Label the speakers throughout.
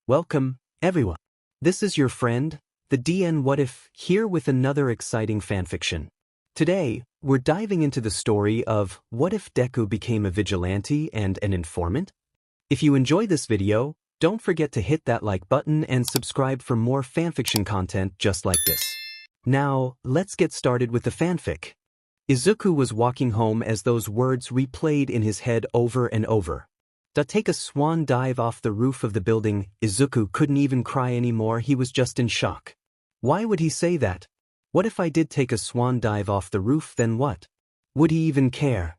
Speaker 1: Welcome, everyone. This is your friend, the DN What If, here with another exciting fanfiction. Today, we're diving into the story of what if Deku became a vigilante and an informant? If you enjoy this video, don't forget to hit that like button and subscribe for more fanfiction content just like this. Now, let's get started with the fanfic. Izuku was walking home as those words replayed in his head over and over. To take a swan dive off the roof of the building. Izuku couldn't even cry anymore, he was just in shock. Why would he say that? What if I did take a swan dive off the roof, then what? Would he even care?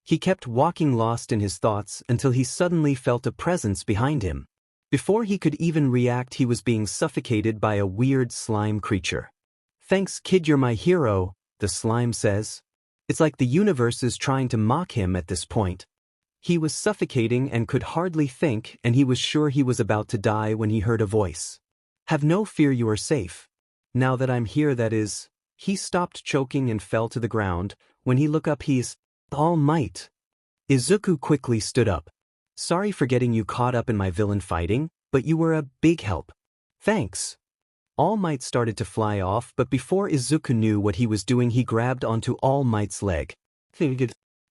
Speaker 1: He kept walking lost in his thoughts until he suddenly felt a presence behind him. Before he could even react, he was being suffocated by a weird slime creature. "Thanks kid, you're my hero," the slime says. It's like the universe is trying to mock him at this point. He was suffocating and could hardly think, and he was sure he was about to die when he heard a voice. "Have no fear, you are safe. Now that I'm here, that is." He stopped choking and fell to the ground. When he looked up, he's All Might. Izuku quickly stood up. "Sorry for getting you caught up in my villain fighting, but you were a big help." "Thanks." All Might started to fly off, but before Izuku knew what he was doing, he grabbed onto All Might's leg.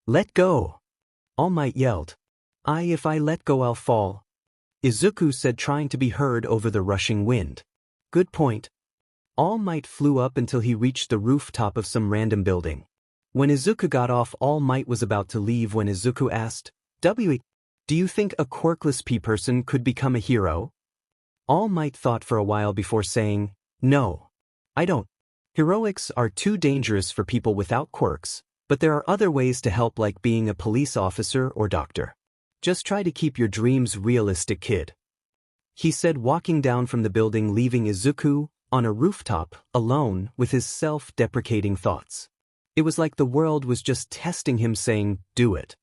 Speaker 1: "Let go!" All Might yelled. If I let go, I'll fall," Izuku said, trying to be heard over the rushing wind. "Good point." All Might flew up until he reached the rooftop of some random building. When Izuku got off, All Might was about to leave when Izuku asked, "Do you think a quirkless person could become a hero?" All Might thought for a while before saying, "No, I don't. Heroics are too dangerous for people without quirks. But there are other ways to help, like being a police officer or doctor. Just try to keep your dreams realistic, kid," he said, walking down from the building, leaving Izuku on a rooftop, alone with his self-deprecating thoughts. It was like the world was just testing him, saying, "Do it.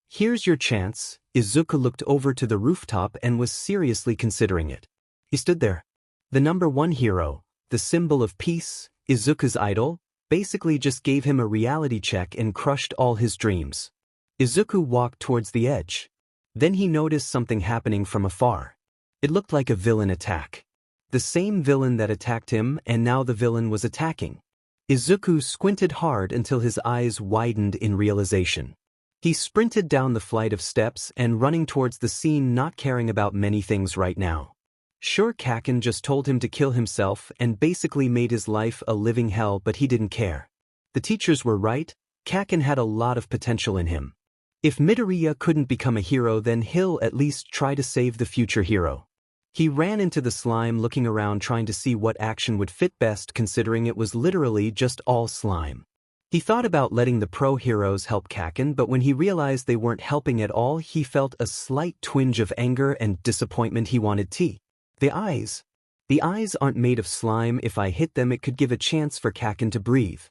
Speaker 1: Here's your chance." Izuku looked over to the rooftop and was seriously considering it. He stood there. The #1 hero, the symbol of peace, Izuku's idol, basically just gave him a reality check and crushed all his dreams. Izuku walked towards the edge. Then he noticed something happening from afar. It looked like a villain attack. The same villain that attacked him, and now the villain was attacking. Izuku squinted hard until his eyes widened in realization. He sprinted down the flight of steps and running towards the scene, not caring about many things right now. Sure, Kaken just told him to kill himself and basically made his life a living hell, but he didn't care. The teachers were right, Kaken had a lot of potential in him. If Midoriya couldn't become a hero, then he'll at least try to save the future hero. He ran into the slime, looking around trying to see what action would fit best, considering it was literally just all slime. He thought about letting the pro heroes help Kaken, but when he realized they weren't helping at all, he felt a slight twinge of anger and disappointment. He wanted tea. The eyes aren't made of slime. If I hit them, it could give a chance for Kaken to breathe,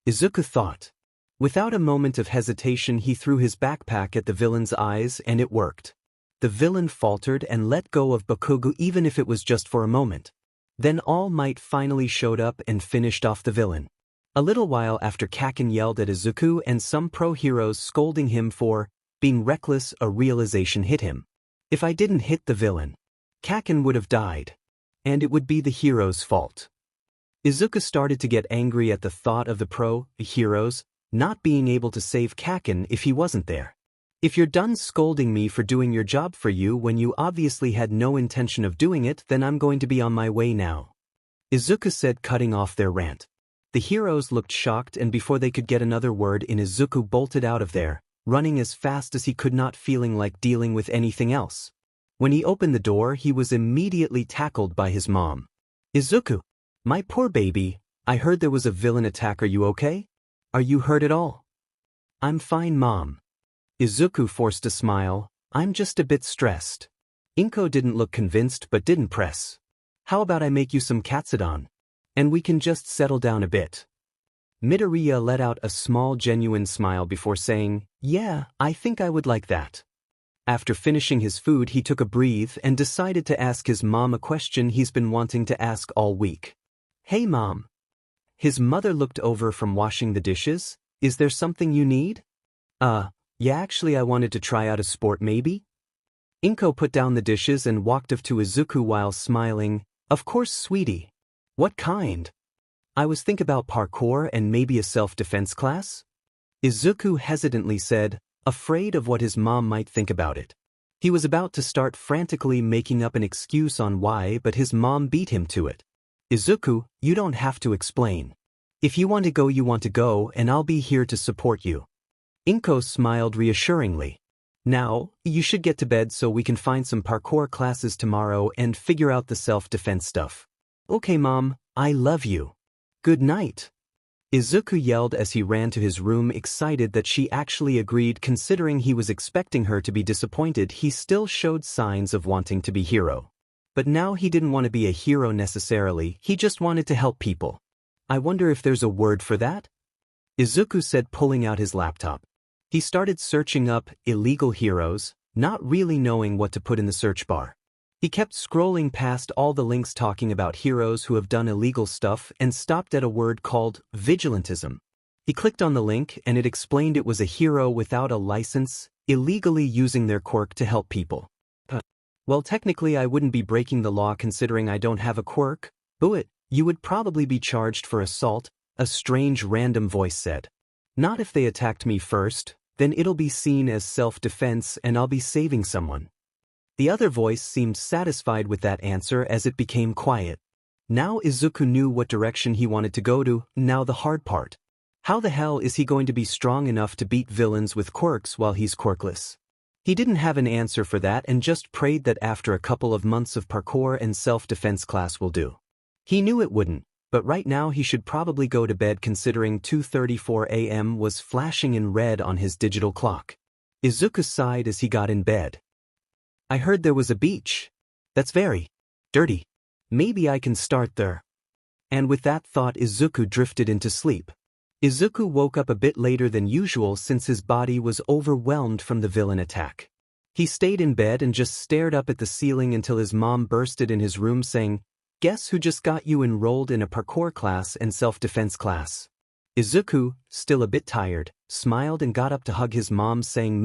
Speaker 1: Izuku thought. Without a moment of hesitation, he threw his backpack at the villain's eyes, and it worked. The villain faltered and let go of Bakugo, even if it was just for a moment. Then All Might finally showed up and finished off the villain. A little while after, Kaken yelled at Izuku and some pro heroes, scolding him for being reckless. A realization hit him. If I didn't hit the villain, Kaken would have died. And it would be the hero's fault. Izuku started to get angry at the thought of the pro heroes not being able to save Kaken if he wasn't there. "If you're done scolding me for doing your job for you when you obviously had no intention of doing it, then I'm going to be on my way now," Izuku said, cutting off their rant. The heroes looked shocked, and before they could get another word in, Izuku bolted out of there, running as fast as he could, not feeling like dealing with anything else. When he opened the door, he was immediately tackled by his mom. "Izuku, my poor baby, I heard there was a villain attack. Are you okay? Are you hurt at all?" "I'm fine, Mom." Izuku forced a smile. "I'm just a bit stressed." Inko didn't look convinced but didn't press. "How about I make you some katsudon? And we can just settle down a bit." Midoriya let out a small genuine smile before saying, "Yeah, I think I would like that." After finishing his food, he took a breath and decided to ask his mom a question he's been wanting to ask all week. "Hey, Mom." His mother looked over from washing the dishes. "Is there something you need?" Yeah, actually I wanted to try out a sport maybe." Inko put down the dishes and walked up to Izuku while smiling. Of course, sweetie. What kind? I was thinking about parkour and maybe a self-defense class? Izuku hesitantly said, afraid of what his mom might think about it. He was about to start frantically making up an excuse on why, but his mom beat him to it. Izuku, you don't have to explain. If you want to go, you want to go, and I'll be here to support you. Inko smiled reassuringly. Now, you should get to bed so we can find some parkour classes tomorrow and figure out the self-defense stuff. Okay, Mom, I love you. Good night. Izuku yelled as he ran to his room, excited that she actually agreed. Considering he was expecting her to be disappointed, he still showed signs of wanting to be hero. But now he didn't want to be a hero necessarily, he just wanted to help people. I wonder if there's a word for that? Izuku said, pulling out his laptop. He started searching up illegal heroes, not really knowing what to put in the search bar. He kept scrolling past all the links talking about heroes who have done illegal stuff and stopped at a word called vigilantism. He clicked on the link and it explained it was a hero without a license, illegally using their quirk to help people. Well, technically I wouldn't be breaking the law considering I don't have a quirk. But you would probably be charged for assault, a strange random voice said. Not if they attacked me first, then it'll be seen as self-defense and I'll be saving someone. The other voice seemed satisfied with that answer as it became quiet. Now Izuku knew what direction he wanted to go to. Now the hard part. How the hell is he going to be strong enough to beat villains with quirks while he's quirkless? He didn't have an answer for that and just prayed that after a couple of months of parkour and self-defense class will do. He knew it wouldn't, but right now he should probably go to bed considering 2:34 a.m. was flashing in red on his digital clock. Izuku sighed as he got in bed. I heard there was a beach. That's very dirty. Maybe I can start there. And with that thought, Izuku drifted into sleep. Izuku woke up a bit later than usual since his body was overwhelmed from the villain attack. He stayed in bed and just stared up at the ceiling until his mom bursted in his room saying, "Guess who just got you enrolled in a parkour class and self-defense class?" Izuku, still a bit tired, smiled and got up to hug his mom saying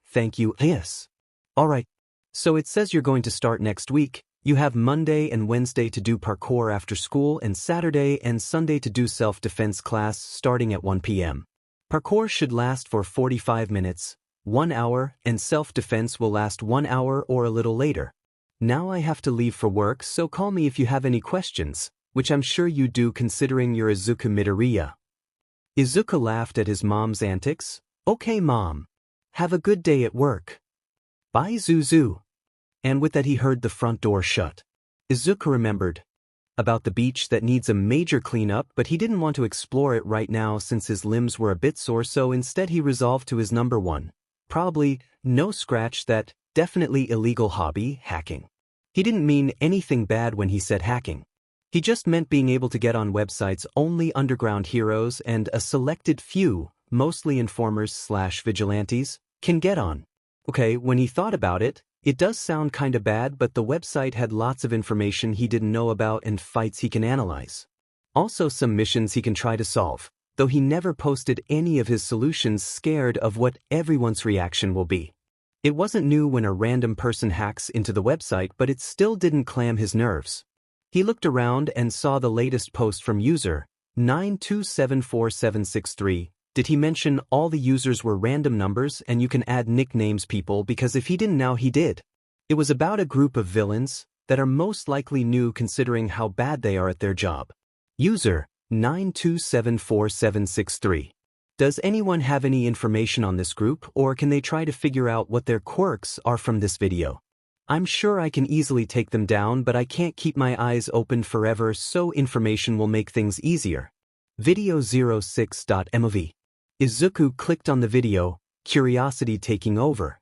Speaker 1: thank you. Yes. Alright. So it says you're going to start next week. You have Monday and Wednesday to do parkour after school and Saturday and Sunday to do self-defense class starting at 1 p.m. Parkour should last for 45 minutes, 1 hour, and self-defense will last 1 hour or a little later. Now I have to leave for work, so call me if you have any questions, which I'm sure you do considering you're Izuku Midoriya. Izuku laughed at his mom's antics. Okay, Mom. Have a good day at work. Bye, Zuzu. And with that he heard the front door shut. Izuku remembered about the beach that needs a major cleanup, but he didn't want to explore it right now since his limbs were a bit sore, so instead he resolved to his number one. Probably no scratch that definitely illegal hobby, hacking. He didn't mean anything bad when he said hacking. He just meant being able to get on websites only underground heroes and a selected few, mostly informers/vigilantes, can get on. Okay, when he thought about it, it does sound kinda bad, but the website had lots of information he didn't know about and fights he can analyze. Also some missions he can try to solve, though he never posted any of his solutions, scared of what everyone's reaction will be. It wasn't new when a random person hacks into the website, but it still didn't clam his nerves. He looked around and saw the latest post from user 9274763. Did he mention all the users were random numbers and you can add nicknames people, because if he didn't now he did. It was about a group of villains that are most likely new considering how bad they are at their job. User 9274763. Does anyone have any information on this group, or can they try to figure out what their quirks are from this video? I'm sure I can easily take them down, but I can't keep my eyes open forever, so information will make things easier. Video 06.mov. Izuku clicked on the video, curiosity taking over.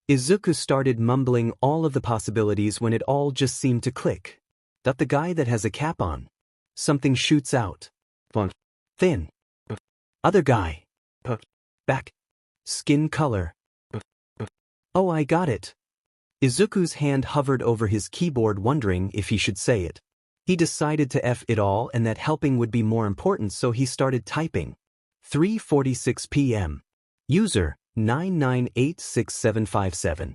Speaker 1: Izuku started mumbling all of the possibilities when it all just seemed to click. That the guy that has a cap on. Something shoots out. Thin. Other guy. Back. Skin color. Oh, I got it. Izuku's hand hovered over his keyboard, wondering if he should say it. He decided to F it all and that helping would be more important, so he started typing. 3:46 p.m. User 9986757.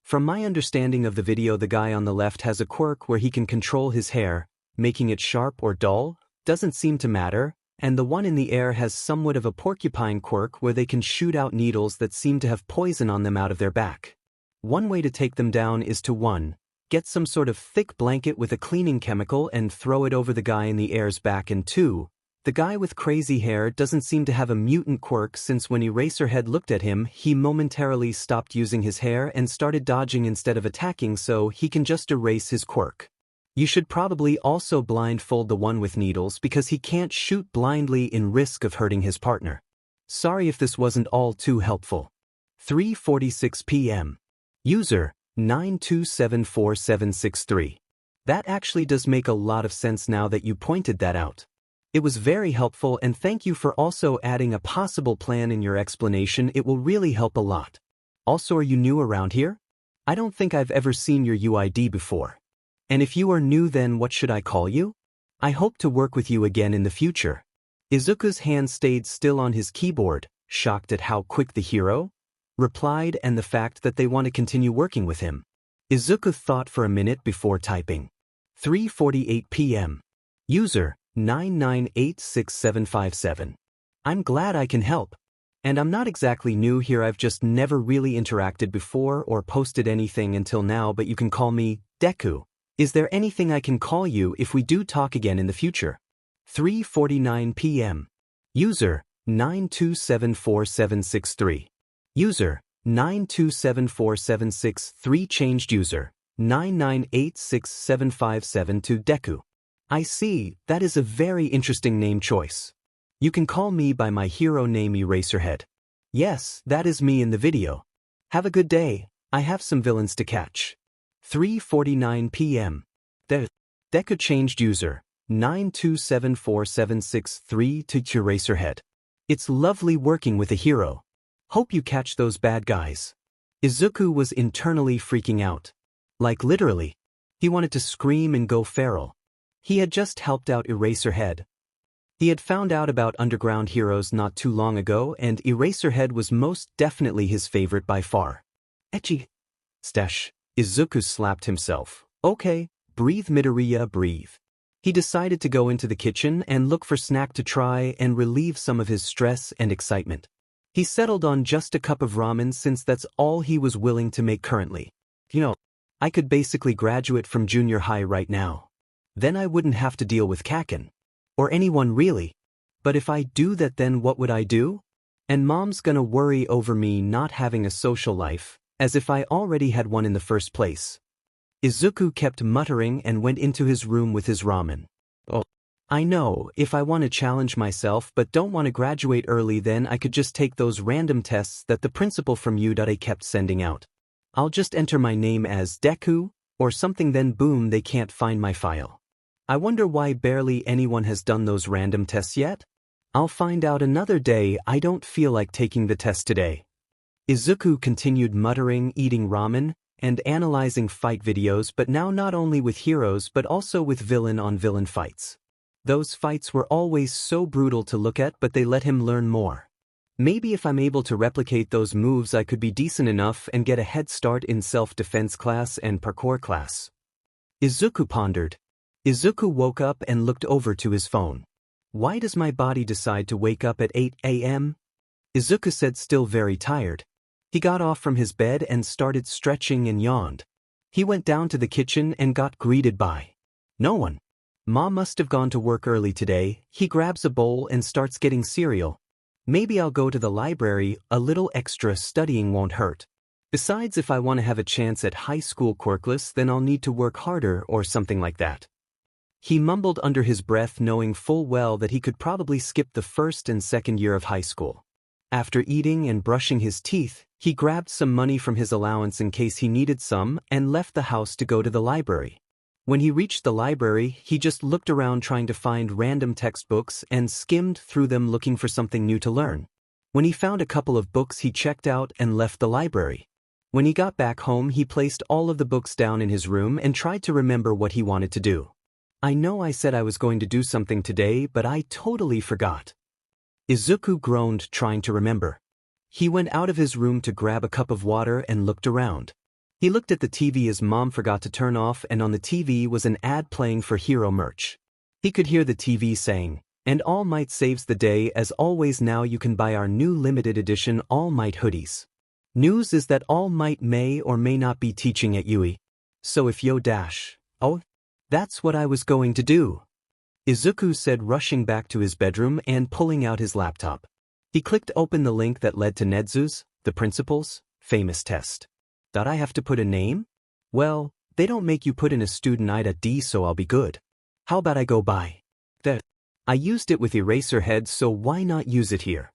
Speaker 1: From my understanding of the video, the guy on the left has a quirk where he can control his hair, making it sharp or dull, doesn't seem to matter, and the one in the air has somewhat of a porcupine quirk where they can shoot out needles that seem to have poison on them out of their back. One way to take them down is to 1. Get some sort of thick blanket with a cleaning chemical and throw it over the guy in the air's back, and 2. The guy with crazy hair doesn't seem to have a mutant quirk, since when Eraserhead looked at him, he momentarily stopped using his hair and started dodging instead of attacking, so he can just erase his quirk. You should probably also blindfold the one with needles because he can't shoot blindly in risk of hurting his partner. Sorry if this wasn't all too helpful. 3:46 p.m. User 9274763. That actually does make a lot of sense now that you pointed that out. It was very helpful, and thank you for also adding a possible plan in your explanation. It will really help a lot. Also, are you new around here? I don't think I've ever seen your UID before. And if you are new, then what should I call you? I hope to work with you again in the future. Izuku's hand stayed still on his keyboard, shocked at how quick the hero replied and the fact that they want to continue working with him. Izuku thought for a minute before typing. 3:48 p.m. User 9986757. I'm glad I can help. And I'm not exactly new here, I've just never really interacted before or posted anything until now, but you can call me Deku. Is there anything I can call you if we do talk again in the future? 3:49 p.m. User 9274763. User 9274763 changed user 9986757 to Deku. I see, that is a very interesting name choice. You can call me by my hero name Eraserhead. Yes, that is me in the video. Have a good day, I have some villains to catch. 3:49 p.m. Deku changed user 9274763 to Eraserhead. It's lovely working with a hero. Hope you catch those bad guys. Izuku was internally freaking out. Like literally. He wanted to scream and go feral. He had just helped out Eraserhead. He had found out about underground heroes not too long ago, and Eraserhead was most definitely his favorite by far. Ecchi. Stash. Izuku slapped himself. Okay, breathe Midoriya, breathe. He decided to go into the kitchen and look for snack to try and relieve some of his stress and excitement. He settled on just a cup of ramen since that's all he was willing to make currently. You know, I could basically graduate from junior high right now. Then I wouldn't have to deal with Kaken. Or anyone really. But if I do that, then what would I do? And mom's gonna worry over me not having a social life, as if I already had one in the first place. Izuku kept muttering and went into his room with his ramen. Oh, I know, if I want to challenge myself but don't want to graduate early, then I could just take those random tests that the principal from UDA kept sending out. I'll just enter my name as Deku, or something, then boom, they can't find my file. I wonder why barely anyone has done those random tests yet? I'll find out another day. I don't feel like taking the test today. Izuku continued muttering, eating ramen, and analyzing fight videos, but now not only with heroes but also with villain-on-villain fights. Those fights were always so brutal to look at, but they let him learn more. Maybe if I'm able to replicate those moves, I could be decent enough and get a head start in self-defense class and parkour class. Izuku pondered. Izuku woke up and looked over to his phone. Why does my body decide to wake up at 8 a.m.? Izuku said, still very tired. He got off from his bed and started stretching and yawned. He went down to the kitchen and got greeted by no one. Mom must have gone to work early today. He grabs a bowl and starts getting cereal. Maybe I'll go to the library, a little extra studying won't hurt. Besides, if I want to have a chance at high school quirkless, then I'll need to work harder or something like that. He mumbled under his breath, knowing full well that he could probably skip the first and second year of high school. After eating and brushing his teeth, he grabbed some money from his allowance in case he needed some and left the house to go to the library. When he reached the library, he just looked around trying to find random textbooks and skimmed through them looking for something new to learn. When he found a couple of books, he checked out and left the library. When he got back home, he placed all of the books down in his room and tried to remember what he wanted to do. I know I said I was going to do something today, but I totally forgot. Izuku groaned, trying to remember. He went out of his room to grab a cup of water and looked around. He looked at the TV his mom forgot to turn off, and on the TV was an ad playing for hero merch. He could hear the TV saying, "And All Might saves the day as always, now you can buy our new limited edition All Might hoodies." News is that All Might may or may not be teaching at UE. So if yo dash, oh, that's what I was going to do, Izuku said, rushing back to his bedroom and pulling out his laptop. He clicked open the link that led to Nezu's, the principal's, famous test. Did I have to put a name? Well, they don't make you put in a student ID, so I'll be good. How about I go by that? I used it with Eraserhead, so why not use it here?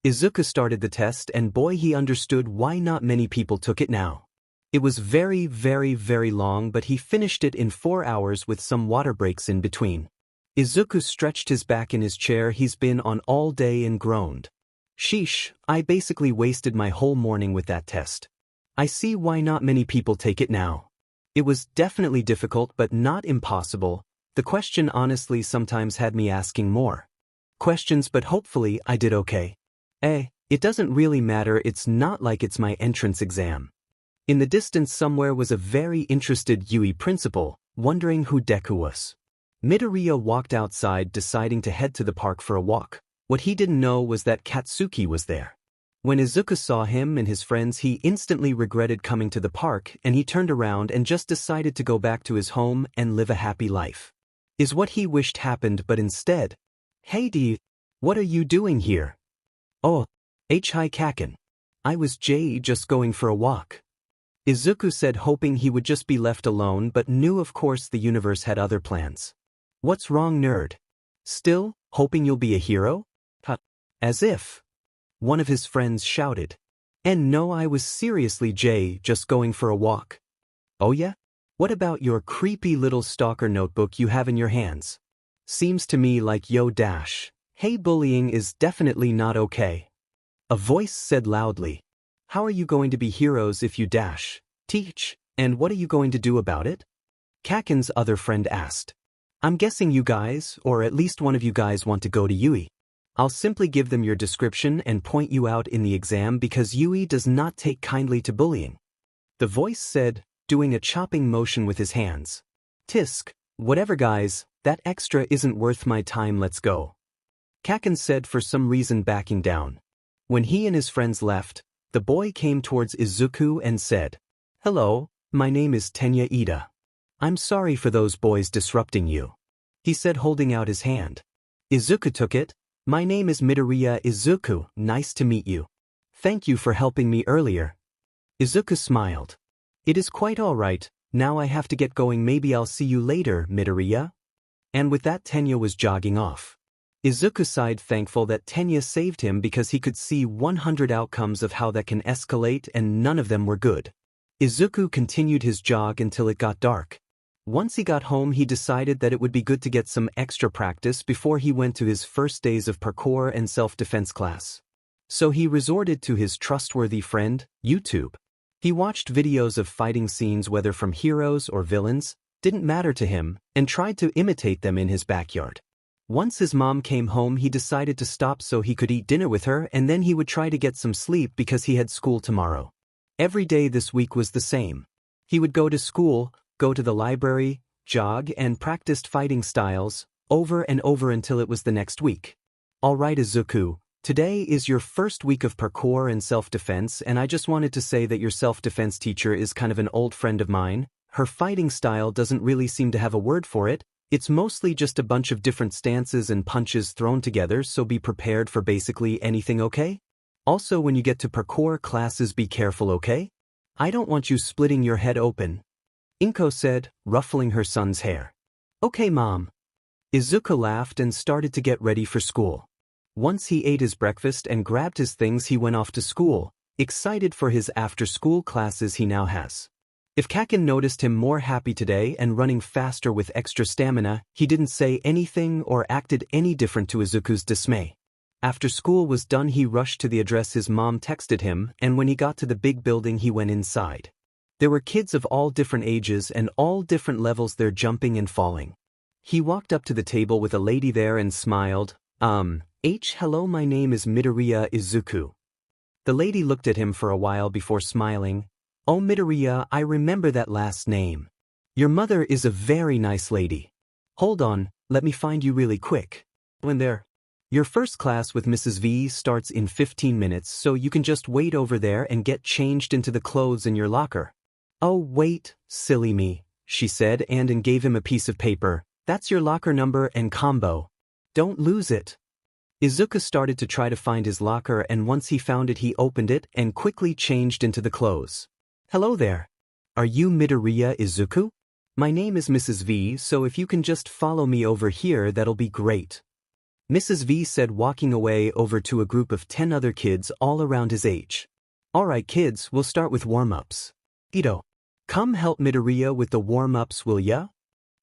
Speaker 1: Izuku started the test, and boy, he understood why not many people took it now. It was very, very, very long, but he finished it in 4 hours with some water breaks in between. Izuku stretched his back in his chair he's been on all day and groaned. Sheesh, I basically wasted my whole morning with that test. I see why not many people take it now. It was definitely difficult, but not impossible. The question honestly sometimes had me asking more questions, but hopefully I did okay. It doesn't really matter, it's not like it's my entrance exam. In the distance somewhere was a very interested UE principal, wondering who Deku was. Midoriya walked outside, deciding to head to the park for a walk. What he didn't know was that Katsuki was there. When Izuku saw him and his friends, he instantly regretted coming to the park, and he turned around and just decided to go back to his home and live a happy life. Is what he wished happened, but instead, "Hey D, what are you doing here?" "Oh, hi Kaken. I was just going for a walk," Izuku said, hoping he would just be left alone, but knew of course the universe had other plans. "What's wrong, nerd? Still hoping you'll be a hero?" "Huh. As if," one of his friends shouted. "And no, I was seriously just going for a walk." "Oh yeah? What about your creepy little stalker notebook you have in your hands? Seems to me like hey, bullying is definitely not okay," a voice said loudly. "How are you going to be heroes if you teach, and what are you going to do about it?" Kaken's other friend asked. "I'm guessing you guys, or at least one of you guys, want to go to UE. I'll simply give them your description and point you out in the exam because UE does not take kindly to bullying," the voice said, doing a chopping motion with his hands. "Tisk, whatever guys, that extra isn't worth my time, let's go," Kaken said, for some reason backing down. When he and his friends left, the boy came towards Izuku and said, "Hello, my name is Tenya Ida. I'm sorry for those boys disrupting you," he said, holding out his hand. Izuku took it. "My name is Midoriya Izuku, nice to meet you. Thank you for helping me earlier." Izuku smiled. "It is quite all right, now I have to get going, maybe I'll see you later, Midoriya." And with that, Tenya was jogging off. Izuku sighed, thankful that Tenya saved him because he could see 100 outcomes of how that can escalate, and none of them were good. Izuku continued his jog until it got dark. Once he got home, he decided that it would be good to get some extra practice before he went to his first days of parkour and self-defense class. So he resorted to his trustworthy friend, YouTube. He watched videos of fighting scenes, whether from heroes or villains, didn't matter to him, and tried to imitate them in his backyard. Once his mom came home, he decided to stop so he could eat dinner with her, and then he would try to get some sleep because he had school tomorrow. Every day this week was the same. He would go to school, go to the library, jog, and practiced fighting styles, over and over until it was the next week. "Alright Izuku, today is your first week of parkour and self-defense, and I just wanted to say that your self-defense teacher is kind of an old friend of mine. Her fighting style doesn't really seem to have a word for it. It's mostly just a bunch of different stances and punches thrown together, so be prepared for basically anything, okay? Also, when you get to parkour classes, be careful, okay? I don't want you splitting your head open," Inko said, ruffling her son's hair. "Okay, Mom." Izuku laughed and started to get ready for school. Once he ate his breakfast and grabbed his things, he went off to school, excited for his after-school classes he now has. If Kaken noticed him more happy today and running faster with extra stamina, he didn't say anything or acted any different to Izuku's dismay. After school was done, he rushed to the address his mom texted him, and when he got to the big building, he went inside. There were kids of all different ages and all different levels there, jumping and falling. He walked up to the table with a lady there and smiled. Hello, my name is Midoriya Izuku." The lady looked at him for a while before smiling. Oh Midoriya, I remember that last name. Your mother is a very nice lady. Hold on, let me find you really quick. When there. Your first class with Mrs. V starts in 15 minutes, so you can just wait over there and get changed into the clothes in your locker. Oh wait, silly me, she said and gave him a piece of paper. That's your locker number and combo. Don't lose it. Izuku started to try to find his locker, and once he found it he opened it and quickly changed into the clothes. Hello there. Are you Midoriya Izuku? My name is Mrs. V, so if you can just follow me over here that'll be great. Mrs. V said, walking away over to a group of 10 other kids all around his age. Alright kids, we'll start with warm-ups. Ito. Come help Midoriya with the warm-ups, will ya?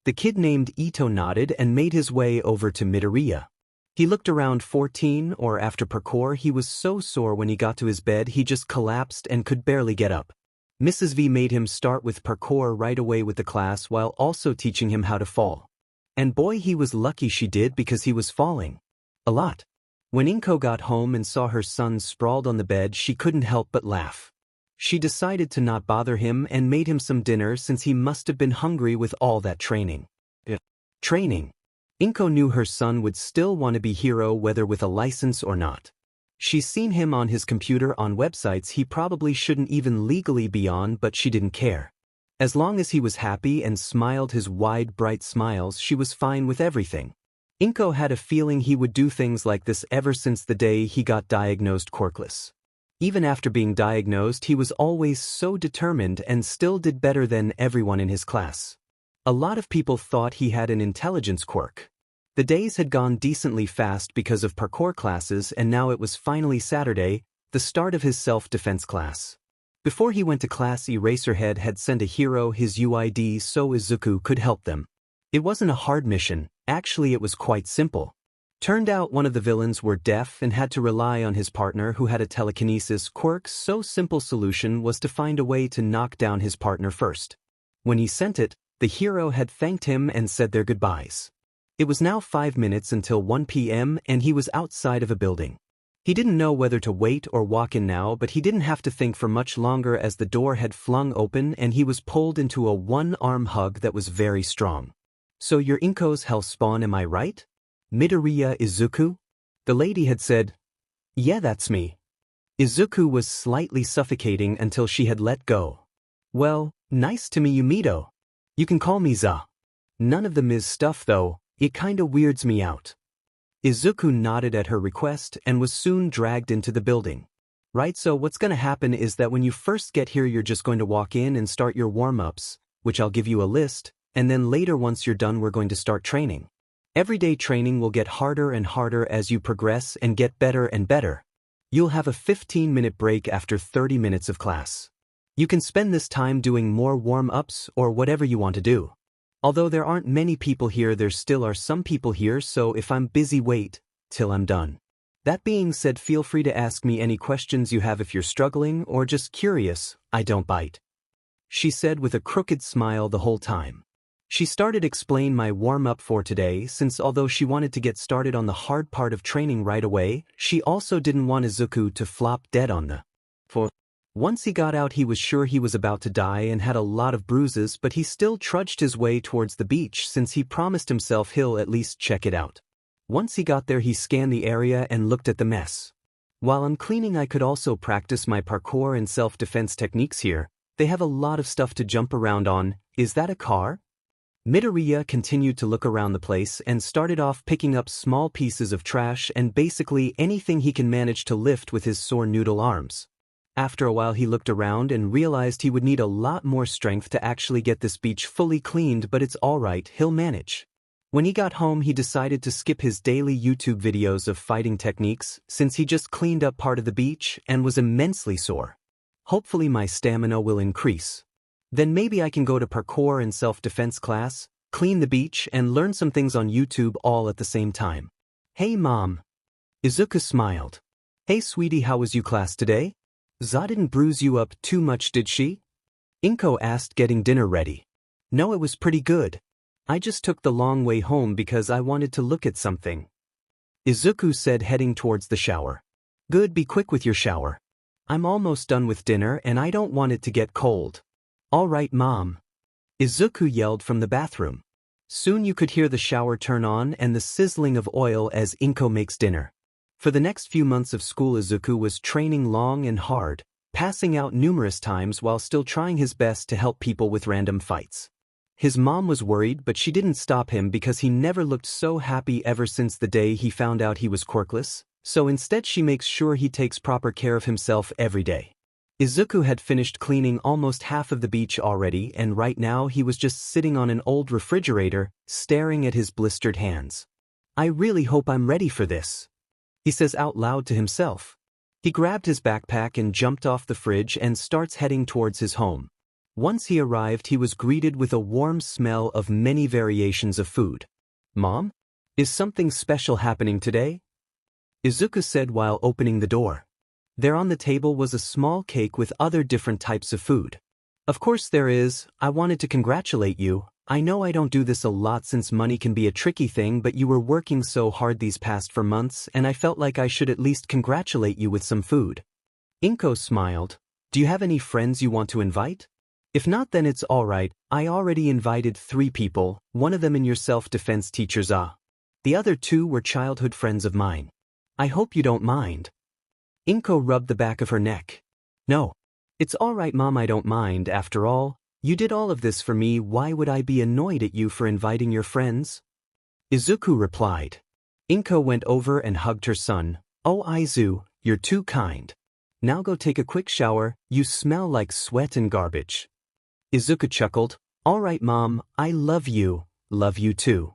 Speaker 1: The kid named Ito nodded and made his way over to Midoriya. He looked around 14, or after parkour he was so sore when he got to his bed he just collapsed and could barely get up. Mrs. V made him start with parkour right away with the class while also teaching him how to fall. And boy, he was lucky she did, because he was falling a lot. When Inko got home and saw her son sprawled on the bed, she couldn't help but laugh. She decided to not bother him and made him some dinner since he must have been hungry with all that training. Training. Inko knew her son would still want to be hero whether with a license or not. She's seen him on his computer on websites he probably shouldn't even legally be on, but she didn't care. As long as he was happy and smiled his wide bright smiles, she was fine with everything. Inko had a feeling he would do things like this ever since the day he got diagnosed quirkless. Even after being diagnosed, he was always so determined and still did better than everyone in his class. A lot of people thought he had an intelligence quirk. The days had gone decently fast because of parkour classes, and now it was finally Saturday, the start of his self-defense class. Before he went to class, Eraserhead had sent a hero his UID so Izuku could help them. It wasn't a hard mission, actually it was quite simple. Turned out one of the villains were deaf and had to rely on his partner who had a telekinesis quirk, so simple solution was to find a way to knock down his partner first. When he sent it, the hero had thanked him and said their goodbyes. It was now 5 minutes until 1 p.m. and he was outside of a building. He didn't know whether to wait or walk in now, but he didn't have to think for much longer as the door had flung open and he was pulled into a one-arm hug that was very strong. So you're Inko's hell spawn, am I right? Midoriya Izuku? The lady had said. Yeah, that's me. Izuku was slightly suffocating until she had let go. Well, nice to meet you, Mito. You can call me Za. None of the Ms. stuff though, it kinda weirds me out. Izuku nodded at her request and was soon dragged into the building. Right, so what's gonna happen is that when you first get here you're just going to walk in and start your warm-ups, which I'll give you a list, and then later once you're done we're going to start training. Everyday training will get harder and harder as you progress and get better and better. You'll have a 15-minute break after 30 minutes of class. You can spend this time doing more warm-ups or whatever you want to do. Although there aren't many people here, there still are some people here, so if I'm busy, wait till I'm done. That being said, feel free to ask me any questions you have if you're struggling or just curious. I don't bite. She said with a crooked smile the whole time. She started explain my warm-up for today, since although she wanted to get started on the hard part of training right away, she also didn't want Izuku to flop dead on the floor. Once he got out he was sure he was about to die and had a lot of bruises, but he still trudged his way towards the beach since he promised himself he'll at least check it out. Once he got there he scanned the area and looked at the mess. While I'm cleaning I could also practice my parkour and self-defense techniques here. They have a lot of stuff to jump around on. Is that a car? Midoriya continued to look around the place and started off picking up small pieces of trash and basically anything he can manage to lift with his sore noodle arms. After a while he looked around and realized he would need a lot more strength to actually get this beach fully cleaned, but it's alright, he'll manage. When he got home he decided to skip his daily YouTube videos of fighting techniques since he just cleaned up part of the beach and was immensely sore. Hopefully my stamina will increase. Then maybe I can go to parkour and self-defense class, clean the beach and learn some things on YouTube all at the same time. Hey mom. Izuku smiled. Hey sweetie, how was you class today? Za didn't bruise you up too much, did she? Inko asked, getting dinner ready. No, it was pretty good. I just took the long way home because I wanted to look at something. Izuku said, heading towards the shower. Good, be quick with your shower. I'm almost done with dinner and I don't want it to get cold. All right, Mom. Izuku yelled from the bathroom. Soon you could hear the shower turn on and the sizzling of oil as Inko makes dinner. For the next few months of school, Izuku was training long and hard, passing out numerous times while still trying his best to help people with random fights. His mom was worried, but she didn't stop him because he never looked so happy ever since the day he found out he was quirkless, so instead she makes sure he takes proper care of himself every day. Izuku had finished cleaning almost half of the beach already, and right now he was just sitting on an old refrigerator, staring at his blistered hands. I really hope I'm ready for this, he says out loud to himself. He grabbed his backpack and jumped off the fridge and starts heading towards his home. Once he arrived, he was greeted with a warm smell of many variations of food. Mom? Is something special happening today? Izuku said while opening the door. There on the table was a small cake with other different types of food. Of course there is. I wanted to congratulate you. I know I don't do this a lot since money can be a tricky thing, but you were working so hard these past 4 months and I felt like I should at least congratulate you with some food. Inko smiled. Do you have any friends you want to invite? If not, then it's alright. I already invited 3 people, one of them in your self-defense teacher Za. The other 2 were childhood friends of mine. I hope you don't mind. Inko rubbed the back of her neck. No. It's alright, Mom, I don't mind. After all, you did all of this for me. Why would I be annoyed at you for inviting your friends? Izuku replied. Inko went over and hugged her son. Oh, Aizu, you're too kind. Now go take a quick shower. You smell like sweat and garbage. Izuku chuckled. Alright, Mom, I love you. Love you too.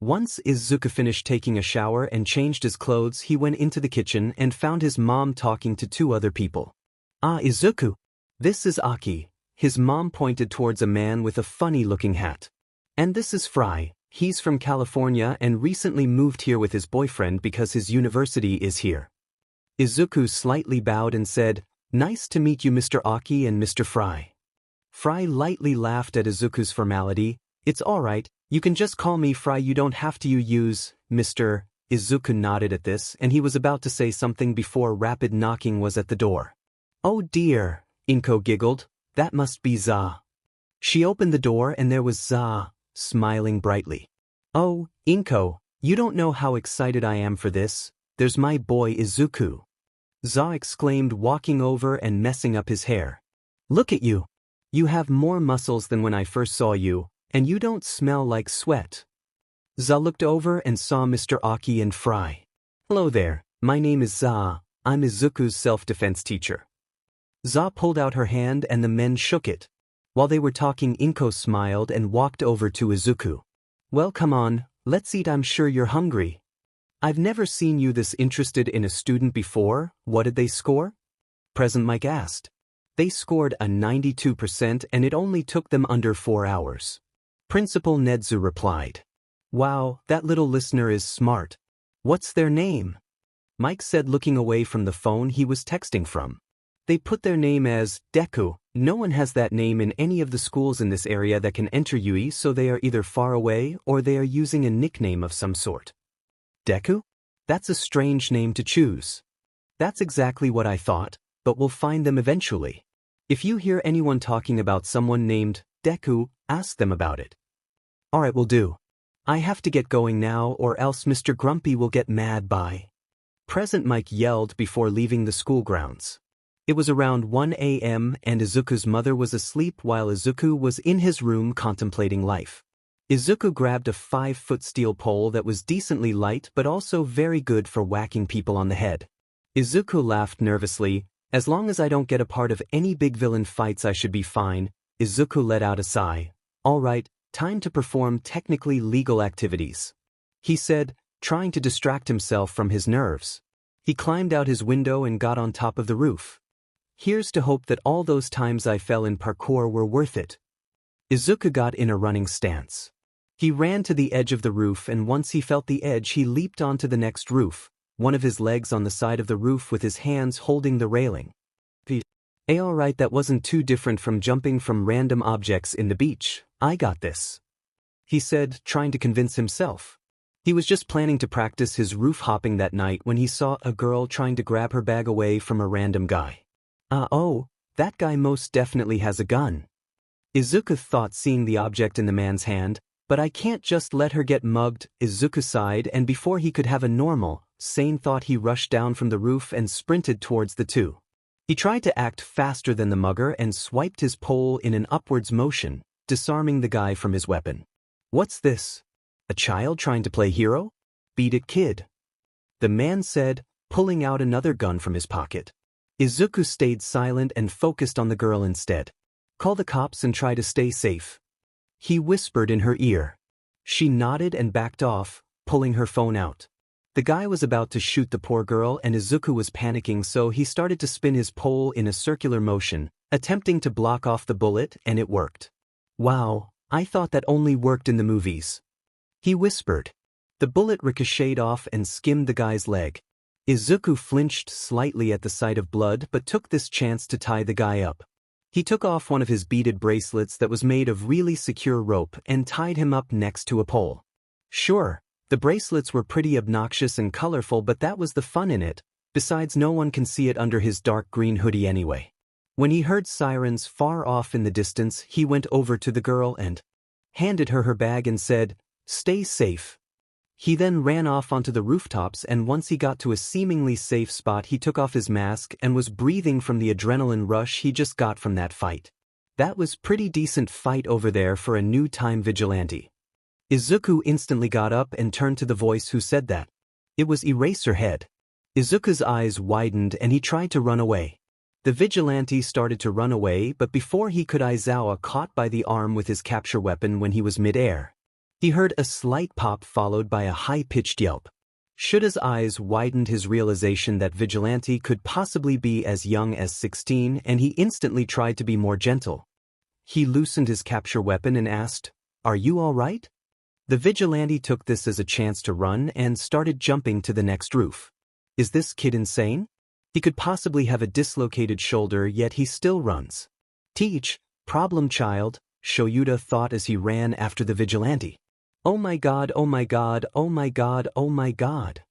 Speaker 1: Once Izuku finished taking a shower and changed his clothes, he went into the kitchen and found his mom talking to 2 other people. Ah, Izuku. This is Aki. His mom pointed towards a man with a funny-looking hat. And this is Fry. He's from California and recently moved here with his boyfriend because his university is here. Izuku slightly bowed and said, Nice to meet you, Mr. Aki and Mr. Fry. Fry lightly laughed at Izuku's formality. It's alright. You can just call me Fry, you don't have to use Mr. Izuku nodded at this, and he was about to say something before rapid knocking was at the door. Oh dear, Inko giggled, that must be Za. She opened the door and there was Za, smiling brightly. Oh, Inko, you don't know how excited I am for this. There's my boy Izuku. Za exclaimed, walking over and messing up his hair. Look at you. You have more muscles than when I first saw you. And you don't smell like sweat. Za looked over and saw Mr. Aki and Fry. Hello there, my name is Za. I'm Izuku's self-defense teacher. Za pulled out her hand and the men shook it. While they were talking, Inko smiled and walked over to Izuku. Well, come on, let's eat. I'm sure you're hungry. I've never seen you this interested in a student before. What did they score? Present Mike asked. They scored a 92% and it only took them under 4 hours. Principal Nedu replied. Wow, that little listener is smart. What's their name? Mike said, looking away from the phone he was texting from. They put their name as Deku. No one has that name in any of the schools in this area that can enter UE, so they are either far away or they are using a nickname of some sort. Deku? That's a strange name to choose. That's exactly what I thought, but we'll find them eventually. If you hear anyone talking about someone named Deku, ask them about it. Alright, will do. I have to get going now or else Mr. Grumpy will get mad. Bye. Present Mike yelled before leaving the school grounds. It was around 1 a.m. and Izuku's mother was asleep while Izuku was in his room contemplating life. Izuku grabbed a 5-foot steel pole that was decently light but also very good for whacking people on the head. Izuku laughed nervously. As long as I don't get a part of any big villain fights I should be fine. Izuku let out a sigh. Alright, time to perform technically legal activities, he said, trying to distract himself from his nerves. He climbed out his window and got on top of the roof. Here's to hope that all those times I fell in parkour were worth it. Izuku got in a running stance. He ran to the edge of the roof and once he felt the edge he leaped onto the next roof, one of his legs on the side of the roof with his hands holding the railing. Alright, that wasn't too different from jumping from random objects in the beach. I got this, he said, trying to convince himself. He was just planning to practice his roof hopping that night when he saw a girl trying to grab her bag away from a random guy. Oh, that guy most definitely has a gun. Izuku thought seeing the object in the man's hand, but I can't just let her get mugged, Izuku sighed, and before he could have a normal, sane thought he rushed down from the roof and sprinted towards the two. He tried to act faster than the mugger and swiped his pole in an upwards motion, disarming the guy from his weapon. What's this? A child trying to play hero? Beat it, kid. The man said, pulling out another gun from his pocket. Izuku stayed silent and focused on the girl instead. Call the cops and try to stay safe. He whispered in her ear. She nodded and backed off, pulling her phone out. The guy was about to shoot the poor girl and Izuku was panicking, so he started to spin his pole in a circular motion, attempting to block off the bullet, and it worked. Wow, I thought that only worked in the movies. He whispered. The bullet ricocheted off and skimmed the guy's leg. Izuku flinched slightly at the sight of blood but took this chance to tie the guy up. He took off one of his beaded bracelets that was made of really secure rope and tied him up next to a pole. Sure, the bracelets were pretty obnoxious and colorful, but that was the fun in it. Besides, no one can see it under his dark green hoodie anyway. When he heard sirens far off in the distance, he went over to the girl and handed her bag and said, "Stay safe." He then ran off onto the rooftops, and once he got to a seemingly safe spot he took off his mask and was breathing from the adrenaline rush he just got from that fight. That was pretty decent fight over there for a new time vigilante. Izuku instantly got up and turned to the voice who said that. It was Eraserhead. Izuku's eyes widened and he tried to run away. The vigilante started to run away, but before he could, Aizawa caught by the arm with his capture weapon when he was mid-air. He heard a slight pop followed by a high-pitched yelp. Shuda's eyes widened his realization that Vigilante could possibly be as young as 16, and he instantly tried to be more gentle. He loosened his capture weapon and asked, "Are you all right?" The Vigilante took this as a chance to run and started jumping to the next roof. Is this kid insane? He could possibly have a dislocated shoulder, yet he still runs. Teach, problem child, Shoyuda thought as he ran after the Vigilante. Oh my god, oh my god, oh my god, oh my god.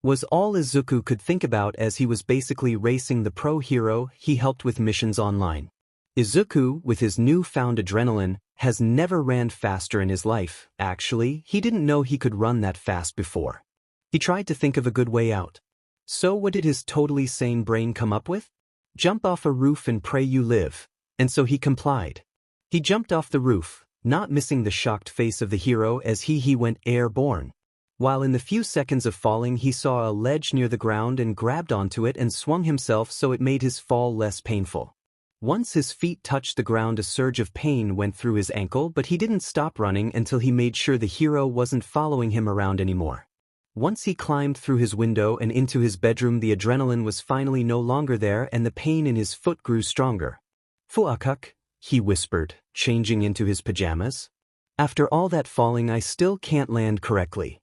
Speaker 1: Was all Izuku could think about as he was basically racing the pro hero he helped with missions online. Izuku, with his newfound adrenaline, has never ran faster in his life. Actually, he didn't know he could run that fast before. He tried to think of a good way out. So what did his totally sane brain come up with? Jump off a roof and pray you live. And so he complied. He jumped off the roof, not missing the shocked face of the hero as he went airborne. While in the few seconds of falling he saw a ledge near the ground and grabbed onto it and swung himself so it made his fall less painful. Once his feet touched the ground, a surge of pain went through his ankle, but he didn't stop running until he made sure the hero wasn't following him around anymore. Once he climbed through his window and into his bedroom, the adrenaline was finally no longer there and the pain in his foot grew stronger. "Fuakuk," he whispered, changing into his pajamas. "After all that falling I still can't land correctly."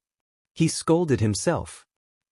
Speaker 1: He scolded himself.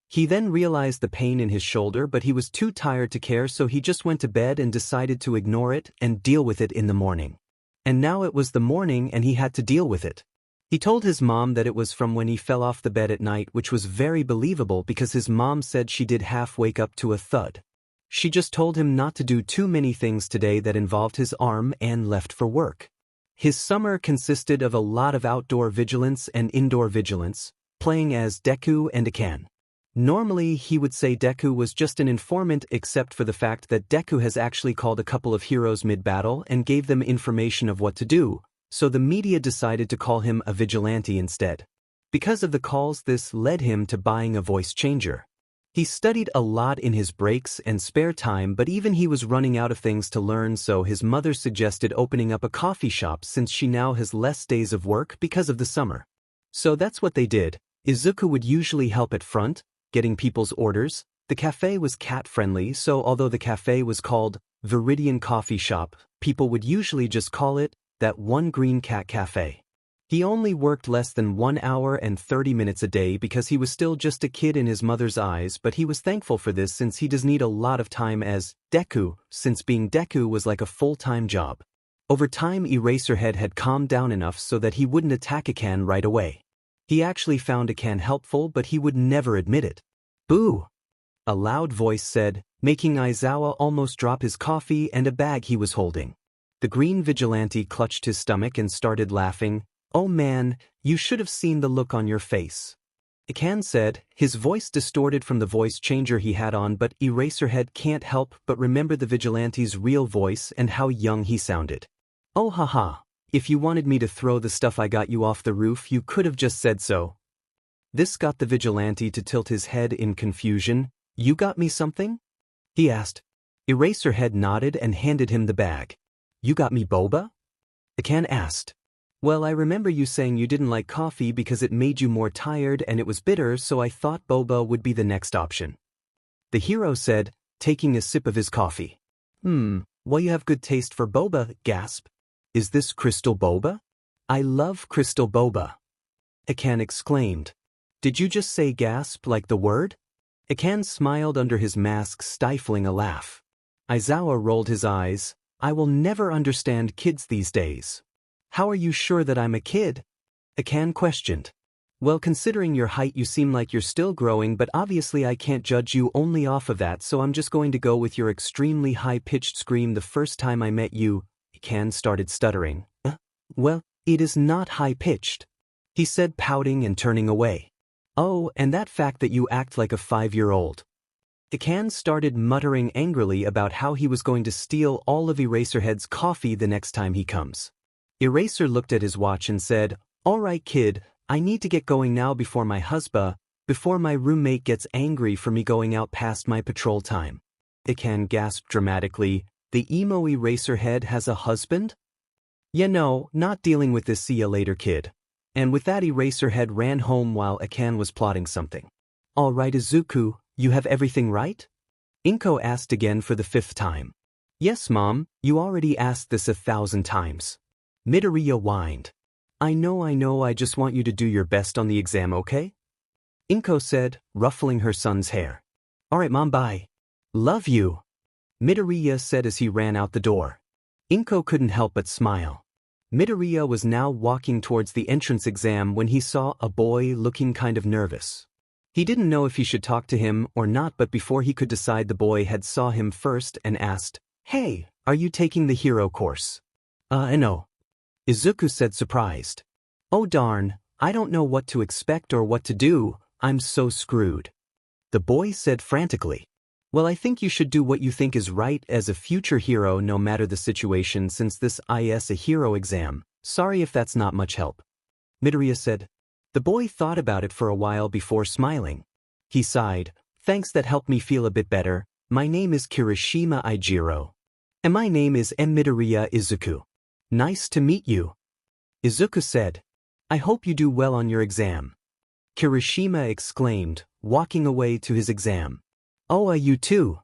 Speaker 1: He then realized the pain in his shoulder, but he was too tired to care, so he just went to bed and decided to ignore it and deal with it in the morning. And now it was the morning and he had to deal with it. He told his mom that it was from when he fell off the bed at night, which was very believable because his mom said she did half wake up to a thud. She just told him not to do too many things today that involved his arm and left for work. His summer consisted of a lot of outdoor vigilance and indoor vigilance, playing as Deku and Akan. Normally he would say Deku was just an informant, except for the fact that Deku has actually called a couple of heroes mid-battle and gave them information of what to do, so the media decided to call him a vigilante instead. Because of the calls, this led him to buying a voice changer. He studied a lot in his breaks and spare time, but even he was running out of things to learn, so his mother suggested opening up a coffee shop since she now has less days of work because of the summer. So that's what they did. Izuku would usually help at front, getting people's orders. The cafe was cat-friendly, so although the cafe was called Viridian Coffee Shop, people would usually just call it that One Green Cat Cafe. He only worked less than 1 hour and 30 minutes a day because he was still just a kid in his mother's eyes, but he was thankful for this since he does need a lot of time as Deku, since being Deku was like a full-time job. Over time, Eraserhead had calmed down enough so that he wouldn't attack Akan right away. He actually found Akan helpful, but he would never admit it. Boo! A loud voice said, making Aizawa almost drop his coffee and a bag he was holding. The green vigilante clutched his stomach and started laughing. "Oh man, you should have seen the look on your face." Ikan said, his voice distorted from the voice changer he had on, but Eraserhead can't help but remember the vigilante's real voice and how young he sounded. "Oh haha, if you wanted me to throw the stuff I got you off the roof you could have just said so." This got the vigilante to tilt his head in confusion. "You got me something?" he asked. Eraserhead nodded and handed him the bag. "You got me boba?" Ikan asked. "Well, I remember you saying you didn't like coffee because it made you more tired and it was bitter, so I thought boba would be the next option." The hero said, taking a sip of his coffee. Well, you have good taste for boba, gasp. "Is this crystal boba? I love crystal boba." Ikan exclaimed. "Did you just say gasp like the word?" Ikan smiled under his mask, stifling a laugh. Aizawa rolled his eyes. "I will never understand kids these days." "How are you sure that I'm a kid?" Ikan questioned. "Well, considering your height you seem like you're still growing, but obviously I can't judge you only off of that, so I'm just going to go with your extremely high-pitched scream the first time I met you." Ikan started stuttering. Well, it is not high-pitched," he said, pouting and turning away. "Oh, and that fact that you act like a 5-year-old." Ikan started muttering angrily about how he was going to steal all of Eraserhead's coffee the next time he comes. Eraser looked at his watch and said, "All right, kid, I need to get going now before my roommate gets angry for me going out past my patrol time." Ikan gasped dramatically. "The emo Eraserhead has a husband?" "Yeah, no, not dealing with this, see ya later, kid." And with that Eraserhead ran home while Ikan was plotting something. "All right, Izuku, you have everything right?" Inko asked again for the 5th time. "Yes, Mom, you already asked this 1,000 times. Midoriya whined. I know, I just want you to do your best on the exam, okay?" Inko said, ruffling her son's hair. "All right, Mom, bye." "Love you," Midoriya said as he ran out the door. Inko couldn't help but smile. Midoriya was now walking towards the entrance exam when he saw a boy looking kind of nervous. He didn't know if he should talk to him or not, but before he could decide the boy had saw him first and asked, "Hey, are you taking the hero course?" No," Izuku said, surprised. "Oh darn, I don't know what to expect or what to do, I'm so screwed," the boy said frantically. "Well, I think you should do what you think is right as a future hero no matter the situation, since this is a hero exam. Sorry if that's not much help," Midoriya said. The boy thought about it for a while before smiling. He sighed. "Thanks, that helped me feel a bit better. My name is Kirishima Ijiro. And my name is Midoriya Izuku. Nice to meet you," Izuku said. "I hope you do well on your exam," Kirishima exclaimed, walking away to his exam. "Oh, you too,"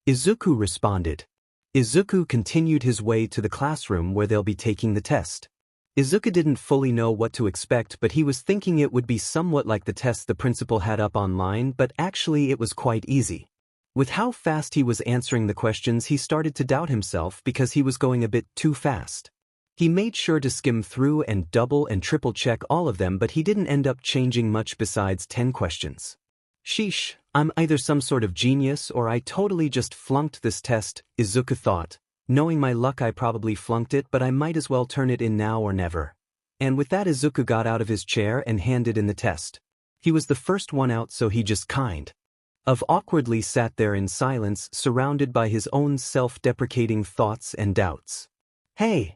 Speaker 1: Izuku responded. Izuku continued his way to the classroom where they'll be taking the test. Izuku didn't fully know what to expect, but he was thinking it would be somewhat like the test the principal had up online, but actually it was quite easy. With how fast he was answering the questions, he started to doubt himself because he was going a bit too fast. He made sure to skim through and double and triple check all of them, but he didn't end up changing much besides 10 questions. Sheesh, I'm either some sort of genius or I totally just flunked this test, Izuku thought. Knowing my luck, I probably flunked it, but I might as well turn it in now or never. And with that, Izuku got out of his chair and handed in the test. He was the first one out, so he just kind of awkwardly sat there in silence, surrounded by his own self-deprecating thoughts and doubts. "Hey!"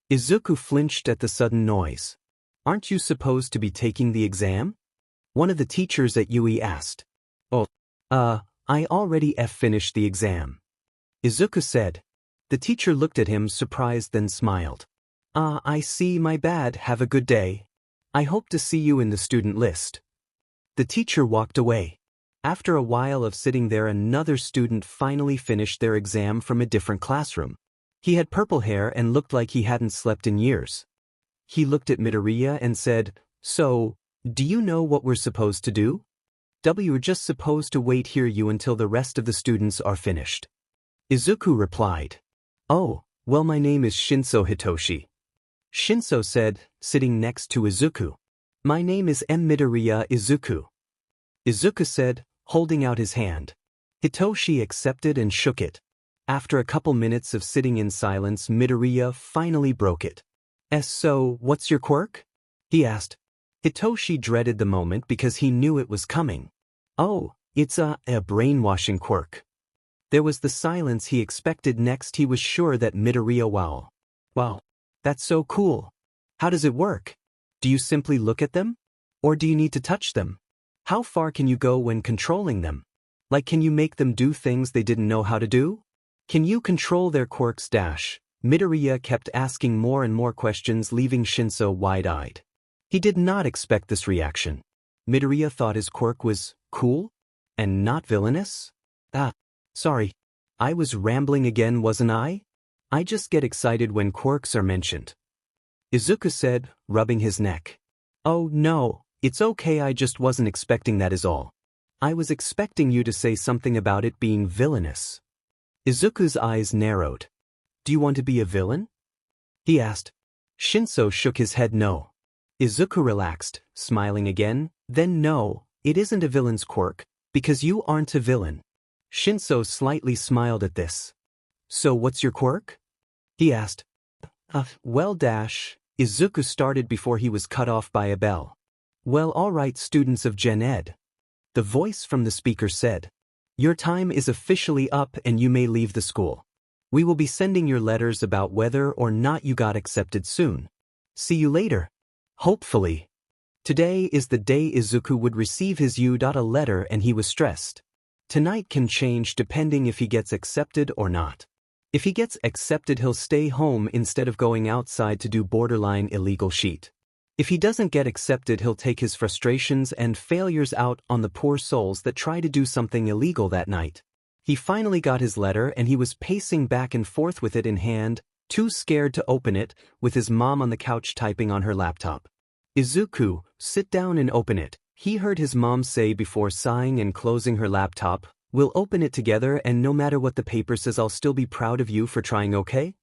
Speaker 1: Izuku flinched at the sudden noise. "Aren't you supposed to be taking the exam?" one of the teachers at UE asked. "Oh, I already finished the exam," Izuku said. The teacher looked at him surprised, then smiled. I see, my bad, have a good day. I hope to see you in the student list." The teacher walked away. After a while of sitting there, another student finally finished their exam from a different classroom. He had purple hair and looked like he hadn't slept in years. He looked at Midoriya and said, "So, do you know what we're supposed to do?" "We're just supposed to wait here you until the rest of the students are finished," Izuku replied. "Oh, well, my name is Shinso Hitoshi," Shinso said, sitting next to Izuku. "My name is Midoriya Izuku," Izuku said, holding out his hand. Hitoshi accepted and shook it. After a couple minutes of sitting in silence, Midoriya finally broke it. So, what's your quirk? He asked. Hitoshi dreaded the moment because he knew it was coming. Oh, it's a brainwashing quirk. There was the silence he expected. Next he was sure that Midoriya Wow, that's so cool. How does it work? Do you simply look at them? Or do you need to touch them? How far can you go when controlling them? Like, can you make them do things they didn't know how to do? Can you control their quirks? Midoriya kept asking more and more questions, leaving Shinso wide-eyed. He did not expect this reaction. Midoriya thought his quirk was cool and not villainous. Sorry. I was rambling again, wasn't I? I just get excited when quirks are mentioned. Izuku said, rubbing his neck. Oh no, it's okay, I just wasn't expecting that is all. I was expecting you to say something about it being villainous. Izuku's eyes narrowed. Do you want to be a villain? He asked. Shinso shook his head no. Izuku relaxed, smiling again. Then no, it isn't a villain's quirk, because you aren't a villain. Shinso slightly smiled at this. So what's your quirk? He asked. Izuku started before he was cut off by a bell. Well, alright, students of Gen Ed. The voice from the speaker said. Your time is officially up and you may leave the school. We will be sending your letters about whether or not you got accepted soon. See you later. Hopefully. Today is the day Izuku would receive his letter and he was stressed. Tonight can change depending if he gets accepted or not. If he gets accepted, he'll stay home instead of going outside to do borderline illegal shit. If he doesn't get accepted, he'll take his frustrations and failures out on the poor souls that try to do something illegal that night. He finally got his letter and he was pacing back and forth with it in hand, too scared to open it, with his mom on the couch typing on her laptop. Izuku, sit down and open it, he heard his mom say before sighing and closing her laptop. We'll open it together and no matter what the paper says, I'll still be proud of you for trying, okay?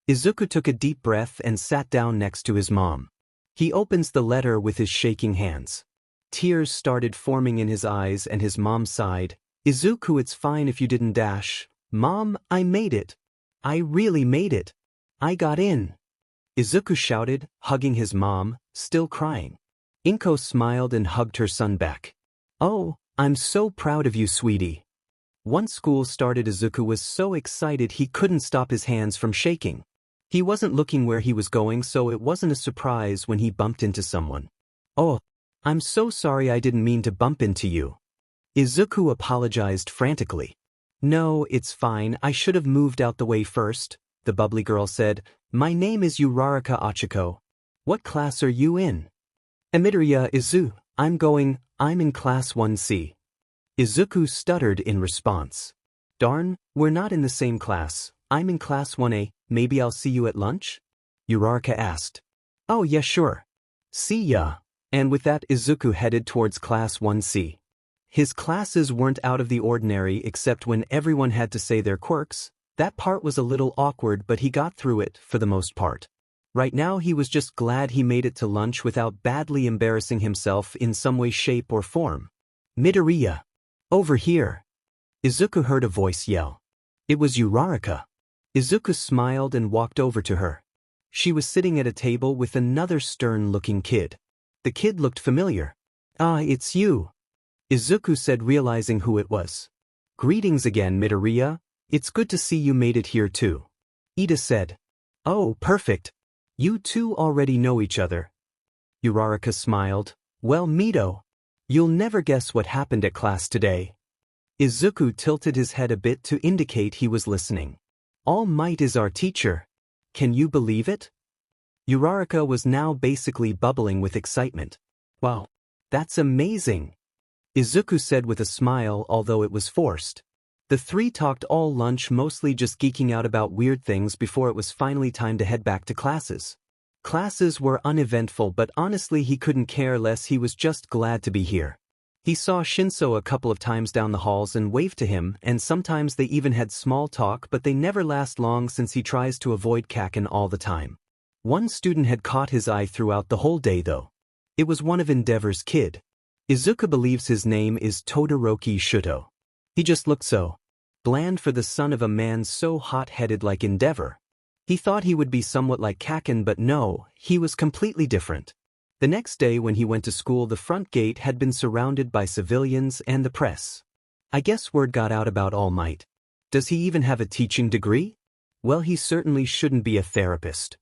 Speaker 1: Izuku took a deep breath and sat down next to his mom. He opens the letter with his shaking hands. Tears started forming in his eyes and his mom sighed. Izuku, it's fine if you didn't. Mom, I made it. I really made it. I got in. Izuku shouted, hugging his mom, still crying. Inko smiled and hugged her son back. Oh, I'm so proud of you, sweetie. Once school started, Izuku was so excited he couldn't stop his hands from shaking. He wasn't looking where he was going, so it wasn't a surprise when he bumped into someone. Oh, I'm so sorry, I didn't mean to bump into you. Izuku apologized frantically. No, it's fine, I should have moved out the way first, the bubbly girl said. My name is Uraraka Achiko. What class are you in? Midoriya Izu, I'm in class 1C. Izuku stuttered in response. Darn, we're not in the same class. I'm in class 1A, maybe I'll see you at lunch? Uraraka asked. Oh yeah, sure. See ya. And with that, Izuku headed towards class 1C. His classes weren't out of the ordinary except when everyone had to say their quirks. That part was a little awkward, but he got through it for the most part. Right now he was just glad he made it to lunch without badly embarrassing himself in some way, shape, or form. Midoriya. Over here. Izuku heard a voice yell. It was Uraraka. Izuku smiled and walked over to her. She was sitting at a table with another stern-looking kid. The kid looked familiar. Ah, it's you. Izuku said, realizing who it was. Greetings again, Midoriya. It's good to see you made it here too. Ida said. Oh, perfect. You two already know each other. Uraraka smiled. Well, Mito. You'll never guess what happened at class today. Izuku tilted his head a bit to indicate he was listening. All Might is our teacher. Can you believe it? Uraraka was now basically bubbling with excitement. Wow, that's amazing. Izuku said with a smile, although it was forced. The three talked all lunch, mostly just geeking out about weird things before it was finally time to head back to classes. Classes were uneventful, but honestly he couldn't care less, he was just glad to be here. He saw Shinso a couple of times down the halls and waved to him, and sometimes they even had small talk, but they never last long since he tries to avoid Kaken all the time. One student had caught his eye throughout the whole day though. It was one of Endeavor's kid. Izuku believes his name is Todoroki Shuto. He just looked so bland for the son of a man so hot-headed like Endeavor. He thought he would be somewhat like Kaken, but no, he was completely different. The next day when he went to school, the front gate had been surrounded by civilians and the press. I guess word got out about All Might. Does he even have a teaching degree? Well, he certainly shouldn't be a therapist,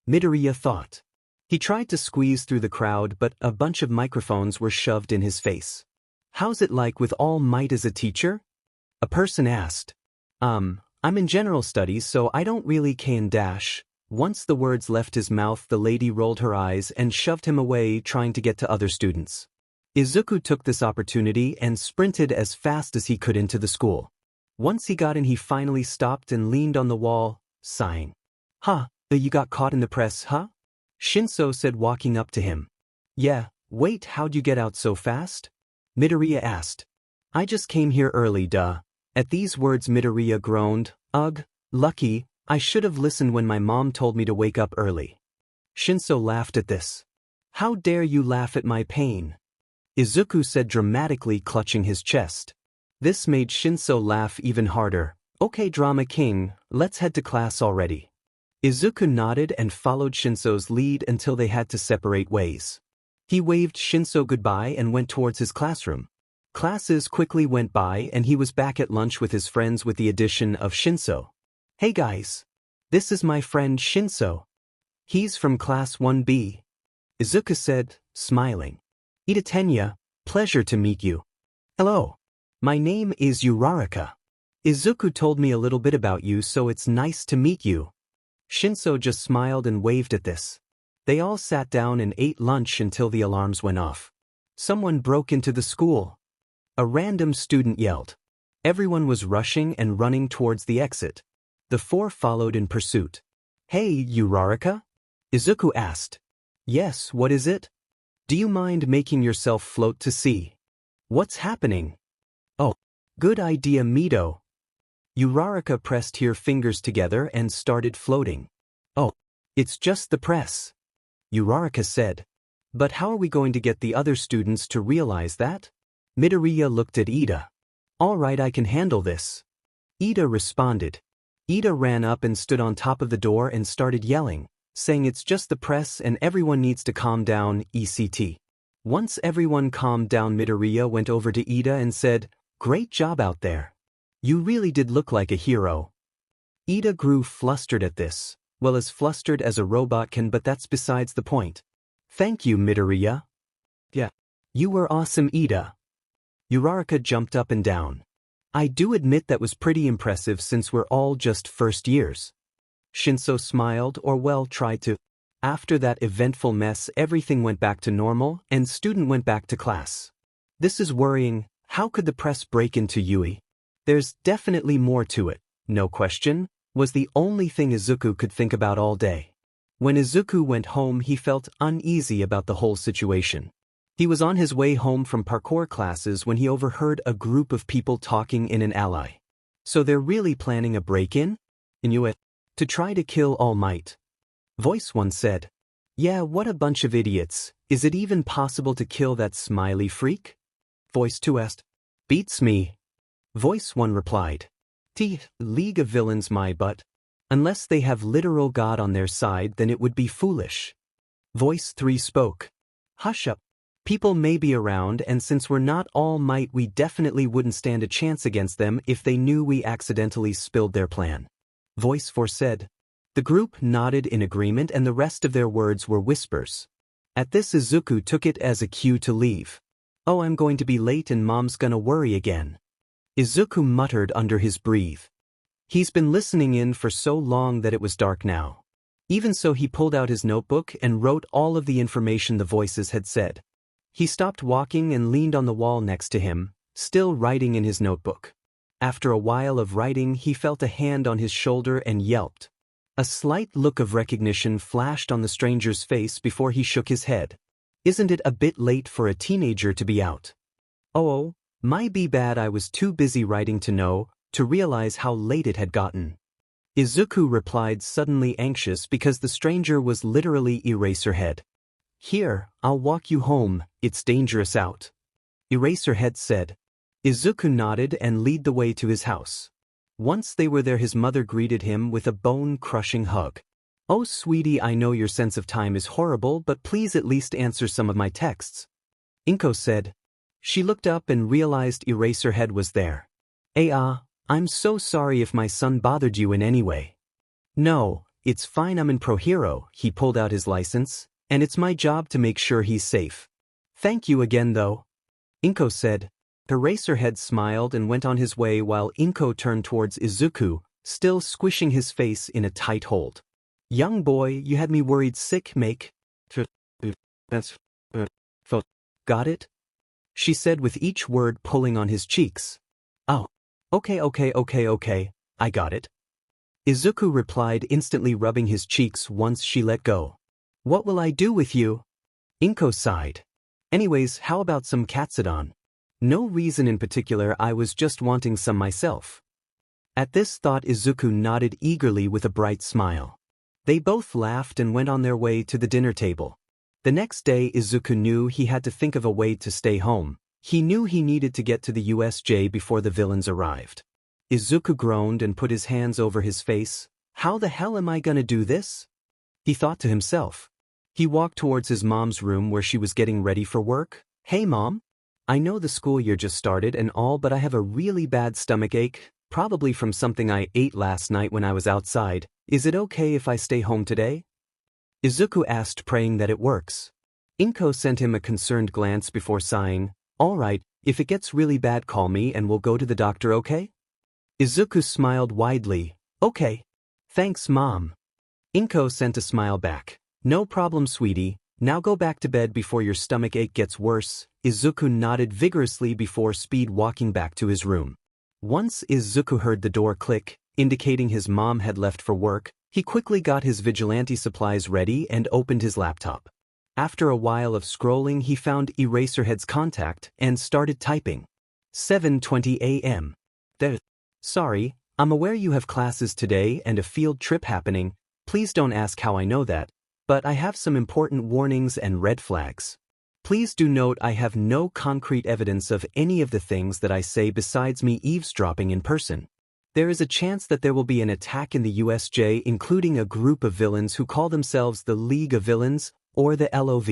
Speaker 1: Midoriya thought. He tried to squeeze through the crowd, but a bunch of microphones were shoved in his face. How's it like with All Might as a teacher? A person asked. I'm in general studies, so I don't really can dash. Once the words left his mouth, the lady rolled her eyes and shoved him away, trying to get to other students. Izuku took this opportunity and sprinted as fast as he could into the school. Once he got in, he finally stopped and leaned on the wall, sighing. Huh, you got caught in the press, huh? Shinso said, walking up to him. Yeah, wait, how'd you get out so fast? Midoriya asked. I just came here early, duh. At these words, Midoriya groaned. Ugh, lucky, I should have listened when my mom told me to wake up early. Shinso laughed at this. How dare you laugh at my pain? Izuku said dramatically, clutching his chest. This made Shinso laugh even harder. Okay, Drama King, let's head to class already. Izuku nodded and followed Shinso's lead until they had to separate ways. He waved Shinso goodbye and went towards his classroom. Classes quickly went by and he was back at lunch with his friends with the addition of Shinso. Hey guys. This is my friend Shinso. He's from class 1B. Izuku said, smiling. Ida Tenya, pleasure to meet you. Hello. My name is Uraraka. Izuku told me a little bit about you, so it's nice to meet you. Shinso just smiled and waved at this. They all sat down and ate lunch until the alarms went off. Someone broke into the school. A random student yelled. Everyone was rushing and running towards the exit. The four followed in pursuit. Hey, Uraraka? Izuku asked. Yes, what is it? Do you mind making yourself float to sea? What's happening? Oh, good idea, Mido. Uraraka pressed her fingers together and started floating. Oh, it's just the press. Uraraka said. But how are we going to get the other students to realize that? Midoriya looked at Ida. All right, I can handle this. Ida responded. Ida ran up and stood on top of the door and started yelling, saying it's just the press and everyone needs to calm down, ECT. Once everyone calmed down, Midoriya went over to Ida and said, Great job out there. You really did look like a hero. Ida grew flustered at this, well, as flustered as a robot can, but that's besides the point. Thank you, Midoriya. Yeah. You were awesome, Ida. Uraraka jumped up and down. I do admit that was pretty impressive since we're all just first years. Shinso smiled, or well, tried to. After that eventful mess, everything went back to normal and student went back to class. This is worrying. How could the press break into Yui? There's definitely more to it, no question, was the only thing Izuku could think about all day. When Izuku went home, he felt uneasy about the whole situation. He was on his way home from parkour classes when he overheard a group of people talking in an alley. So they're really planning a break-in? Inuit. To try to kill All Might. Voice 1 said. Yeah, what a bunch of idiots. Is it even possible to kill that smiley freak? Voice 2 asked. Beats me. Voice 1 replied. League of Villains my butt. Unless they have literal God on their side, then it would be foolish. Voice 3 spoke. Hush up. People may be around, and since we're not All Might, we definitely wouldn't stand a chance against them if they knew we accidentally spilled their plan. Voice 4 said. The group nodded in agreement and the rest of their words were whispers. At this, Izuku took it as a cue to leave. Oh, I'm going to be late and Mom's gonna worry again. Izuku muttered under his breath. He's been listening in for so long that it was dark now. Even so, he pulled out his notebook and wrote all of the information the voices had said. He stopped walking and leaned on the wall next to him, still writing in his notebook. After a while of writing, he felt a hand on his shoulder and yelped. A slight look of recognition flashed on the stranger's face before he shook his head. Isn't it a bit late for a teenager to be out? Oh, my be bad, I was too busy writing to realize how late it had gotten. Izuku replied, suddenly anxious because the stranger was literally Eraserhead. Here, I'll walk you home, it's dangerous out. Eraserhead said. Izuku nodded and led the way to his house. Once they were there, his mother greeted him with a bone-crushing hug. "Oh sweetie, I know your sense of time is horrible, but please at least answer some of my texts," Inko said. She looked up and realized Eraserhead was there. I'm so sorry if my son bothered you in any way." "No, it's fine, I'm in Pro Hero," he pulled out his license, "and it's my job to make sure he's safe." "Thank you again though," Inko said. Eraserhead smiled and went on his way while Inko turned towards Izuku, still squishing his face in a tight hold. "Young boy, you had me worried sick, make. Got it?" she said with each word pulling on his cheeks. "Oh. Okay, I got it," Izuku replied, instantly rubbing his cheeks once she let go. "What will I do with you?" Inko sighed. "Anyways, how about some Katsudon?" "No reason in particular, I was just wanting some myself." At this thought, Izuku nodded eagerly with a bright smile. They both laughed and went on their way to the dinner table. The next day, Izuku knew he had to think of a way to stay home. He knew he needed to get to the USJ before the villains arrived. Izuku groaned and put his hands over his face. "How the hell am I gonna do this?" he thought to himself. He walked towards his mom's room where she was getting ready for work. "Hey mom, I know the school year just started and all, but I have a really bad stomachache, probably from something I ate last night when I was outside. Is it okay if I stay home today?" Izuku asked, praying that it works. Inko sent him a concerned glance before sighing. "All right, if it gets really bad, call me and we'll go to the doctor, okay?" Izuku smiled widely. "Okay. Thanks, Mom." Inko sent a smile back. "No problem, sweetie. Now go back to bed before your stomach ache gets worse." Izuku nodded vigorously before speed walking back to his room. Once Izuku heard the door click, indicating his mom had left for work, he quickly got his vigilante supplies ready and opened his laptop. After a while of scrolling, he found Eraserhead's contact and started typing. 7:20 a.m. Sorry, I'm aware you have classes today and a field trip happening. Please don't ask how I know that, but I have some important warnings and red flags. Please do note I have no concrete evidence of any of the things that I say besides me eavesdropping in person. There is a chance that there will be an attack in the USJ, including a group of villains who call themselves the League of Villains, or the LOV.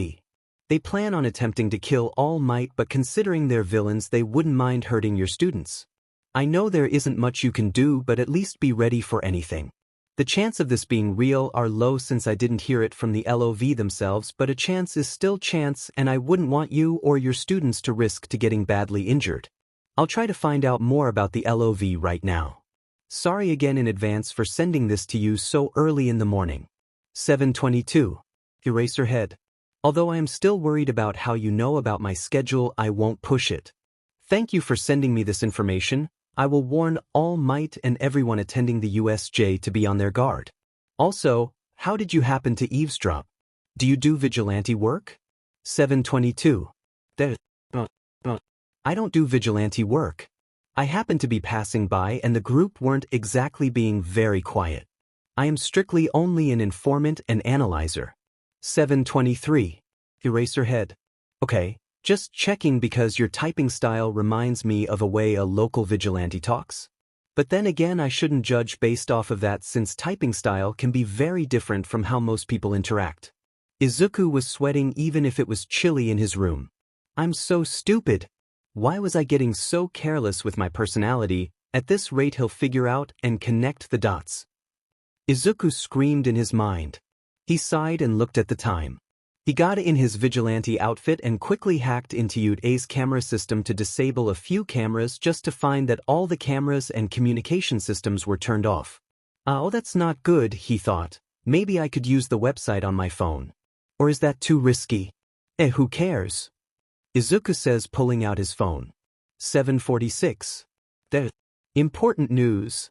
Speaker 1: They plan on attempting to kill All Might, but considering they're villains, they wouldn't mind hurting your students. I know there isn't much you can do, but at least be ready for anything. The chance of this being real are low since I didn't hear it from the LOV themselves, but a chance is still chance, and I wouldn't want you or your students to risk to getting badly injured. I'll try to find out more about the LOV right now. Sorry again in advance for sending this to you so early in the morning. 7:22. Eraserhead. Although I am still worried about how you know about my schedule, I won't push it. Thank you for sending me this information. I will warn All Might and everyone attending the USJ to be on their guard. Also, how did you happen to eavesdrop? Do you do vigilante work? 7:22. I don't do vigilante work. I happened to be passing by and the group weren't exactly being very quiet. I am strictly only an informant and analyzer. 7:23. Eraserhead. Okay, just checking because your typing style reminds me of a way a local vigilante talks. But then again, I shouldn't judge based off of that since typing style can be very different from how most people interact. Izuku was sweating even if it was chilly in his room. I'm so stupid. Why was I getting so careless with my personality? At this rate he'll figure out and connect the dots. Izuku screamed in his mind. He sighed and looked at the time. He got in his vigilante outfit and quickly hacked into UDA's camera system to disable a few cameras just to find that all the cameras and communication systems were turned off. Oh, that's not good, he thought. Maybe I could use the website on my phone. Or is that too risky? Who cares? Izuku says, pulling out his phone. 7:46. Important news.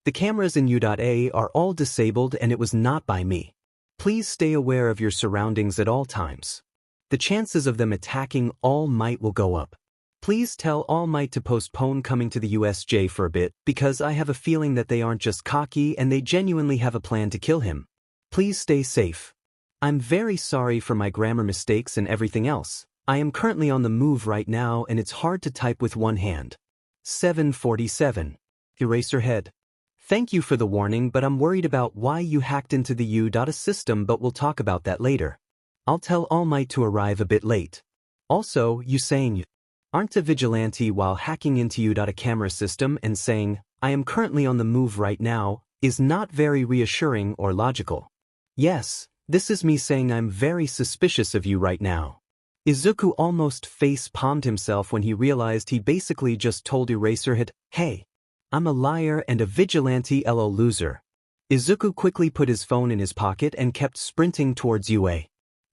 Speaker 1: The cameras in UDA are all disabled and it was not by me. Please stay aware of your surroundings at all times. The chances of them attacking All Might will go up. Please tell All Might to postpone coming to the USJ for a bit because I have a feeling that they aren't just cocky and they genuinely have a plan to kill him. Please stay safe. I'm very sorry for my grammar mistakes and everything else. I am currently on the move right now and it's hard to type with one hand. 747. Erase her head. Thank you for the warning, but I'm worried about why you hacked into the U.A system, but we'll talk about that later. I'll tell All Might to arrive a bit late. Also, you saying aren't a vigilante while hacking into U.A camera system and saying, I am currently on the move right now, is not very reassuring or logical. Yes, this is me saying I'm very suspicious of you right now. Izuku almost face-palmed himself when he realized he basically just told Eraserhead, hey, I'm a liar and a vigilante LO loser. Izuku quickly put his phone in his pocket and kept sprinting towards UA.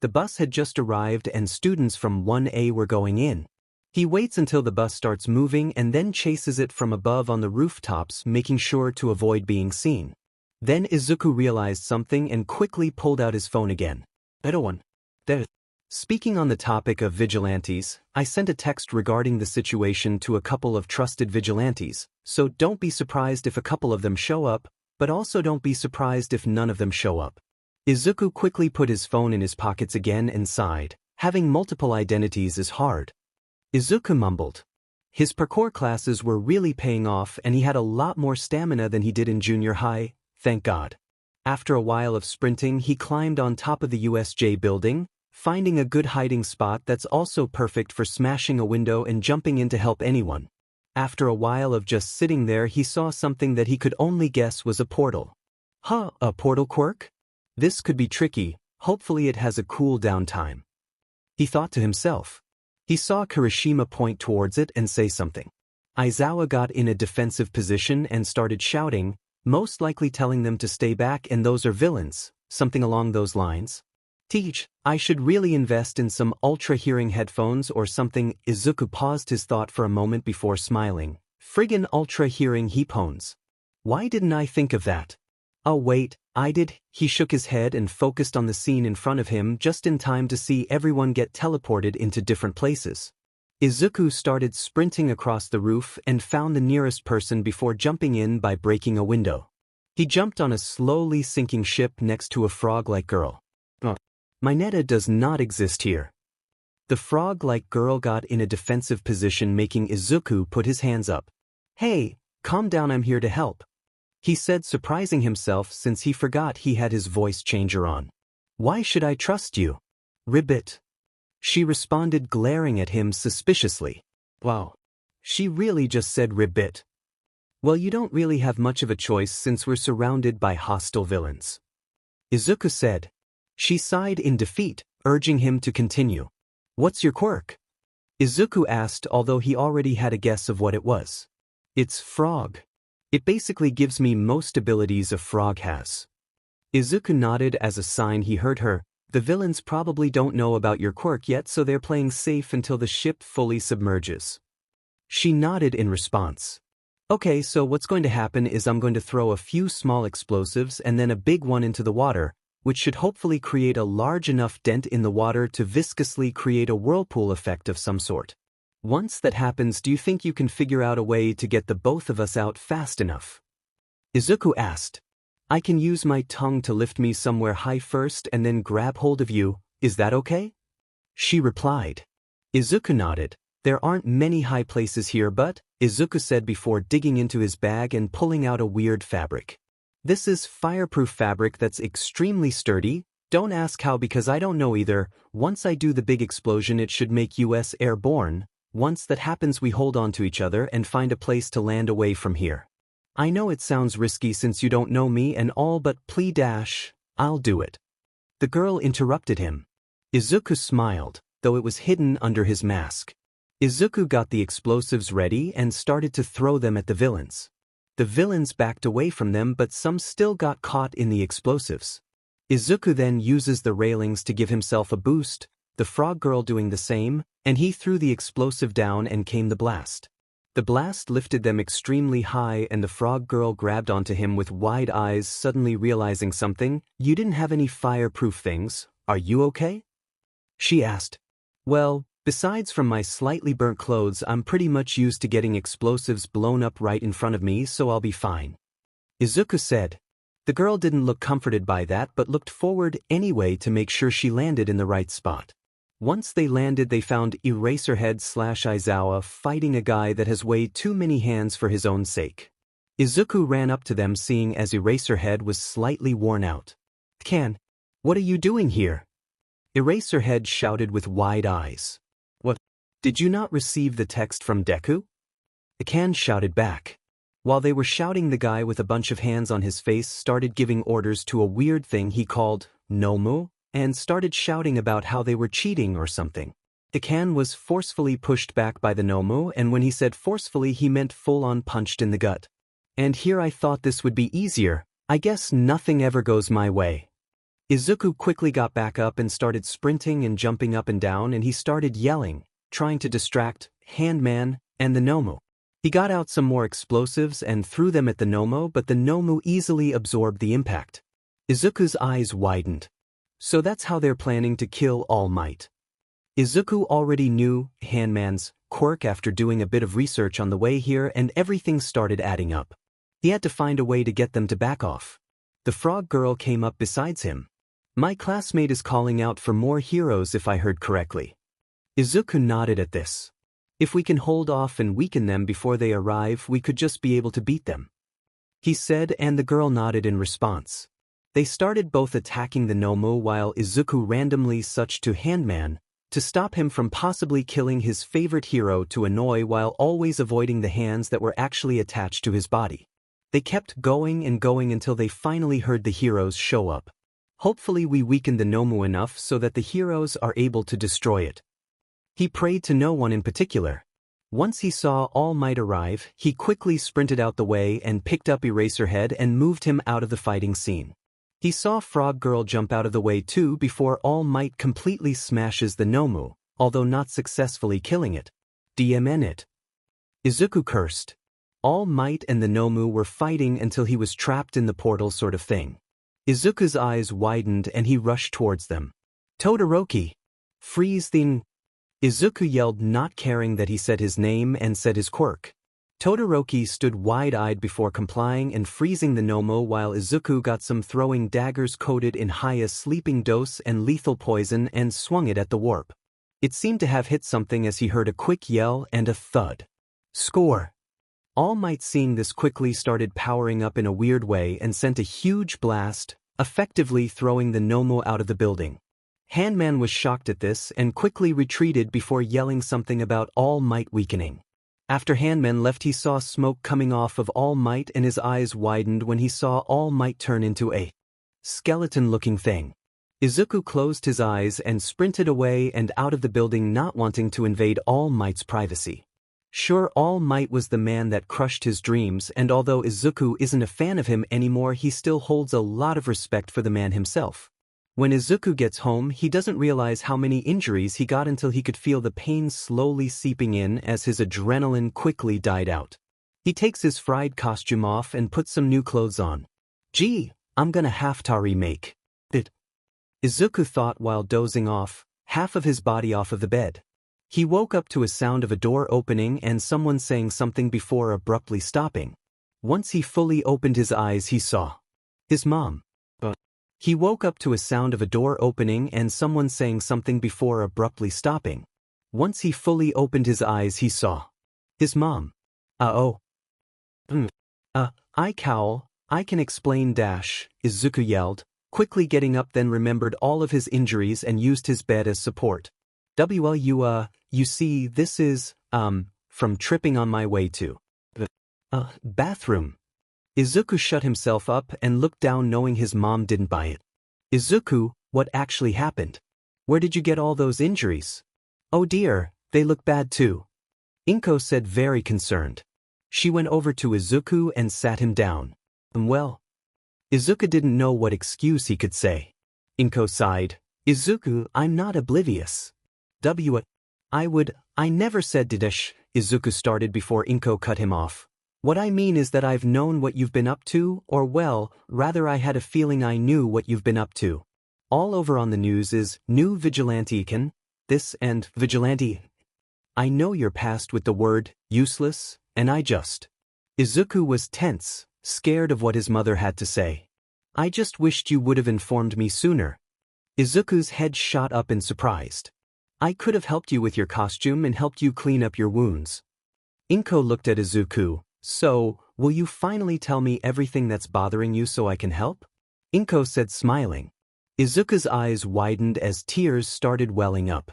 Speaker 1: The bus had just arrived and students from 1A were going in. He waits until the bus starts moving and then chases it from above on the rooftops, making sure to avoid being seen. Then Izuku realized something and quickly pulled out his phone again. Everyone. There. Speaking on the topic of vigilantes, I sent a text regarding the situation to a couple of trusted vigilantes, so don't be surprised if a couple of them show up, but also don't be surprised if none of them show up. Izuku quickly put his phone in his pockets again and sighed. Having multiple identities is hard. Izuku mumbled. His parkour classes were really paying off and he had a lot more stamina than he did in junior high, thank God. After a while of sprinting, he climbed on top of the USJ building, finding a good hiding spot that's also perfect for smashing a window and jumping in to help anyone. After a while of just sitting there, he saw something that he could only guess was a portal. Huh, a portal quirk? This could be tricky, hopefully it has a cool-down time. He thought to himself. He saw Kirishima point towards it and say something. Aizawa got in a defensive position and started shouting, most likely telling them to stay back and those are villains, something along those lines. Teach, I should really invest in some ultra-hearing headphones or something. Izuku paused his thought for a moment before smiling. Friggin' ultra-hearing headphones. Why didn't I think of that? Oh wait, I did. He shook his head and focused on the scene in front of him just in time to see everyone get teleported into different places. Izuku started sprinting across the roof and found the nearest person before jumping in by breaking a window. He jumped on a slowly sinking ship next to a frog-like girl. My Nedu does not exist here. The frog-like girl got in a defensive position, making Izuku put his hands up. Hey, calm down, I'm here to help. He said, surprising himself since he forgot he had his voice changer on. Why should I trust you? Ribbit. She responded, glaring at him suspiciously. Wow. She really just said ribbit. Well, you don't really have much of a choice since we're surrounded by hostile villains. Izuku said. She sighed in defeat, urging him to continue. What's your quirk? Izuku asked, although he already had a guess of what it was. It's frog. It basically gives me most abilities a frog has. Izuku nodded as a sign he heard her. The villains probably don't know about your quirk yet, so they're playing safe until the ship fully submerges. She nodded in response. Okay, so what's going to happen is I'm going to throw a few small explosives and then a big one into the water, which should hopefully create a large enough dent in the water to viscously create a whirlpool effect of some sort. Once that happens, do you think you can figure out a way to get the both of us out fast enough? Izuku asked. I can use my tongue to lift me somewhere high first and then grab hold of you, is that okay? She replied. Izuku nodded. There aren't many high places here, but, Izuku said before digging into his bag and pulling out a weird fabric. This is fireproof fabric that's extremely sturdy. Don't ask how because I don't know either. Once I do the big explosion, it should make us airborne. Once that happens, we hold on to each other and find a place to land away from here. I know it sounds risky since you don't know me and all, but please, I'll do it. The girl interrupted him. Izuku smiled, though it was hidden under his mask. Izuku got the explosives ready and started to throw them at the villains. The villains backed away from them, but some still got caught in the explosives. Izuku then uses the railings to give himself a boost, the frog girl doing the same, and he threw the explosive down and came the blast. The blast lifted them extremely high and the frog girl grabbed onto him with wide eyes, suddenly realizing something. You didn't have any fireproof things, are you okay? She asked. Well, besides from my slightly burnt clothes, I'm pretty much used to getting explosives blown up right in front of me, so I'll be fine. Izuku said. The girl didn't look comforted by that but looked forward anyway to make sure she landed in the right spot. Once they landed, they found Eraserhead/Aizawa fighting a guy that has way too many hands for his own sake. Izuku ran up to them, seeing as Eraserhead was slightly worn out. "Can, what are you doing here?" Eraserhead shouted with wide eyes. "What? Did you not receive the text from Deku?" Can shouted back. While they were shouting, the guy with a bunch of hands on his face started giving orders to a weird thing he called Nomu, and started shouting about how they were cheating or something. Ikan was forcefully pushed back by the Nomu, and when he said forcefully, he meant full-on punched in the gut. "And here I thought this would be easier. I guess nothing ever goes my way." Izuku quickly got back up and started sprinting and jumping up and down, and he started yelling, trying to distract Handman and the Nomu. He got out some more explosives and threw them at the Nomu, but the Nomu easily absorbed the impact. Izuku's eyes widened. So that's how they're planning to kill All Might. Izuku already knew Handman's quirk after doing a bit of research on the way here, and everything started adding up. He had to find a way to get them to back off. The frog girl came up besides him. "My classmate is calling out for more heroes, if I heard correctly." Izuku nodded at this. "If we can hold off and weaken them before they arrive, we could just be able to beat them," he said, and the girl nodded in response. They started both attacking the Nomu while Izuku randomly switched to Handman to stop him from possibly killing his favorite hero to annoy, while always avoiding the hands that were actually attached to his body. They kept going and going until they finally heard the heroes show up. "Hopefully we weaken the Nomu enough so that the heroes are able to destroy it." He prayed to no one in particular. Once he saw All Might arrive, he quickly sprinted out the way and picked up Eraserhead and moved him out of the fighting scene. He saw Frog Girl jump out of the way too before All Might completely smashes the Nomu, although not successfully killing it. "DMN it." Izuku cursed. All Might and the Nomu were fighting until he was trapped in the portal sort of thing. Izuku's eyes widened and he rushed towards them. "Todoroki! Freeze thing!" Izuku yelled, not caring that he said his name and said his quirk. Todoroki stood wide-eyed before complying and freezing the Nomu, while Izuku got some throwing daggers coated in Haya's sleeping dose and lethal poison and swung it at the warp. It seemed to have hit something as he heard a quick yell and a thud. "Score!" All Might, seeing this, quickly started powering up in a weird way and sent a huge blast, effectively throwing the Nomu out of the building. Handman was shocked at this and quickly retreated before yelling something about All Might weakening. After Handman left, he saw smoke coming off of All Might and his eyes widened when he saw All Might turn into a skeleton-looking thing. Izuku closed his eyes and sprinted away and out of the building, not wanting to invade All Might's privacy. Sure, All Might was the man that crushed his dreams, and although Izuku isn't a fan of him anymore, he still holds a lot of respect for the man himself. When Izuku gets home, he doesn't realize how many injuries he got until he could feel the pain slowly seeping in as his adrenaline quickly died out. He takes his fried costume off and puts some new clothes on. "Gee, I'm gonna have to remake it," Izuku thought while dozing off, half of his body off of the bed. He woke up to a sound of a door opening and someone saying something before abruptly stopping. Once he fully opened his eyes, he saw his mom. He woke up to a sound of a door opening and someone saying something before abruptly stopping. Once he fully opened his eyes, he saw his mom. I cowl, I can explain dash, Izuku yelled, quickly getting up, then remembered all of his injuries and used his bed as support. You see, this is, from tripping on my way to the bathroom. Izuku shut himself up and looked down, knowing his mom didn't buy it. "Izuku, what actually happened? Where did you get all those injuries?" "Oh dear, they look bad too," Inko said, very concerned. She went over to Izuku and sat him down. Well, Izuku didn't know what excuse he could say. Inko sighed. "Izuku, I'm not oblivious." I never said didish," Izuku started before Inko cut him off. "What I mean is that I've known what you've been up to, or well, rather I had a feeling I knew what you've been up to. All over on the news is new vigilante can, this and vigilante. I know you're past with the word useless, and I just." Izuku was tense, scared of what his mother had to say. "I just wished you would have informed me sooner." Izuku's head shot up in surprise. I could have helped you with your costume and helped you clean up your wounds. Inko looked at Izuku. So, will you finally tell me everything that's bothering you so I can help? Inko said, smiling. Izuku's eyes widened as tears started welling up.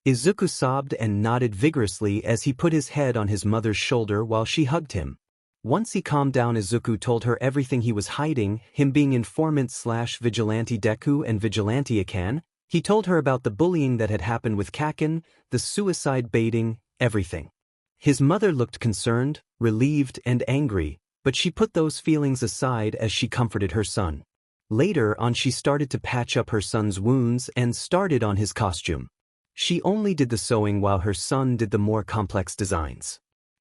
Speaker 1: Izuku sobbed and nodded vigorously as he put his head on his mother's shoulder while she hugged him. Once he calmed down, Izuku told her everything he was hiding, him being informant/vigilante Deku and vigilante Akan. He told her about the bullying that had happened with Kaken, the suicide baiting, everything. His mother looked concerned, relieved, and angry, but she put those feelings aside as she comforted her son. Later on, she started to patch up her son's wounds and started on his costume. She only did the sewing while her son did the more complex designs.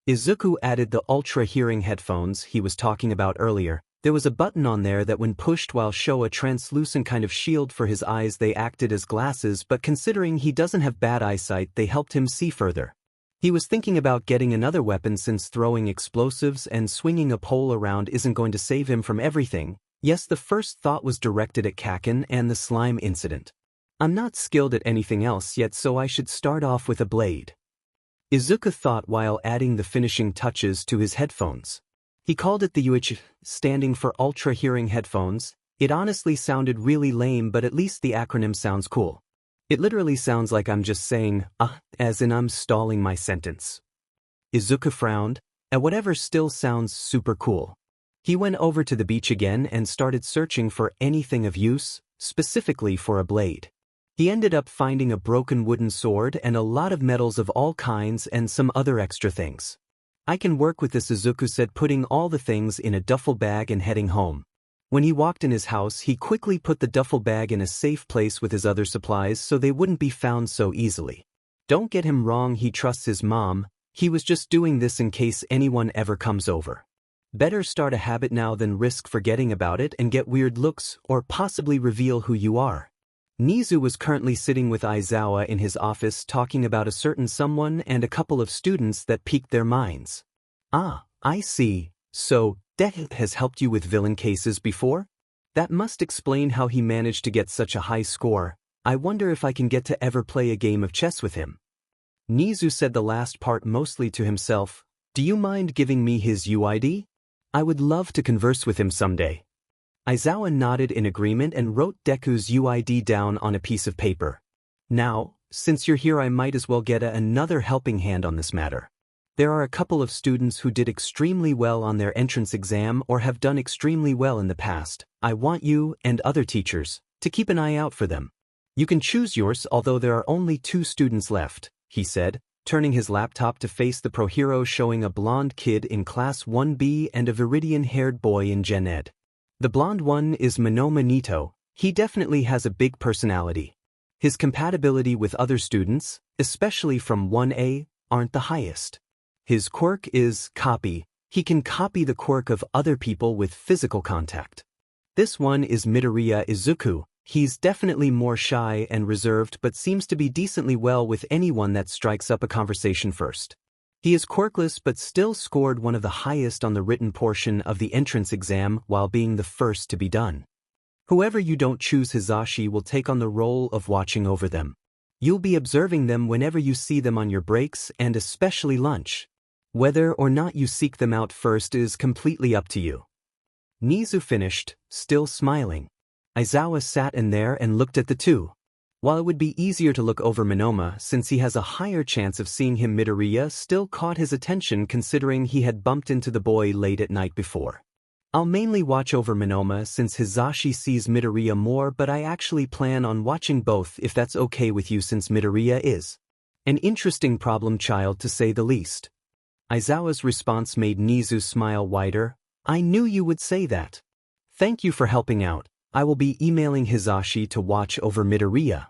Speaker 1: Izuku added the ultra-hearing headphones he was talking about earlier. There was a button on there that when pushed will show a translucent kind of shield for his eyes. They acted as glasses, but considering he doesn't have bad eyesight, they helped him see further. He was thinking about getting another weapon since throwing explosives and swinging a pole around isn't going to save him from everything. Yes, the first thought was directed at Kaken and the slime incident. I'm not skilled at anything else yet, so I should start off with a blade. Izuku thought while adding the finishing touches to his headphones. He called it the UH, standing for Ultra Hearing Headphones. It honestly sounded really lame, but at least the acronym sounds cool. It literally sounds like I'm just saying, as in I'm stalling my sentence. Izuku frowned at whatever still sounds super cool. He went over to the beach again and started searching for anything of use, specifically for a blade. He ended up finding a broken wooden sword and a lot of metals of all kinds and some other extra things. I can work with this, Izuku said, putting all the things in a duffel bag and heading home. When he walked in his house, he quickly put the duffel bag in a safe place with his other supplies so they wouldn't be found so easily. Don't get him wrong, he trusts his mom. He was just doing this in case anyone ever comes over. Better start a habit now than risk forgetting about it and get weird looks or possibly reveal who you are. Nezu was currently sitting with Aizawa in his office talking about a certain someone and a couple of students that piqued their minds. Ah, I see. So, Deku has helped you with villain cases before? That must explain how he managed to get such a high score. I wonder if I can get to ever play a game of chess with him. Nezu said the last part mostly to himself. Do you mind giving me his UID? I would love to converse with him someday. Aizawa nodded in agreement and wrote Deku's UID down on a piece of paper. Now, since you're here, I might as well get another helping hand on this matter. There are a couple of students who did extremely well on their entrance exam or have done extremely well in the past. I want you, and other teachers, to keep an eye out for them. You can choose yours, although there are only 2 students left, he said, turning his laptop to face the pro hero showing a blonde kid in Class 1B and a Viridian-haired boy in Gen Ed. The blonde one is Monoma Nito. He definitely has a big personality. His compatibility with other students, especially from 1A, aren't the highest. His quirk is copy. He can copy the quirk of other people with physical contact. This one is Midoriya Izuku. He's definitely more shy and reserved but seems to be decently well with anyone that strikes up a conversation first. He is quirkless but still scored one of the highest on the written portion of the entrance exam while being the first to be done. Whoever you don't choose, Hizashi will take on the role of watching over them. You'll be observing them whenever you see them on your breaks and especially lunch. Whether or not you seek them out first is completely up to you. Nezu finished, still smiling. Aizawa sat in there and looked at the two. While it would be easier to look over Monoma since he has a higher chance of seeing him, Midoriya still caught his attention considering he had bumped into the boy late at night before. I'll mainly watch over Monoma since Hizashi sees Midoriya more, but I actually plan on watching both if that's okay with you since Midoriya is an interesting problem child to say the least. Aizawa's response made Nezu smile wider. I knew you would say that. Thank you for helping out. I will be emailing Hizashi to watch over Midoriya.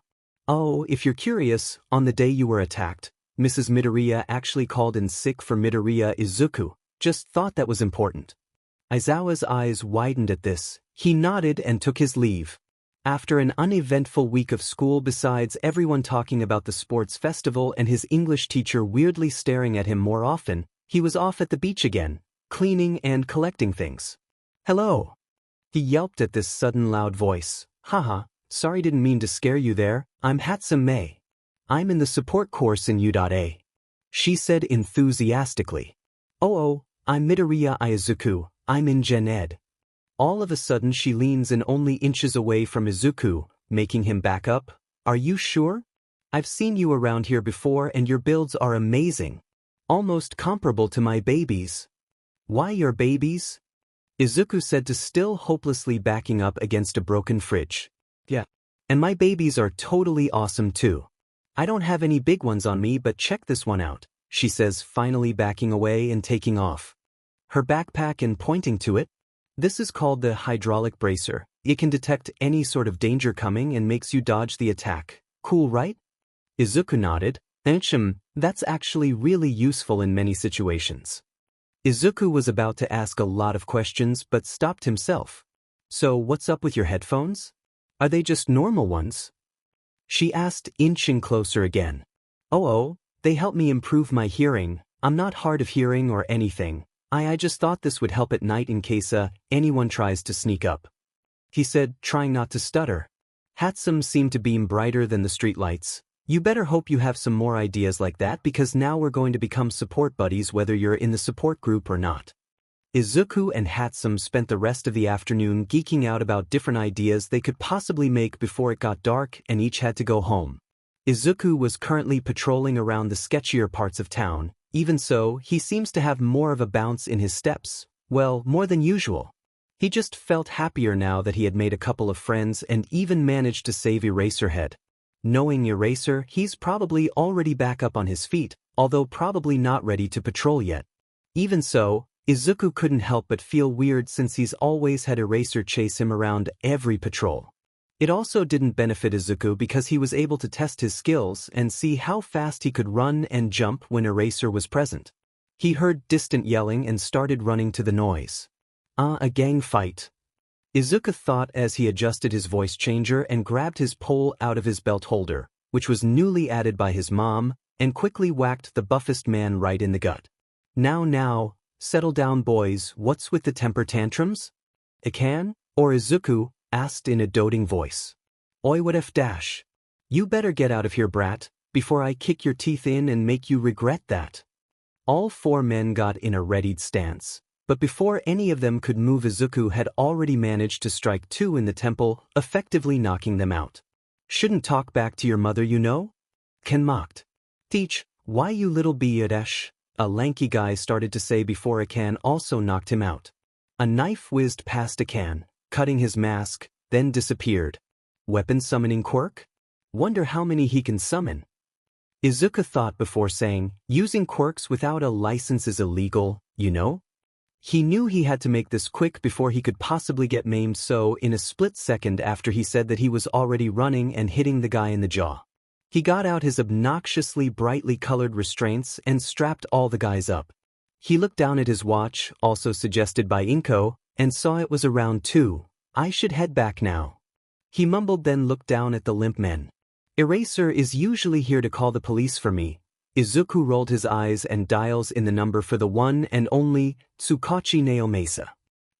Speaker 1: Oh, if you're curious, on the day you were attacked, Mrs. Midoriya actually called in sick for Midoriya Izuku. Just thought that was important. Aizawa's eyes widened at this. He nodded and took his leave. After an uneventful week of school, besides everyone talking about the sports festival and his English teacher weirdly staring at him more often, he was off at the beach again, cleaning and collecting things. Hello. He yelped at this sudden loud voice. Haha, sorry, didn't mean to scare you there. I'm Hatsume. I'm in the support course in U.A. She said enthusiastically. Oh, I'm Midoriya Izuku, I'm in Gen Ed. All of a sudden she leans and only inches away from Izuku, making him back up. Are you sure? I've seen you around here before and your builds are amazing. Almost comparable to my babies. Why your babies? Izuku said to still hopelessly backing up against a broken fridge. Yeah. And my babies are totally awesome too. I don't have any big ones on me but check this one out, she says, finally backing away and taking off her backpack and pointing to it. This is called the hydraulic bracer. It can detect any sort of danger coming and makes you dodge the attack. Cool, right? Izuku nodded. That's actually really useful in many situations. Izuku was about to ask a lot of questions but stopped himself. So what's up with your headphones? Are they just normal ones? She asked, inching closer again. Oh, they help me improve my hearing. I'm not hard of hearing or anything. I just thought this would help at night in case anyone tries to sneak up. He said, trying not to stutter. Hatsume seemed to beam brighter than the streetlights. You better hope you have some more ideas like that because now we're going to become support buddies whether you're in the support group or not. Izuku and Hatsume spent the rest of the afternoon geeking out about different ideas they could possibly make before it got dark and each had to go home. Izuku was currently patrolling around the sketchier parts of town. Even so, he seems to have more of a bounce in his steps. Well, more than usual. He just felt happier now that he had made a couple of friends and even managed to save Eraserhead. Knowing Eraser, he's probably already back up on his feet, although probably not ready to patrol yet. Even so, Izuku couldn't help but feel weird since he's always had Eraser chase him around every patrol. It also didn't benefit Izuku because he was able to test his skills and see how fast he could run and jump when Eraser was present. He heard distant yelling and started running to the noise. A gang fight. Izuku thought as he adjusted his voice changer and grabbed his pole out of his belt holder, which was newly added by his mom, and quickly whacked the buffest man right in the gut. Now, settle down boys, what's with the temper tantrums? Ikan? Or Izuku? Asked in a doting voice. Oi what if dash? You better get out of here brat, before I kick your teeth in and make you regret that. All four men got in a readied stance, but before any of them could move Izuku had already managed to strike two in the temple, effectively knocking them out. Shouldn't talk back to your mother you know? Ken mocked. Teach, why you little b-yadesh? A lanky guy started to say before Ikan also knocked him out. A knife whizzed past Ikan, cutting his mask, then disappeared. Weapon summoning quirk? Wonder how many he can summon. Izuku thought before saying, using quirks without a license is illegal, you know? He knew he had to make this quick before he could possibly get maimed, so in a split second after he said that he was already running and hitting the guy in the jaw. He got out his obnoxiously brightly colored restraints and strapped all the guys up. He looked down at his watch, also suggested by Inko, and saw it was around 2. I should head back now. He mumbled, then looked down at the limp men. Eraser is usually here to call the police for me. Izuku rolled his eyes and dials in the number for the one and only Tsukachi Naomesa.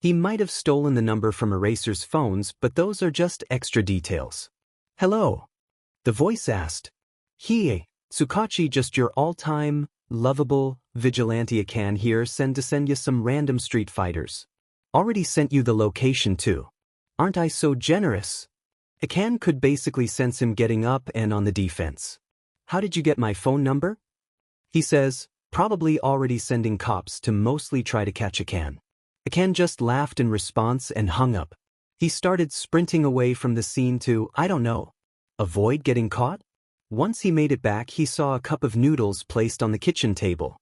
Speaker 1: He might have stolen the number from Eraser's phones, but those are just extra details. Hello? The voice asked. Hey, Tsukachi, just your all-time, lovable, vigilante Ikan here, send you some random street fighters. Already sent you the location too. Aren't I so generous? Ikan could basically sense him getting up and on the defense. How did you get my phone number? He says, probably already sending cops to mostly try to catch Ikan. Ikan just laughed in response and hung up. He started sprinting away from the scene to, I don't know, avoid getting caught? Once he made it back, he saw a cup of noodles placed on the kitchen table.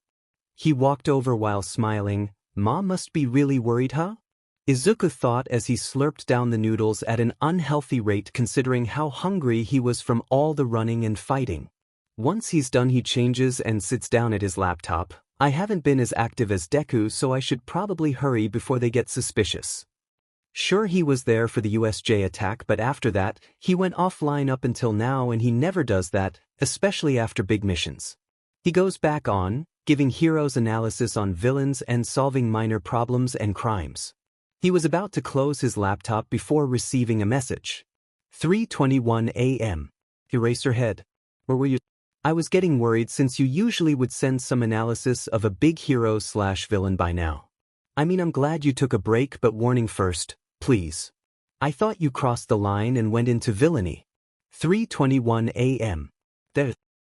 Speaker 1: He walked over while smiling. Mom must be really worried, huh? Izuku thought as he slurped down the noodles at an unhealthy rate considering how hungry he was from all the running and fighting. Once he's done, he changes and sits down at his laptop. I haven't been as active as Deku, so I should probably hurry before they get suspicious. Sure, he was there for the USJ attack, but after that, he went offline up until now, and he never does that, especially after big missions. He goes back on, giving heroes analysis on villains and solving minor problems and crimes. He was about to close his laptop before receiving a message. 3:21 a.m. Eraserhead. Where were you? I was getting worried since you usually would send some analysis of a big hero/villain by now. I mean, I'm glad you took a break, but warning first, please. I thought you crossed the line and went into villainy. 3:21 a.m.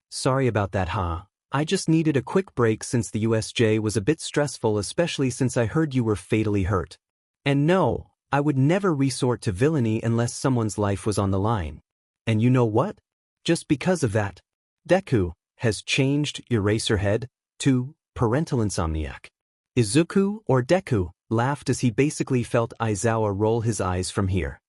Speaker 1: Sorry about that, huh? I just needed a quick break since the USJ was a bit stressful, especially since I heard you were fatally hurt. And no, I would never resort to villainy unless someone's life was on the line. And you know what? Just because of that, Deku has changed Eraserhead to parental insomniac. Izuku, or Deku, laughed as he basically felt Aizawa roll his eyes from here.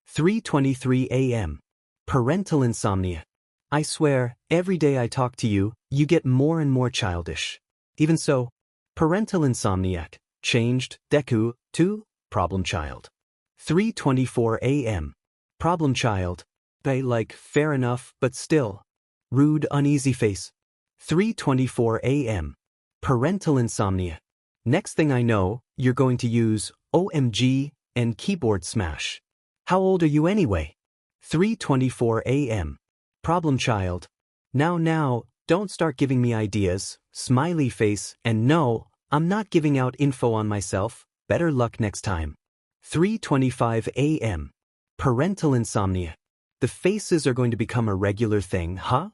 Speaker 1: 3:23 a.m. Parental insomnia. I swear, every day I talk to you, you get more and more childish. Even so, parental insomniac changed Deku to problem child. 3:24 a.m. Problem child. Fair enough, but still. Rude, uneasy face. 3:24 a.m. Parental insomnia. Next thing I know, you're going to use OMG and keyboard smash. How old are you anyway? 3:24 a.m. Problem child. Now, don't start giving me ideas, smiley face, and no, I'm not giving out info on myself, better luck next time. 3:25 a.m. Parental insomnia. The faces are going to become a regular thing, huh?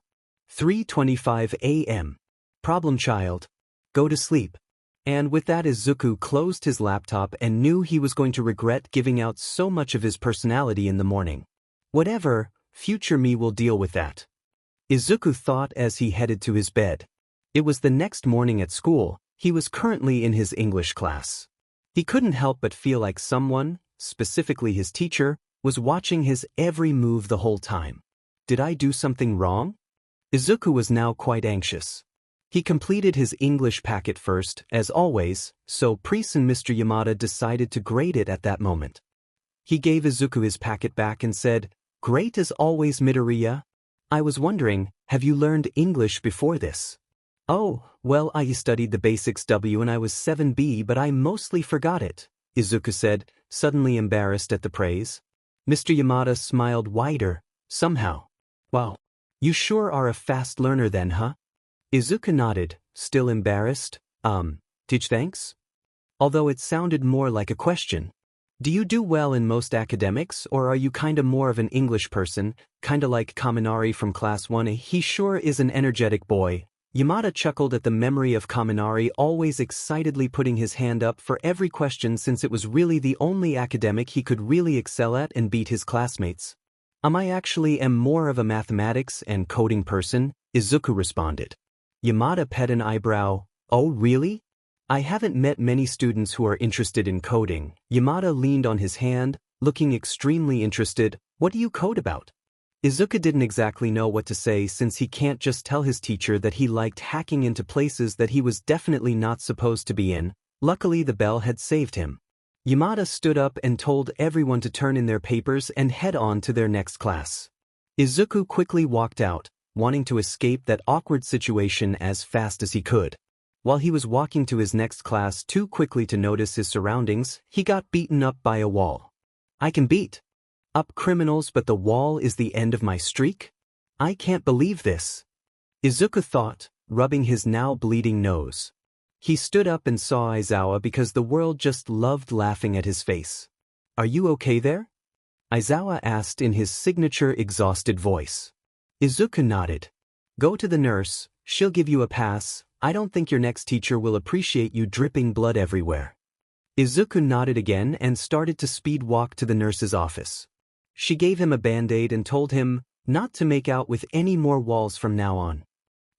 Speaker 1: 3:25 a.m. Problem child. Go to sleep. And with that, Izuku closed his laptop and knew he was going to regret giving out so much of his personality in the morning. Whatever, future me will deal with that. Izuku thought as he headed to his bed. It was the next morning at school. He was currently in his English class. He couldn't help but feel like someone, specifically his teacher, was watching his every move the whole time. Did I do something wrong? Izuku was now quite anxious. He completed his English packet first, as always, so Priest and Mr. Yamada decided to grade it at that moment. He gave Izuku his packet back and said, "Great as always, Midoriya. I was wondering, have you learned English before this?" "Oh, well, I studied the basics when I was 7B, but I mostly forgot it," Izuku said, suddenly embarrassed at the praise. Mr. Yamada smiled wider, somehow. "Wow. You sure are a fast learner then, huh?" Izuku nodded, still embarrassed. Teach thanks? Although it sounded more like a question. Do you do well in most academics, or are you kinda more of an English person, kinda like Kaminari from class 1A? He sure is an energetic boy. Yamada chuckled at the memory of Kaminari always excitedly putting his hand up for every question since it was really the only academic he could really excel at and beat his classmates. I actually am more of a mathematics and coding person," Izuku responded. Yamada pet an eyebrow. "Oh, really? I haven't met many students who are interested in coding." Yamada leaned on his hand, looking extremely interested. "What do you code about?" Izuku didn't exactly know what to say since he can't just tell his teacher that he liked hacking into places that he was definitely not supposed to be in. Luckily, the bell had saved him. Yamada stood up and told everyone to turn in their papers and head on to their next class. Izuku quickly walked out, wanting to escape that awkward situation as fast as he could. While he was walking to his next class too quickly to notice his surroundings, he got beaten up by a wall. I can beat up criminals, but the wall is the end of my streak? I can't believe this, Izuku thought, rubbing his now bleeding nose. He stood up and saw Aizawa because the world just loved laughing at his face. Are you okay there? Aizawa asked in his signature exhausted voice. Izuku nodded. Go to the nurse, she'll give you a pass. I don't think your next teacher will appreciate you dripping blood everywhere. Izuku nodded again and started to speed walk to the nurse's office. She gave him a band-aid and told him not to make out with any more walls from now on.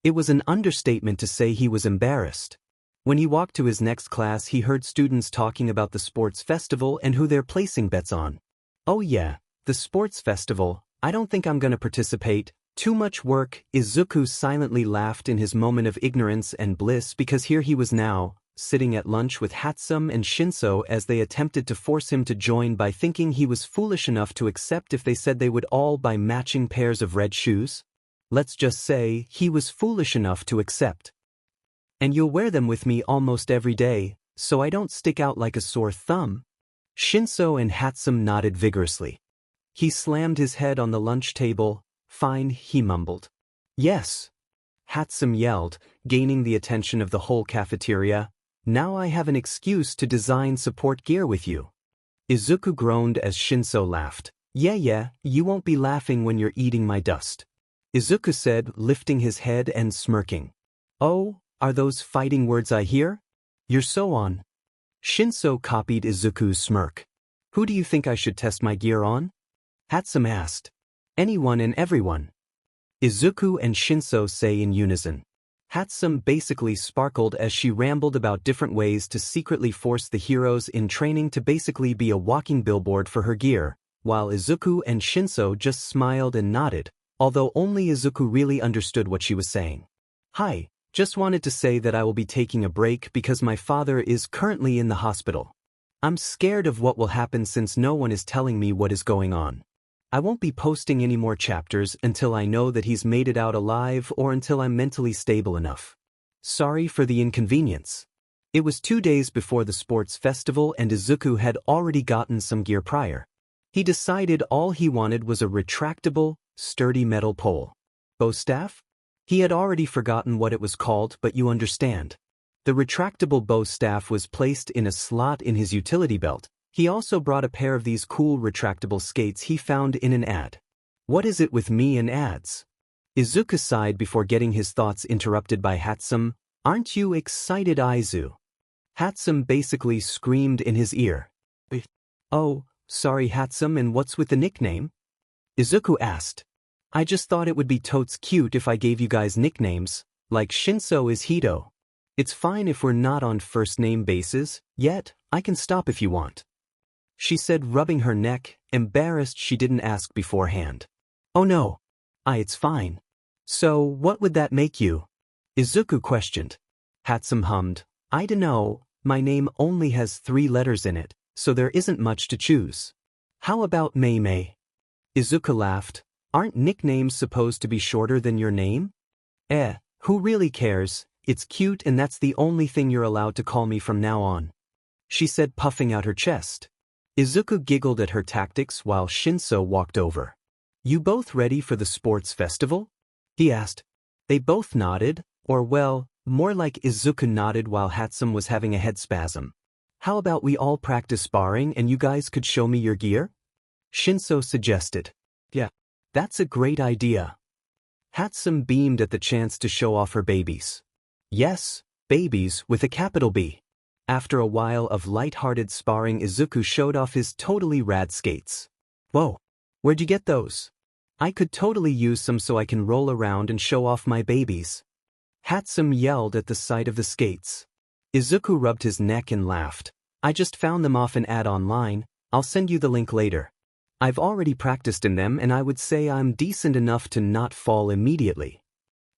Speaker 1: It was an understatement to say he was embarrassed. When he walked to his next class, he heard students talking about the sports festival and who they're placing bets on. Oh yeah, the sports festival. I don't think I'm gonna participate. Too much work. Izuku silently laughed in his moment of ignorance and bliss because here he was now, sitting at lunch with Hatsume and Shinso as they attempted to force him to join by thinking he was foolish enough to accept if they said they would all buy matching pairs of red shoes. Let's just say he was foolish enough to accept. And you'll wear them with me almost every day, so I don't stick out like a sore thumb. Shinso and Hatsume nodded vigorously. He slammed his head on the lunch table. Fine, he mumbled. Yes. Hatsume yelled, gaining the attention of the whole cafeteria. Now I have an excuse to design support gear with you. Izuku groaned as Shinso laughed. Yeah, you won't be laughing when you're eating my dust. Izuku said, lifting his head and smirking. Oh, are those fighting words I hear? You're so on. Shinso copied Izuku's smirk. Who do you think I should test my gear on? Hatsume asked. Anyone and everyone. Izuku and Shinso say in unison. Hatsume basically sparkled as she rambled about different ways to secretly force the heroes in training to basically be a walking billboard for her gear, while Izuku and Shinso just smiled and nodded, although only Izuku really understood what she was saying. Hi, just wanted to say that I will be taking a break because my father is currently in the hospital. I'm scared of what will happen since no one is telling me what is going on. I won't be posting any more chapters until I know that he's made it out alive or until I'm mentally stable enough. Sorry for the inconvenience. It was 2 days before the sports festival and Izuku had already gotten some gear prior. He decided all he wanted was a retractable, sturdy metal pole. Bow staff? He had already forgotten what it was called, but you understand. The retractable bow staff was placed in a slot in his utility belt. He also brought a pair of these cool retractable skates he found in an ad. What is it with me and ads? Izuku sighed before getting his thoughts interrupted by Hatsume. Aren't you excited, Aizu? Hatsume basically screamed in his ear. Oh, sorry Hatsume, and what's with the nickname? Izuku asked. I just thought it would be totes cute if I gave you guys nicknames, like Shinso is Hito. It's fine if we're not on first name basis, yet, I can stop if you want. She said, rubbing her neck, embarrassed she didn't ask beforehand. Oh no. It's fine. So, what would that make you? Izuku questioned. Hatsume hummed. I dunno, my name only has 3 letters in it, so there isn't much to choose. How about Mei? Izuku laughed. Aren't nicknames supposed to be shorter than your name? Who really cares? It's cute and that's the only thing you're allowed to call me from now on. She said, puffing out her chest. Izuku giggled at her tactics while Shinso walked over. You both ready for the sports festival? He asked. They both nodded, or well, more like Izuku nodded while Hatsume was having a head spasm. How about we all practice sparring and you guys could show me your gear? Shinso suggested. Yeah, that's a great idea. Hatsume beamed at the chance to show off her babies. Yes, babies with a capital B. After a while of light-hearted sparring, Izuku showed off his totally rad skates. Whoa, where'd you get those? I could totally use some so I can roll around and show off my babies. Hatsume yelled at the sight of the skates. Izuku rubbed his neck and laughed. I just found them off an ad online, I'll send you the link later. I've already practiced in them and I would say I'm decent enough to not fall immediately.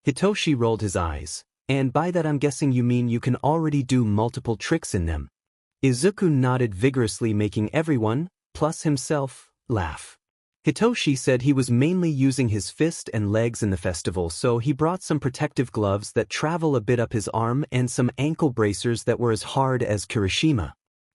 Speaker 1: Hitoshi rolled his eyes. And by that I'm guessing you mean you can already do multiple tricks in them. Izuku nodded vigorously, making everyone, plus himself, laugh. Hitoshi said he was mainly using his fist and legs in the festival, so he brought some protective gloves that travel a bit up his arm and some ankle bracers that were as hard as Kirishima.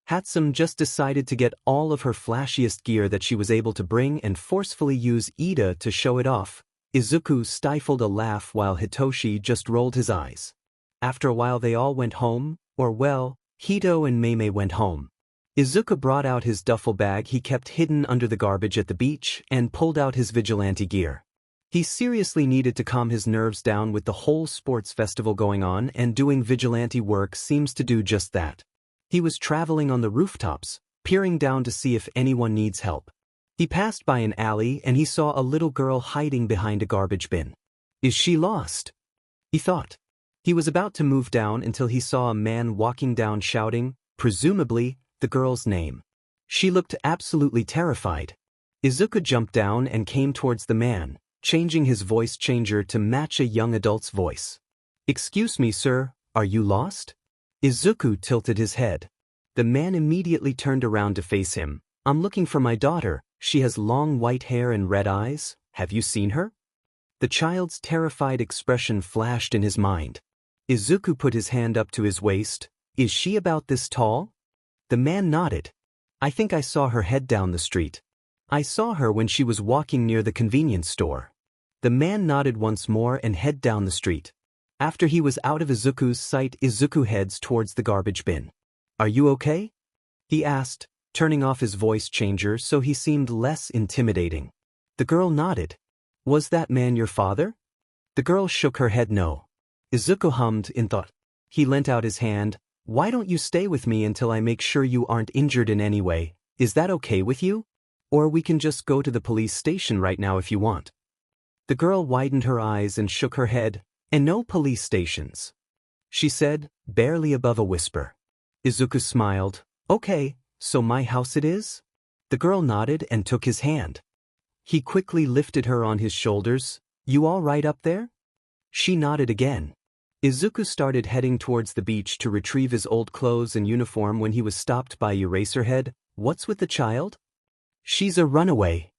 Speaker 1: Hatsume just decided to get all of her flashiest gear that she was able to bring and forcefully use Ida to show it off. Izuku stifled a laugh while Hitoshi just rolled his eyes. After a while they all went home, or well, Hito and Mei went home. Izuku brought out his duffel bag he kept hidden under the garbage at the beach and pulled out his vigilante gear. He seriously needed to calm his nerves down with the whole sports festival going on, and doing vigilante work seems to do just that. He was traveling on the rooftops, peering down to see if anyone needs help. He passed by an alley and he saw a little girl hiding behind a garbage bin. Is she lost? He thought. He was about to move down until he saw a man walking down shouting, presumably, the girl's name. She looked absolutely terrified. Izuku jumped down and came towards the man, changing his voice changer to match a young adult's voice. Excuse me, sir, are you lost? Izuku tilted his head. The man immediately turned around to face him. I'm looking for my daughter. She has long white hair and red eyes. Have you seen her? The child's terrified expression flashed in his mind. Izuku put his hand up to his waist. Is she about this tall? The man nodded. I think I saw her head down the street. I saw her when she was walking near the convenience store. The man nodded once more and head down the street. After he was out of Izuku's sight, Izuku heads towards the garbage bin. Are you okay? He asked, turning off his voice changer so he seemed less intimidating. The girl nodded. Was that man your father? The girl shook her head no. Izuku hummed in thought. He leant out his hand. Why don't you stay with me until I make sure you aren't injured in any way? Is that okay with you? Or we can just go to the police station right now if you want. The girl widened her eyes and shook her head. And no police stations, she said, barely above a whisper. Izuku smiled. Okay, so my house it is? The girl nodded and took his hand. He quickly lifted her on his shoulders. You all right up there? She nodded again. Izuku started heading towards the beach to retrieve his old clothes and uniform when he was stopped by Eraserhead. What's with the child? She's a runaway,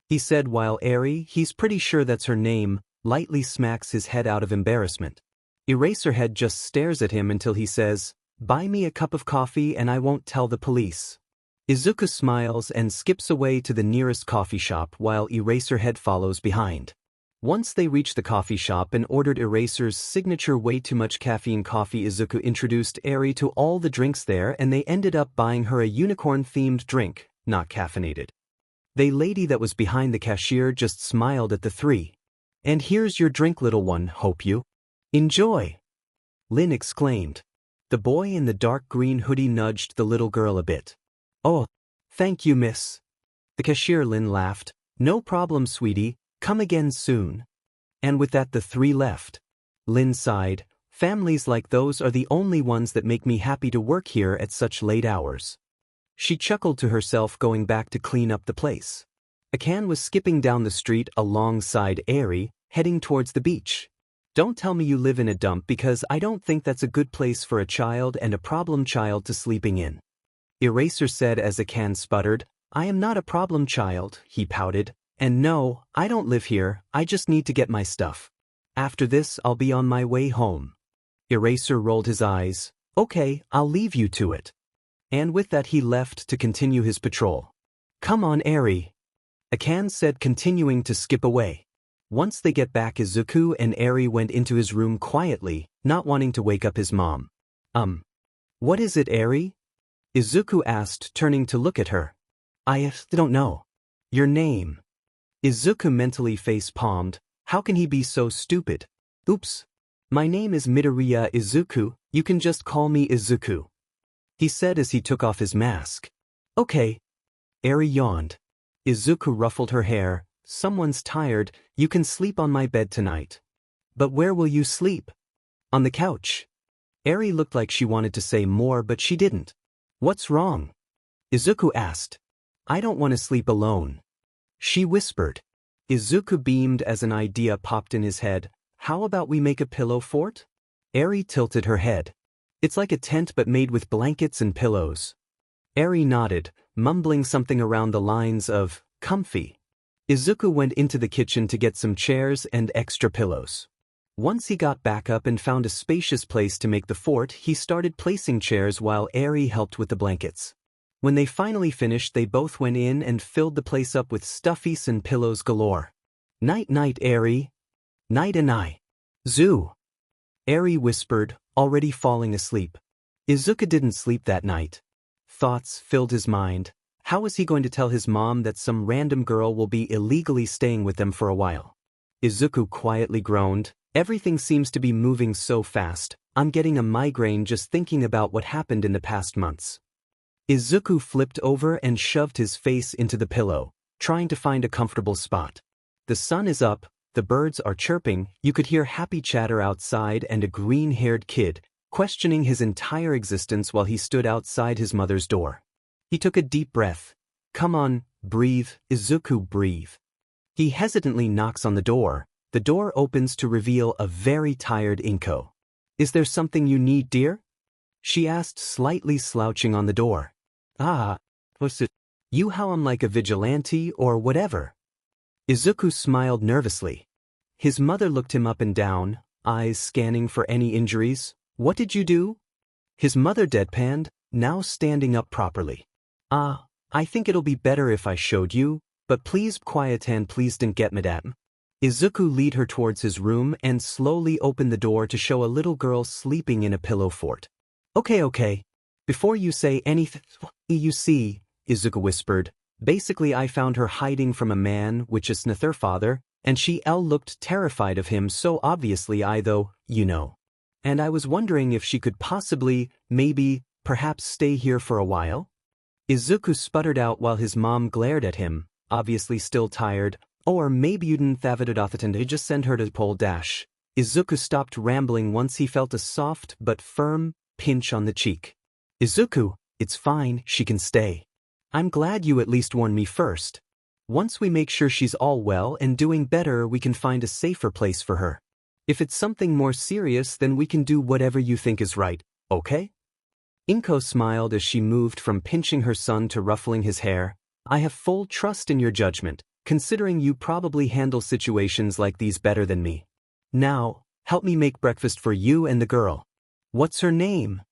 Speaker 1: he said while Eri, he's pretty sure that's her name, lightly smacks his head out of embarrassment. Eraserhead just stares at him until he says, buy me a cup of coffee and I won't tell the police. Izuku smiles and skips away to the nearest coffee shop while Eraserhead follows behind. Once they reached the coffee shop and ordered Eraser's signature way too much caffeine coffee, Izuku introduced Eri to all the drinks there and they ended up buying her a unicorn-themed drink, not caffeinated. The lady that was behind the cashier just smiled at the three. And here's your drink, little one, hope you enjoy, Lin exclaimed. The boy in the dark green hoodie nudged the little girl a bit. Oh, thank you, miss. The cashier Lin laughed. No problem, sweetie, come again soon. And with that the three left. Lin sighed. Families like those are the only ones that make me happy to work here at such late hours. She chuckled to herself, going back to clean up the place. Akan was skipping down the street alongside Eri, heading towards the beach. Don't tell me you live in a dump, because I don't think that's a good place for a child and a problem child to sleeping in. Eraser said as Akan sputtered. I am not a problem child, he pouted. And no, I don't live here, I just need to get my stuff. After this I'll be on my way home. Eraser rolled his eyes. Okay, I'll leave you to it. And with that he left to continue his patrol. Come on, Eri, Akan said, continuing to skip away. Once they get back, Izuku and Eri went into his room quietly, not wanting to wake up his mom. What is it, Eri? Izuku asked, turning to look at her. I don't know. Your name. Izuku mentally face-palmed. How can he be so stupid? Oops. My name is Midoriya Izuku, you can just call me Izuku, he said as he took off his mask. Okay. Eri yawned. Izuku ruffled her hair. Someone's tired, you can sleep on my bed tonight. But where will you sleep? On the couch. Eri looked like she wanted to say more but she didn't. What's wrong? Izuku asked. I don't want to sleep alone, she whispered. Izuku beamed as an idea popped in his head. How about we make a pillow fort? Eri tilted her head. It's like a tent but made with blankets and pillows. Eri nodded, mumbling something around the lines of, comfy. Izuku went into the kitchen to get some chairs and extra pillows. Once he got back up and found a spacious place to make the fort, he started placing chairs while Eri helped with the blankets. When they finally finished, they both went in and filled the place up with stuffies and pillows galore. Night-night, Eri. Night-a-night. Zoo. Eri whispered, already falling asleep. Izuku didn't sleep that night. Thoughts filled his mind. How was he going to tell his mom that some random girl will be illegally staying with them for a while? Izuku quietly groaned. Everything seems to be moving so fast. I'm getting a migraine just thinking about what happened in the past months. Izuku flipped over and shoved his face into the pillow, trying to find a comfortable spot. The sun is up, the birds are chirping, you could hear happy chatter outside and a green-haired kid questioning his entire existence while he stood outside his mother's door. He took a deep breath. Come on, breathe, Izuku, breathe. He hesitantly knocks on the door. The door opens to reveal a very tired Inko. Is there something you need, dear? She asked, slightly slouching on the door. What's it? You how I'm like a vigilante or whatever. Izuku smiled nervously. His mother looked him up and down, eyes scanning for any injuries. What did you do? His mother deadpanned, now standing up properly. I think it'll be better if I showed you, but please quiet and please don't get mad at me. Izuku lead her towards his room and slowly opened the door to show a little girl sleeping in a pillow fort. Okay. Before you say anything, you see, Izuku whispered. Basically I found her hiding from a man, which is not her father, and she looked terrified of him, so obviously And I was wondering if she could possibly, perhaps stay here for a while? Izuku sputtered out while his mom glared at him, obviously still tired. Or maybe you didn't have it and just send her to pole dash. Izuku stopped rambling once he felt a soft but firm pinch on the cheek. Izuku, it's fine, she can stay. I'm glad you at least warned me first. Once we make sure she's all well and doing better, we can find a safer place for her. If it's something more serious, then we can do whatever you think is right, okay? Inko smiled as she moved from pinching her son to ruffling his hair. I have full trust in your judgment, considering you probably handle situations like these better than me. Now, help me make breakfast for you and the girl. What's her name?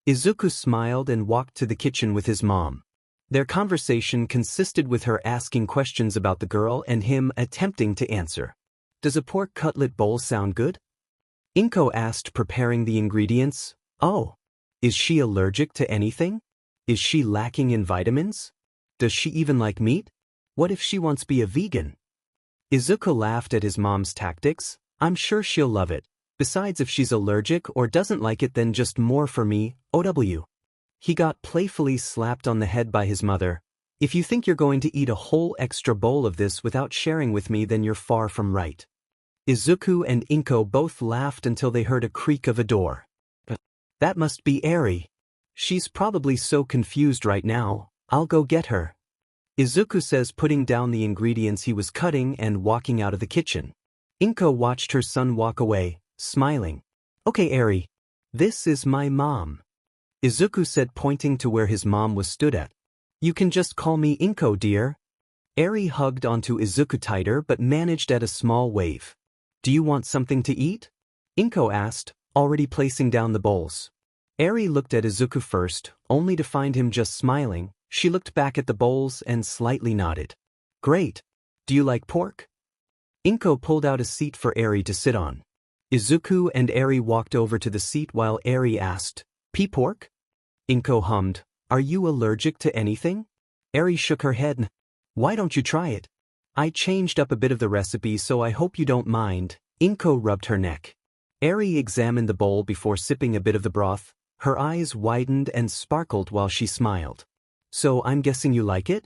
Speaker 1: Izuku smiled and walked to the kitchen with his mom. Their conversation consisted with her asking questions about the girl and him attempting to answer. Does a pork cutlet bowl sound good? Inko asked, preparing the ingredients. Oh. Is she allergic to anything? Is she lacking in vitamins? Does she even like meat? What if she wants to be a vegan? Izuku laughed at his mom's tactics. I'm sure she'll love it. Besides, if she's allergic or doesn't like it, then just more for me, OW. He got playfully slapped on the head by his mother. If you think you're going to eat a whole extra bowl of this without sharing with me, then you're far from right. Izuku and Inko both laughed until they heard a creak of a door. That must be Eri. She's probably so confused right now. I'll go get her. Izuku says, putting down the ingredients he was cutting and walking out of the kitchen. Inko watched her son walk away, smiling. Okay, Eri. This is my mom. Izuku said, pointing to where his mom was stood at. You can just call me Inko, dear. Eri hugged onto Izuku tighter but managed at a small wave. Do you want something to eat? Inko asked, already placing down the bowls. Eri looked at Izuku first, only to find him just smiling. She looked back at the bowls and slightly nodded. Great. Do you like pork? Inko pulled out a seat for Eri to sit on. Izuku and Eri walked over to the seat while Eri asked, Pork? Inko hummed, Are you allergic to anything? Eri shook her head. Why don't you try it? I changed up a bit of the recipe, so I hope you don't mind. Inko rubbed her neck. Eri examined the bowl before sipping a bit of the broth. Her eyes widened and sparkled while she smiled. So I'm guessing you like it?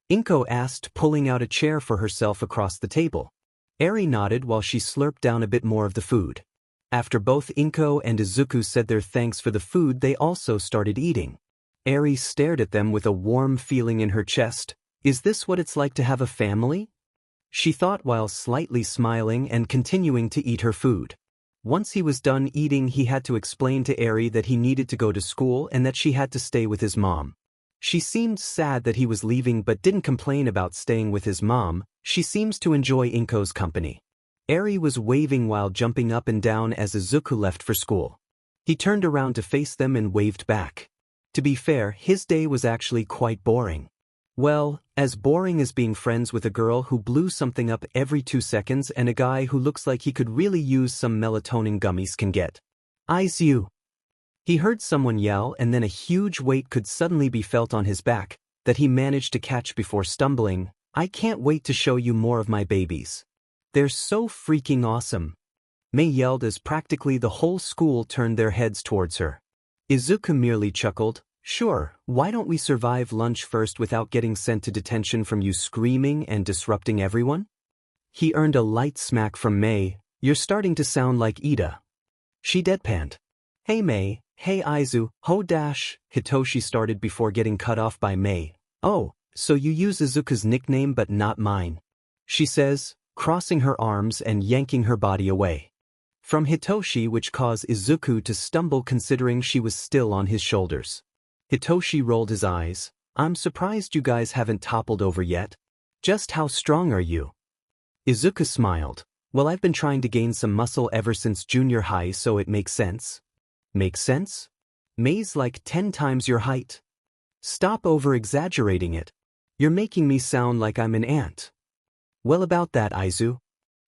Speaker 1: Inko asked, pulling out a chair for herself across the table. Eri nodded while she slurped down a bit more of the food. After both Inko and Izuku said their thanks for the food, they also started eating. Eri stared at them with a warm feeling in her chest. Is this what it's like to have a family? She thought while slightly smiling and continuing to eat her food. Once he was done eating, he had to explain to Eri that he needed to go to school and that she had to stay with his mom. She seemed sad that he was leaving but didn't complain about staying with his mom. She seems to enjoy Inko's company. Eri was waving while jumping up and down as Izuku left for school. He turned around to face them and waved back. To be fair, his day was actually quite boring. Well, as boring as being friends with a girl who blew something up every 2 seconds and a guy who looks like he could really use some melatonin gummies can get. Aizawa. He heard someone yell, and then a huge weight could suddenly be felt on his back, that he managed to catch before stumbling. I can't wait to show you more of my babies. They're so freaking awesome. Mei yelled as practically the whole school turned their heads towards her. Izuku merely chuckled. Sure, why don't we survive lunch first without getting sent to detention from you screaming and disrupting everyone? He earned a light smack from Mei. You're starting to sound like Ida. She deadpanned. Hey Mei, hey Aizu, ho dash, Hitoshi started before getting cut off by Mei. Oh, so you use Izuku's nickname but not mine. She says, crossing her arms and yanking her body away from Hitoshi, which caused Izuku to stumble considering she was still on his shoulders. Hitoshi rolled his eyes. I'm surprised you guys haven't toppled over yet. Just how strong are you? Izuku smiled. Well, I've been trying to gain some muscle ever since junior high, so it makes sense. Makes sense? Mei's like 10 times your height. Stop over-exaggerating it. You're making me sound like I'm an ant. Well, about that, Aizu.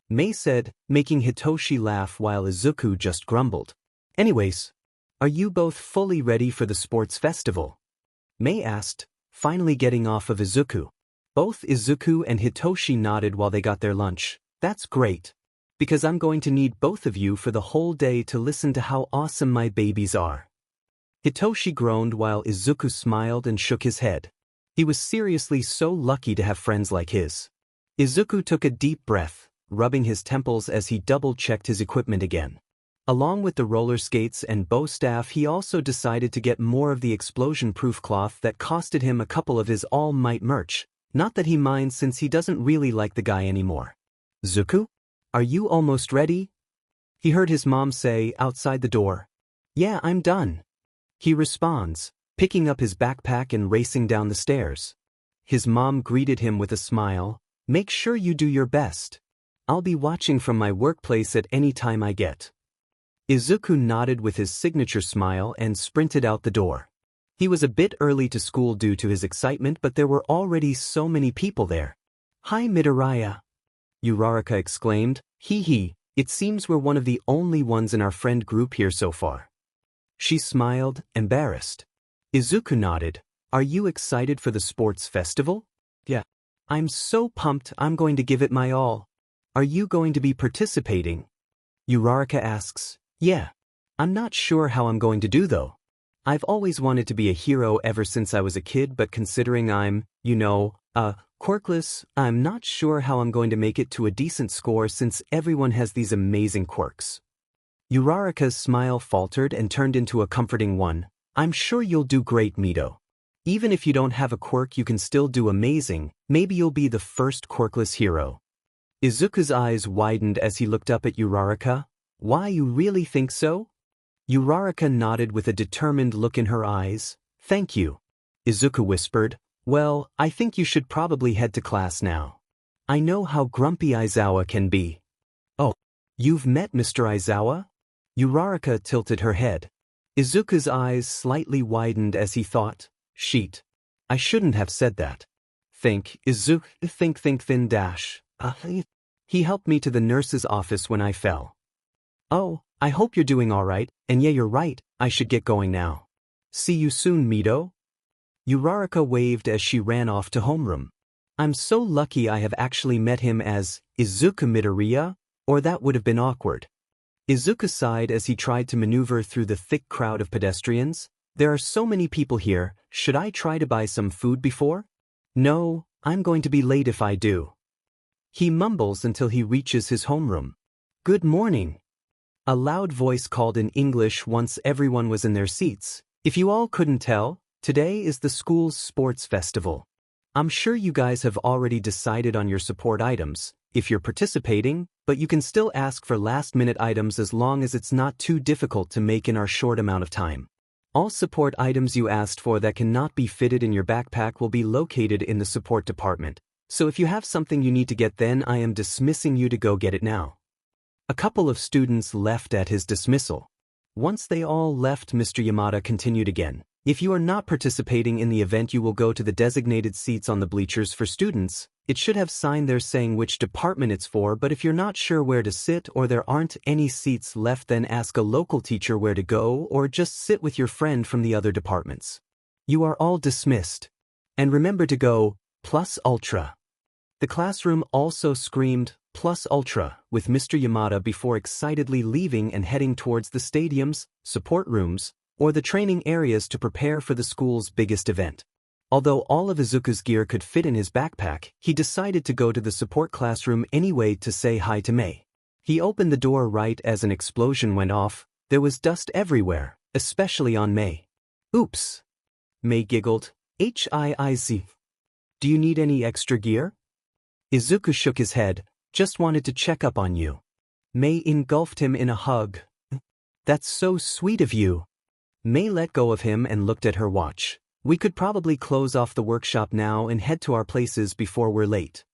Speaker 1: Mei said, making Hitoshi laugh while Izuku just grumbled. Anyways, are you both fully ready for the sports festival? Mei asked, finally getting off of Izuku. Both Izuku and Hitoshi nodded while they got their lunch. That's great. Because I'm going to need both of you for the whole day to listen to how awesome my babies are. Hitoshi groaned while Izuku smiled and shook his head. He was seriously so lucky to have friends like his. Izuku took a deep breath, rubbing his temples as he double-checked his equipment again. Along with the roller skates and bow staff, he also decided to get more of the explosion-proof cloth that costed him a couple of his All Might merch. Not that he minds since he doesn't really like the guy anymore. Zuku? Are you almost ready? He heard his mom say outside the door. Yeah, I'm done. He responds, picking up his backpack and racing down the stairs. His mom greeted him with a smile. Make sure you do your best. I'll be watching from my workplace at any time I get. Izuku nodded with his signature smile and sprinted out the door. He was a bit early to school due to his excitement, but there were already so many people there. Hi Midoriya. Uraraka exclaimed, hee, it seems we're one of the only ones in our friend group here so far. She smiled, embarrassed. Izuku nodded. Are you excited for the sports festival? Yeah. I'm so pumped, I'm going to give it my all. Are you going to be participating? Uraraka asks. Yeah. I'm not sure how I'm going to do though. I've always wanted to be a hero ever since I was a kid, but considering I'm, quirkless, I'm not sure how I'm going to make it to a decent score since everyone has these amazing quirks. Uraraka's smile faltered and turned into a comforting one. I'm sure you'll do great, Mito. Even if you don't have a quirk, you can still do amazing. Maybe you'll be the first quirkless hero. Izuku's eyes widened as he looked up at Uraraka. Why, you really think so? Uraraka nodded with a determined look in her eyes. Thank you. Izuku whispered. Well, I think you should probably head to class now. I know how grumpy Aizawa can be. Oh, you've met Mr. Aizawa? Uraraka tilted her head. Izuku's eyes slightly widened as he thought, sheet. I shouldn't have said that. Think, thin dash. He helped me to the nurse's office when I fell. Oh, I hope you're doing all right, and yeah, you're right, I should get going now. See you soon, Mito. Uraraka waved as she ran off to homeroom. I'm so lucky I have actually met him as Izuku Midoriya, or that would have been awkward. Izuku sighed as he tried to maneuver through the thick crowd of pedestrians. There are so many people here, should I try to buy some food before? No, I'm going to be late if I do. He mumbles until he reaches his homeroom. Good morning. A loud voice called in English once everyone was in their seats. If you all couldn't tell, today is the school's sports festival. I'm sure you guys have already decided on your support items, if you're participating, but you can still ask for last-minute items as long as it's not too difficult to make in our short amount of time. All support items you asked for that cannot be fitted in your backpack will be located in the support department, so if you have something you need to get, then I am dismissing you to go get it now. A couple of students left at his dismissal. Once they all left, Mr. Yamada continued again. If you are not participating in the event, you will go to the designated seats on the bleachers for students. It should have sign there saying which department it's for, but if you're not sure where to sit or there aren't any seats left, then ask a local teacher where to go or just sit with your friend from the other departments. You are all dismissed. And remember to go plus ultra. The classroom also screamed plus ultra with Mr. Yamada before excitedly leaving and heading towards the stadiums, support rooms, or the training areas to prepare for the school's biggest event. Although all of Izuku's gear could fit in his backpack, he decided to go to the support classroom anyway to say hi to Mei. He opened the door right as an explosion went off. There was dust everywhere, especially on Mei. Oops. Mei giggled. Hiiz. Do you need any extra gear? Izuku shook his head. Just wanted to check up on you. Mei engulfed him in a hug. That's so sweet of you. Mei let go of him and looked at her watch. We could probably close off the workshop now and head to our places before we're late.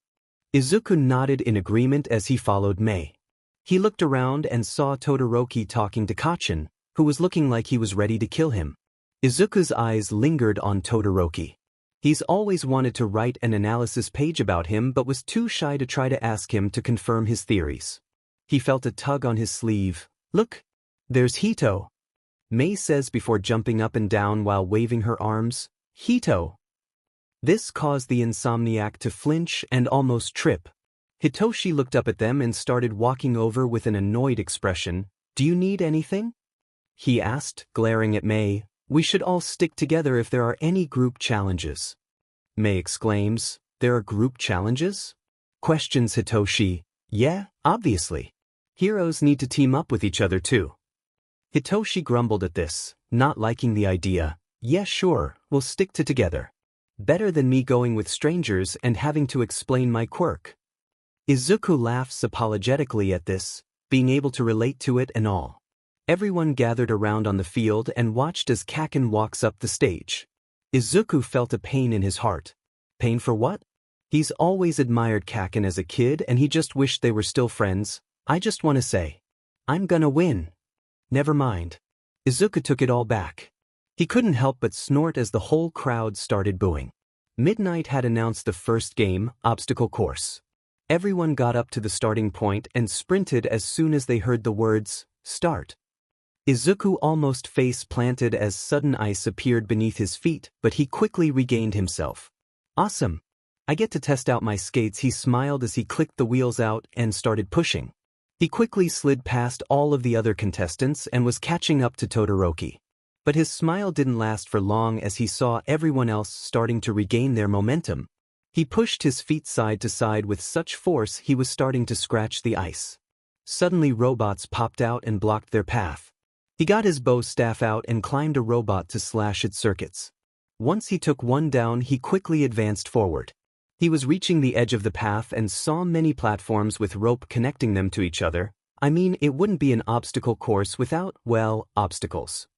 Speaker 1: Izuku nodded in agreement as he followed Mei. He looked around and saw Todoroki talking to Kachin, who was looking like he was ready to kill him. Izuku's eyes lingered on Todoroki. He's always wanted to write an analysis page about him but was too shy to try to ask him to confirm his theories. He felt a tug on his sleeve. Look, there's Hito. Mei says before jumping up and down while waving her arms. Hito. This caused the insomniac to flinch and almost trip. Hitoshi looked up at them and started walking over with an annoyed expression. Do you need anything? He asked, glaring at Mei. We should all stick together if there are any group challenges. Mei exclaims. There are group challenges? Questions Hitoshi. Yeah, obviously. Heroes need to team up with each other too. Hitoshi grumbled at this, not liking the idea. Yeah, sure, we'll stick together. Better than me going with strangers and having to explain my quirk. Izuku laughs apologetically at this, being able to relate to it and all. Everyone gathered around on the field and watched as Kaken walks up the stage. Izuku felt a pain in his heart. Pain for what? He's always admired Kaken as a kid and he just wished they were still friends. I just want to say, I'm gonna win. Never mind. Izuku took it all back. He couldn't help but snort as the whole crowd started booing. Midnight had announced the first game, obstacle course. Everyone got up to the starting point and sprinted as soon as they heard the words, start. Izuku almost face-planted as sudden ice appeared beneath his feet, but he quickly regained himself. Awesome. I get to test out my skates, he smiled as he clicked the wheels out and started pushing. He quickly slid past all of the other contestants and was catching up to Todoroki. But his smile didn't last for long as he saw everyone else starting to regain their momentum. He pushed his feet side to side with such force he was starting to scratch the ice. Suddenly robots popped out and blocked their path. He got his bow staff out and climbed a robot to slash its circuits. Once he took one down, he quickly advanced forward. He was reaching the edge of the path and saw many platforms with rope connecting them to each other. I mean, it wouldn't be an obstacle course without, well, obstacles.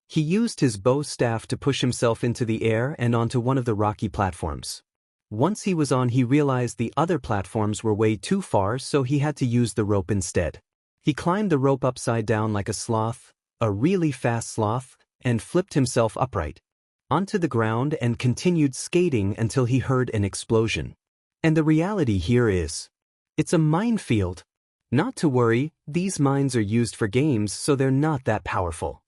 Speaker 1: He used his bow staff to push himself into the air and onto one of the rocky platforms. Once he was on, he realized the other platforms were way too far, so he had to use the rope instead. He climbed the rope upside down like a sloth, a really fast sloth, and flipped himself upright onto the ground and continued skating until he heard an explosion. And the reality here is, it's a minefield. Not to worry, these mines are used for games, so they're not that powerful.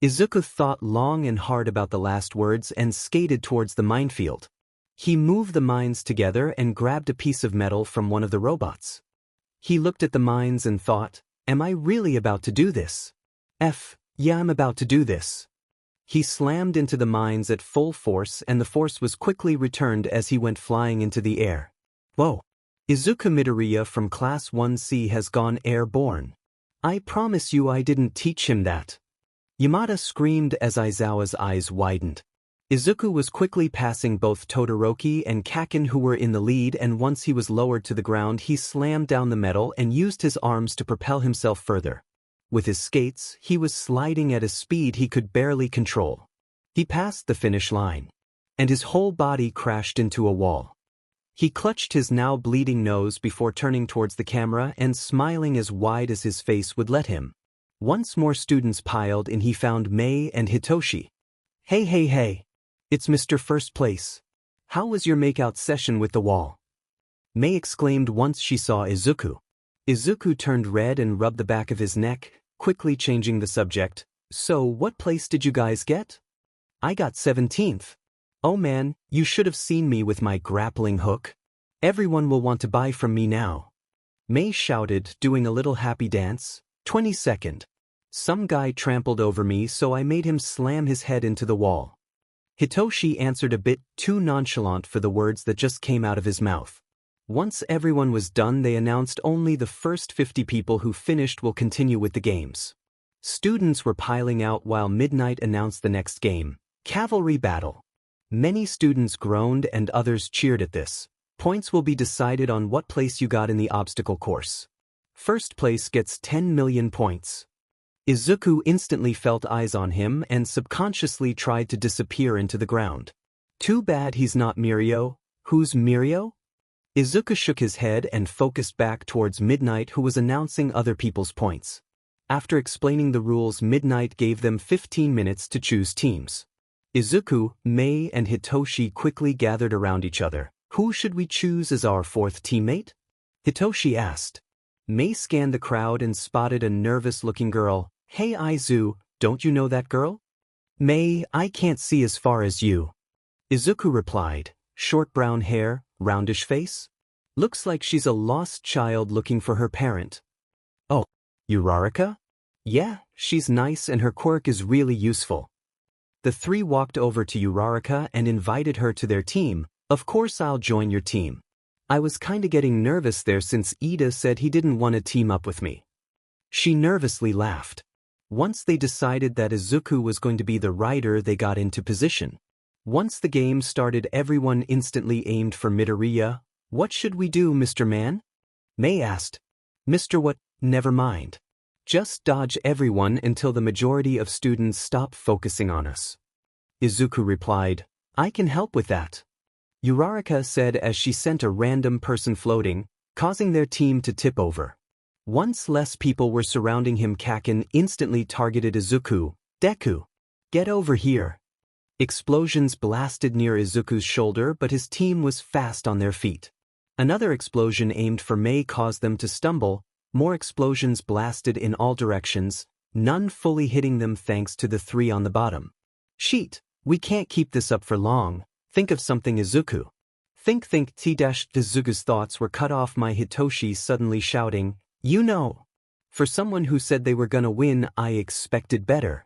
Speaker 1: Izuku thought long and hard about the last words and skated towards the minefield. He moved the mines together and grabbed a piece of metal from one of the robots. He looked at the mines and thought, am I really about to do this? Yeah, I'm about to do this. He slammed into the mines at full force and the force was quickly returned as he went flying into the air. Whoa! Izuku Midoriya from Class 1C has gone airborne. I promise you I didn't teach him that. Yamada screamed as Aizawa's eyes widened. Izuku was quickly passing both Todoroki and Kaken, who were in the lead, and once he was lowered to the ground he slammed down the metal and used his arms to propel himself further. With his skates, he was sliding at a speed he could barely control. He passed the finish line. And his whole body crashed into a wall. He clutched his now bleeding nose before turning towards the camera and smiling as wide as his face would let him. Once more students piled in, he found Mei and Hitoshi. Hey. It's Mr. First Place. How was your makeout session with the wall? Mei exclaimed once she saw Izuku. Izuku turned red and rubbed the back of his neck, quickly changing the subject. So, what place did you guys get? I got 17th. Oh man, you should have seen me with my grappling hook. Everyone will want to buy from me now. Mei shouted, doing a little happy dance. 22nd. Some guy trampled over me, so I made him slam his head into the wall. Hitoshi answered a bit too nonchalant for the words that just came out of his mouth. Once everyone was done, they announced only the first 50 people who finished will continue with the games. Students were piling out while Midnight announced the next game, Cavalry Battle. Many students groaned and others cheered at this. Points will be decided on what place you got in the obstacle course. First place gets 10 million points. Izuku instantly felt eyes on him and subconsciously tried to disappear into the ground. Too bad he's not Mirio. Who's Mirio? Izuku shook his head and focused back towards Midnight, who was announcing other people's points. After explaining the rules, Midnight gave them 15 minutes to choose teams. Izuku, Mei, and Hitoshi quickly gathered around each other. Who should we choose as our fourth teammate? Hitoshi asked. Mei scanned the crowd and spotted a nervous-looking girl. Hey Aizu, don't you know that girl? Mei, I can't see as far as you. Izuku replied. Short brown hair, roundish face? Looks like she's a lost child looking for her parent. Oh, Uraraka? Yeah, she's nice and her quirk is really useful. The three walked over to Uraraka and invited her to their team. Of course I'll join your team. I was kinda getting nervous there since Ida said he didn't want to team up with me. She nervously laughed. Once they decided that Izuku was going to be the rider, they got into position. Once the game started, everyone instantly aimed for Midoriya. What should we do, Mr. Man? Mei asked. Mr. What? Never mind. Just dodge everyone until the majority of students stop focusing on us. Izuku replied. I can help with that. Uraraka said as she sent a random person floating, causing their team to tip over. Once less people were surrounding him, Kaken instantly targeted Izuku. Deku! Get over here! Explosions blasted near Izuku's shoulder, but his team was fast on their feet. Another explosion aimed for Mei caused them to stumble. More explosions blasted in all directions, none fully hitting them thanks to the three on the bottom. Sheet, we can't keep this up for long. Think of something, Izuku. Think. Izuku's thoughts were cut off by Hitoshi suddenly shouting, You know. For someone who said they were gonna win, I expected better.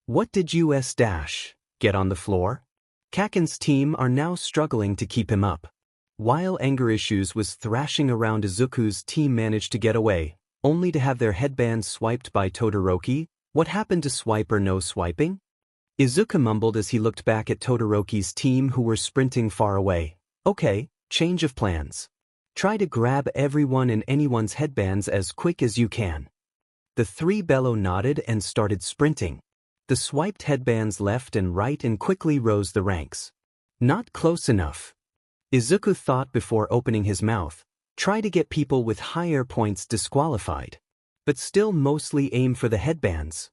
Speaker 1: What did US get on the floor? Kaken's team are now struggling to keep him up. While anger issues was thrashing around, Izuku's team managed to get away, only to have their headbands swiped by Todoroki. What happened to swipe or no swiping? Izuku mumbled as he looked back at Todoroki's team who were sprinting far away. Okay, change of plans. Try to grab everyone and anyone's headbands as quick as you can. The three bellow nodded and started sprinting. The swiped headbands left and right and quickly rose the ranks. Not close enough. Izuku thought before opening his mouth. Try to get people with higher points disqualified. But still mostly aim for the headbands.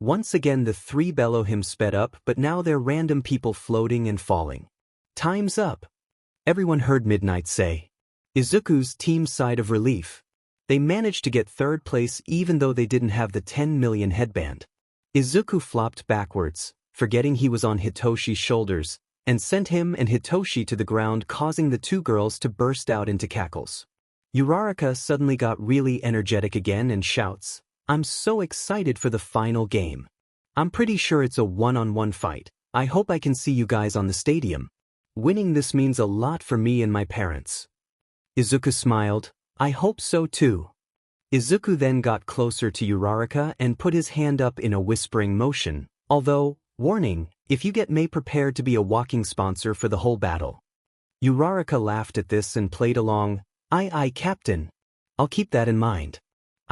Speaker 1: Once again the three below him sped up, but now they're random people floating and falling. Time's up. Everyone heard Midnight say. Izuku's team sighed of relief. They managed to get third place even though they didn't have the 10 million headband. Izuku flopped backwards, forgetting he was on Hitoshi's shoulders, and sent him and Hitoshi to the ground, causing the two girls to burst out into cackles. Uraraka suddenly got really energetic again and shouts, I'm so excited for the final game. I'm pretty sure it's a one-on-one fight. I hope I can see you guys on the stadium. Winning this means a lot for me and my parents. Izuku smiled. I hope so too. Izuku then got closer to Uraraka and put his hand up in a whispering motion, although, warning, if you get Mei prepared to be a walking sponsor for the whole battle. Uraraka laughed at this and played along. Aye, Captain. I'll keep that in mind.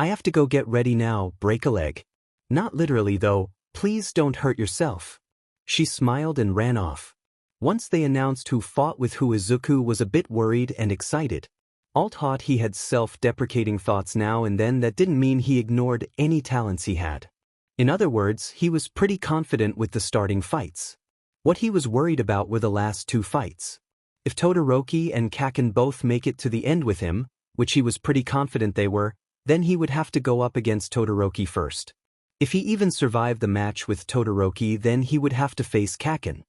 Speaker 1: I have to go get ready now, break a leg. Not literally though, please don't hurt yourself. She smiled and ran off. Once they announced who fought with who, Izuku was a bit worried and excited. Alt-hot he had self-deprecating thoughts now and then that didn't mean he ignored any talents he had. In other words, he was pretty confident with the starting fights. What he was worried about were the last two fights. If Todoroki and Kaken both make it to the end with him, which he was pretty confident they were, then he would have to go up against Todoroki first. If he even survived the match with Todoroki, then he would have to face Kaken.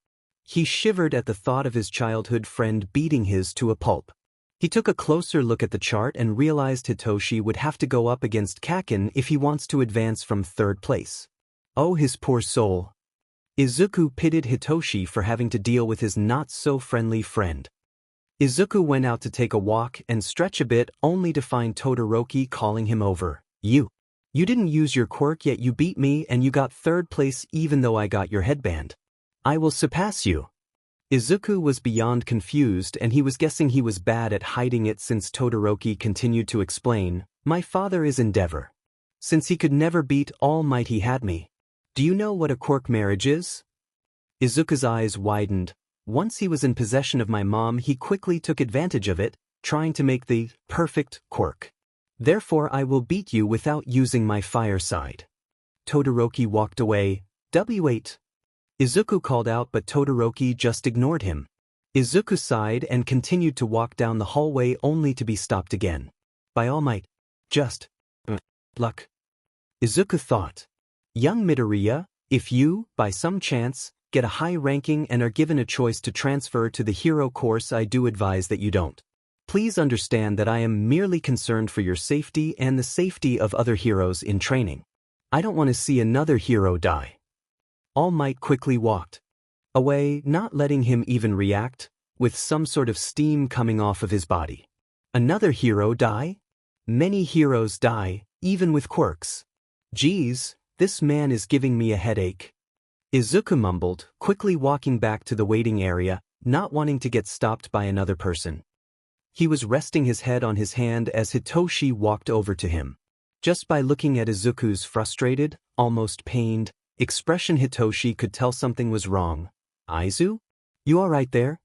Speaker 1: He shivered at the thought of his childhood friend beating his to a pulp. He took a closer look at the chart and realized Hitoshi would have to go up against Kaken if he wants to advance from third place. Oh, his poor soul. Izuku pitied Hitoshi for having to deal with his not-so-friendly friend. Izuku went out to take a walk and stretch a bit, only to find Todoroki calling him over. You didn't use your quirk yet, you beat me and you got third place even though I got your headband. I will surpass you. Izuku was beyond confused and he was guessing he was bad at hiding it since Todoroki continued to explain, my father is Endeavor. Since he could never beat All Might he had me. Do you know what a quirk marriage is? Izuku's eyes widened. Once he was in possession of my mom, he quickly took advantage of it, trying to make the perfect quirk. Therefore I will beat you without using my fire side. Todoroki walked away. W8. Izuku called out, but Todoroki just ignored him. Izuku sighed and continued to walk down the hallway only to be stopped again. By all might. Just. Luck. Izuku thought. Young Midoriya, if you, by some chance, get a high ranking and are given a choice to transfer to the hero course, I do advise that you don't. Please understand that I am merely concerned for your safety and the safety of other heroes in training. I don't want to see another hero die. All Might quickly walked away, not letting him even react, with some sort of steam coming off of his body. Another hero die? Many heroes die, even with quirks. Geez, this man is giving me a headache. Izuku mumbled, quickly walking back to the waiting area, not wanting to get stopped by another person. He was resting his head on his hand as Hitoshi walked over to him. Just by looking at Izuku's frustrated, almost pained, expression, Hitoshi could tell something was wrong. Aizu? You alright there?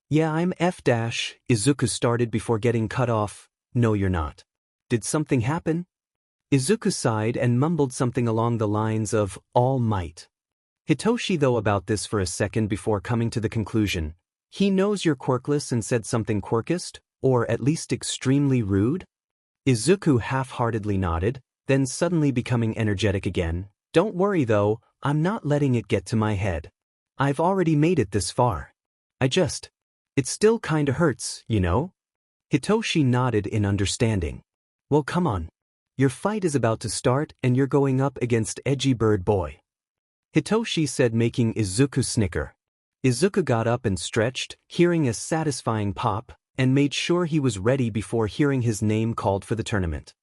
Speaker 1: Yeah, I'm Izuku started before getting cut off. No, you're not. Did something happen? Izuku sighed and mumbled something along the lines of, All Might. Hitoshi though about this for a second before coming to the conclusion. He knows you're quirkless and said something quirkist, or at least extremely rude? Izuku half-heartedly nodded, then suddenly becoming energetic again. Don't worry though, I'm not letting it get to my head. I've already made it this far. It still kinda hurts, you know? Hitoshi nodded in understanding. Well, come on. Your fight is about to start and you're going up against Edgy Bird Boy. Hitoshi said, making Izuku snicker. Izuku got up and stretched, hearing a satisfying pop, and made sure he was ready before hearing his name called for the tournament.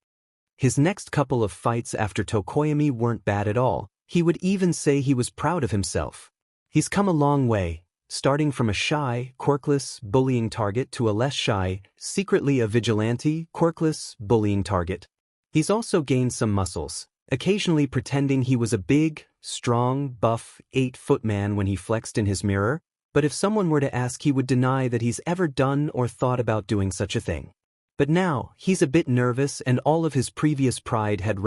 Speaker 1: His next couple of fights after Tokoyami weren't bad at all. He would even say he was proud of himself. He's come a long way, starting from a shy, quirkless, bullying target to a less shy, secretly a vigilante, quirkless, bullying target. He's also gained some muscles, occasionally pretending he was a big, strong, buff, 8-foot man when he flexed in his mirror, but if someone were to ask, he would deny that he's ever done or thought about doing such a thing. But now, he's a bit nervous and all of his previous pride had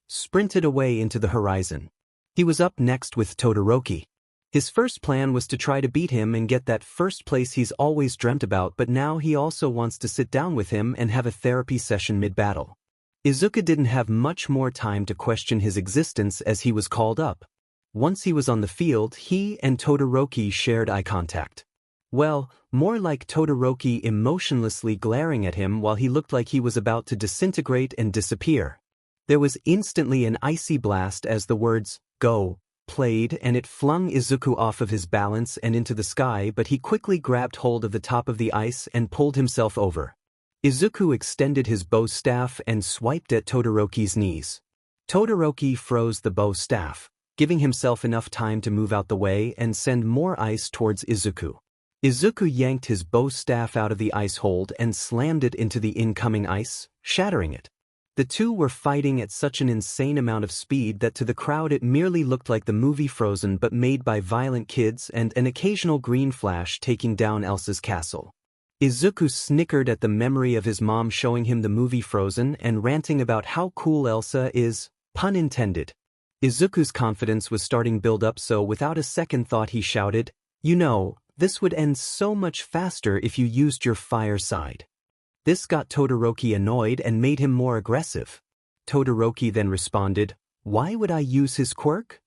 Speaker 1: sprinted away into the horizon. He was up next with Todoroki. His first plan was to try to beat him and get that first place he's always dreamt about, but now he also wants to sit down with him and have a therapy session mid-battle. Izuku didn't have much more time to question his existence as he was called up. Once he was on the field, he and Todoroki shared eye contact. Well, more like Todoroki emotionlessly glaring at him while he looked like he was about to disintegrate and disappear. There was instantly an icy blast as the words, "Go," played, and it flung Izuku off of his balance and into the sky, but he quickly grabbed hold of the top of the ice and pulled himself over. Izuku extended his bow staff and swiped at Todoroki's knees. Todoroki froze the bow staff, giving himself enough time to move out the way and send more ice towards Izuku. Izuku yanked his bow staff out of the ice hold and slammed it into the incoming ice, shattering it. The two were fighting at such an insane amount of speed that to the crowd it merely looked like the movie Frozen but made by violent kids and an occasional green flash taking down Elsa's castle. Izuku snickered at the memory of his mom showing him the movie Frozen and ranting about how cool Elsa is, pun intended. Izuku's confidence was starting build up, so without a second thought he shouted, "You know, this would end so much faster if you used your fire side." This got Todoroki annoyed and made him more aggressive. Todoroki then responded, "Why would I use his quirk?"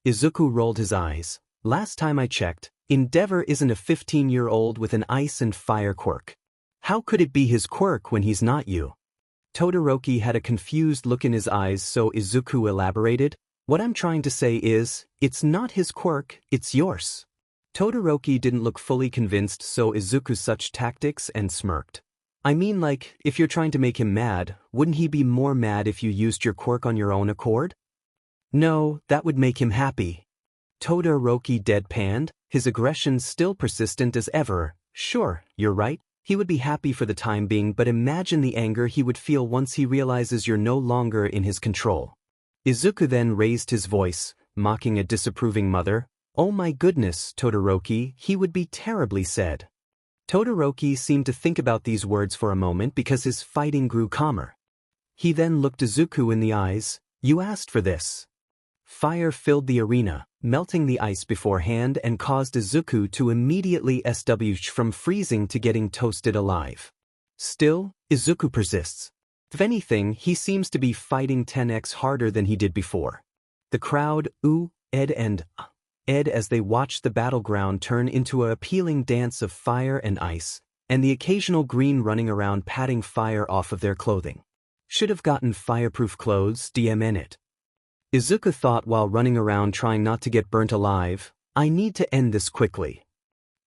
Speaker 1: Izuku rolled his eyes. "Last time I checked, Endeavor isn't a 15-year-old with an ice and fire quirk. How could it be his quirk when he's not you?" Todoroki had a confused look in his eyes, so Izuku elaborated, "What I'm trying to say is, it's not his quirk, it's yours." Todoroki didn't look fully convinced, so Izuku such tactics and smirked. "I mean, like, if you're trying to make him mad, wouldn't he be more mad if you used your quirk on your own accord?" "No, that would make him happy." Todoroki deadpanned, his aggression still persistent as ever. "Sure, you're right, he would be happy for the time being, but imagine the anger he would feel once he realizes you're no longer in his control." Izuku then raised his voice, mocking a disapproving mother. "Oh my goodness, Todoroki, he would be terribly sad." Todoroki seemed to think about these words for a moment because his fighting grew calmer. He then looked Izuku in the eyes. "You asked for this." Fire filled the arena, melting the ice beforehand and caused Izuku to immediately switch from freezing to getting toasted alive. Still, Izuku persists. If anything, he seems to be fighting 10x harder than he did before. The crowd, ed and ed as they watched the battleground turn into an appealing dance of fire and ice, and the occasional green running around patting fire off of their clothing. Should have gotten fireproof clothes, DMN it. Izuku thought while running around trying not to get burnt alive, I need to end this quickly.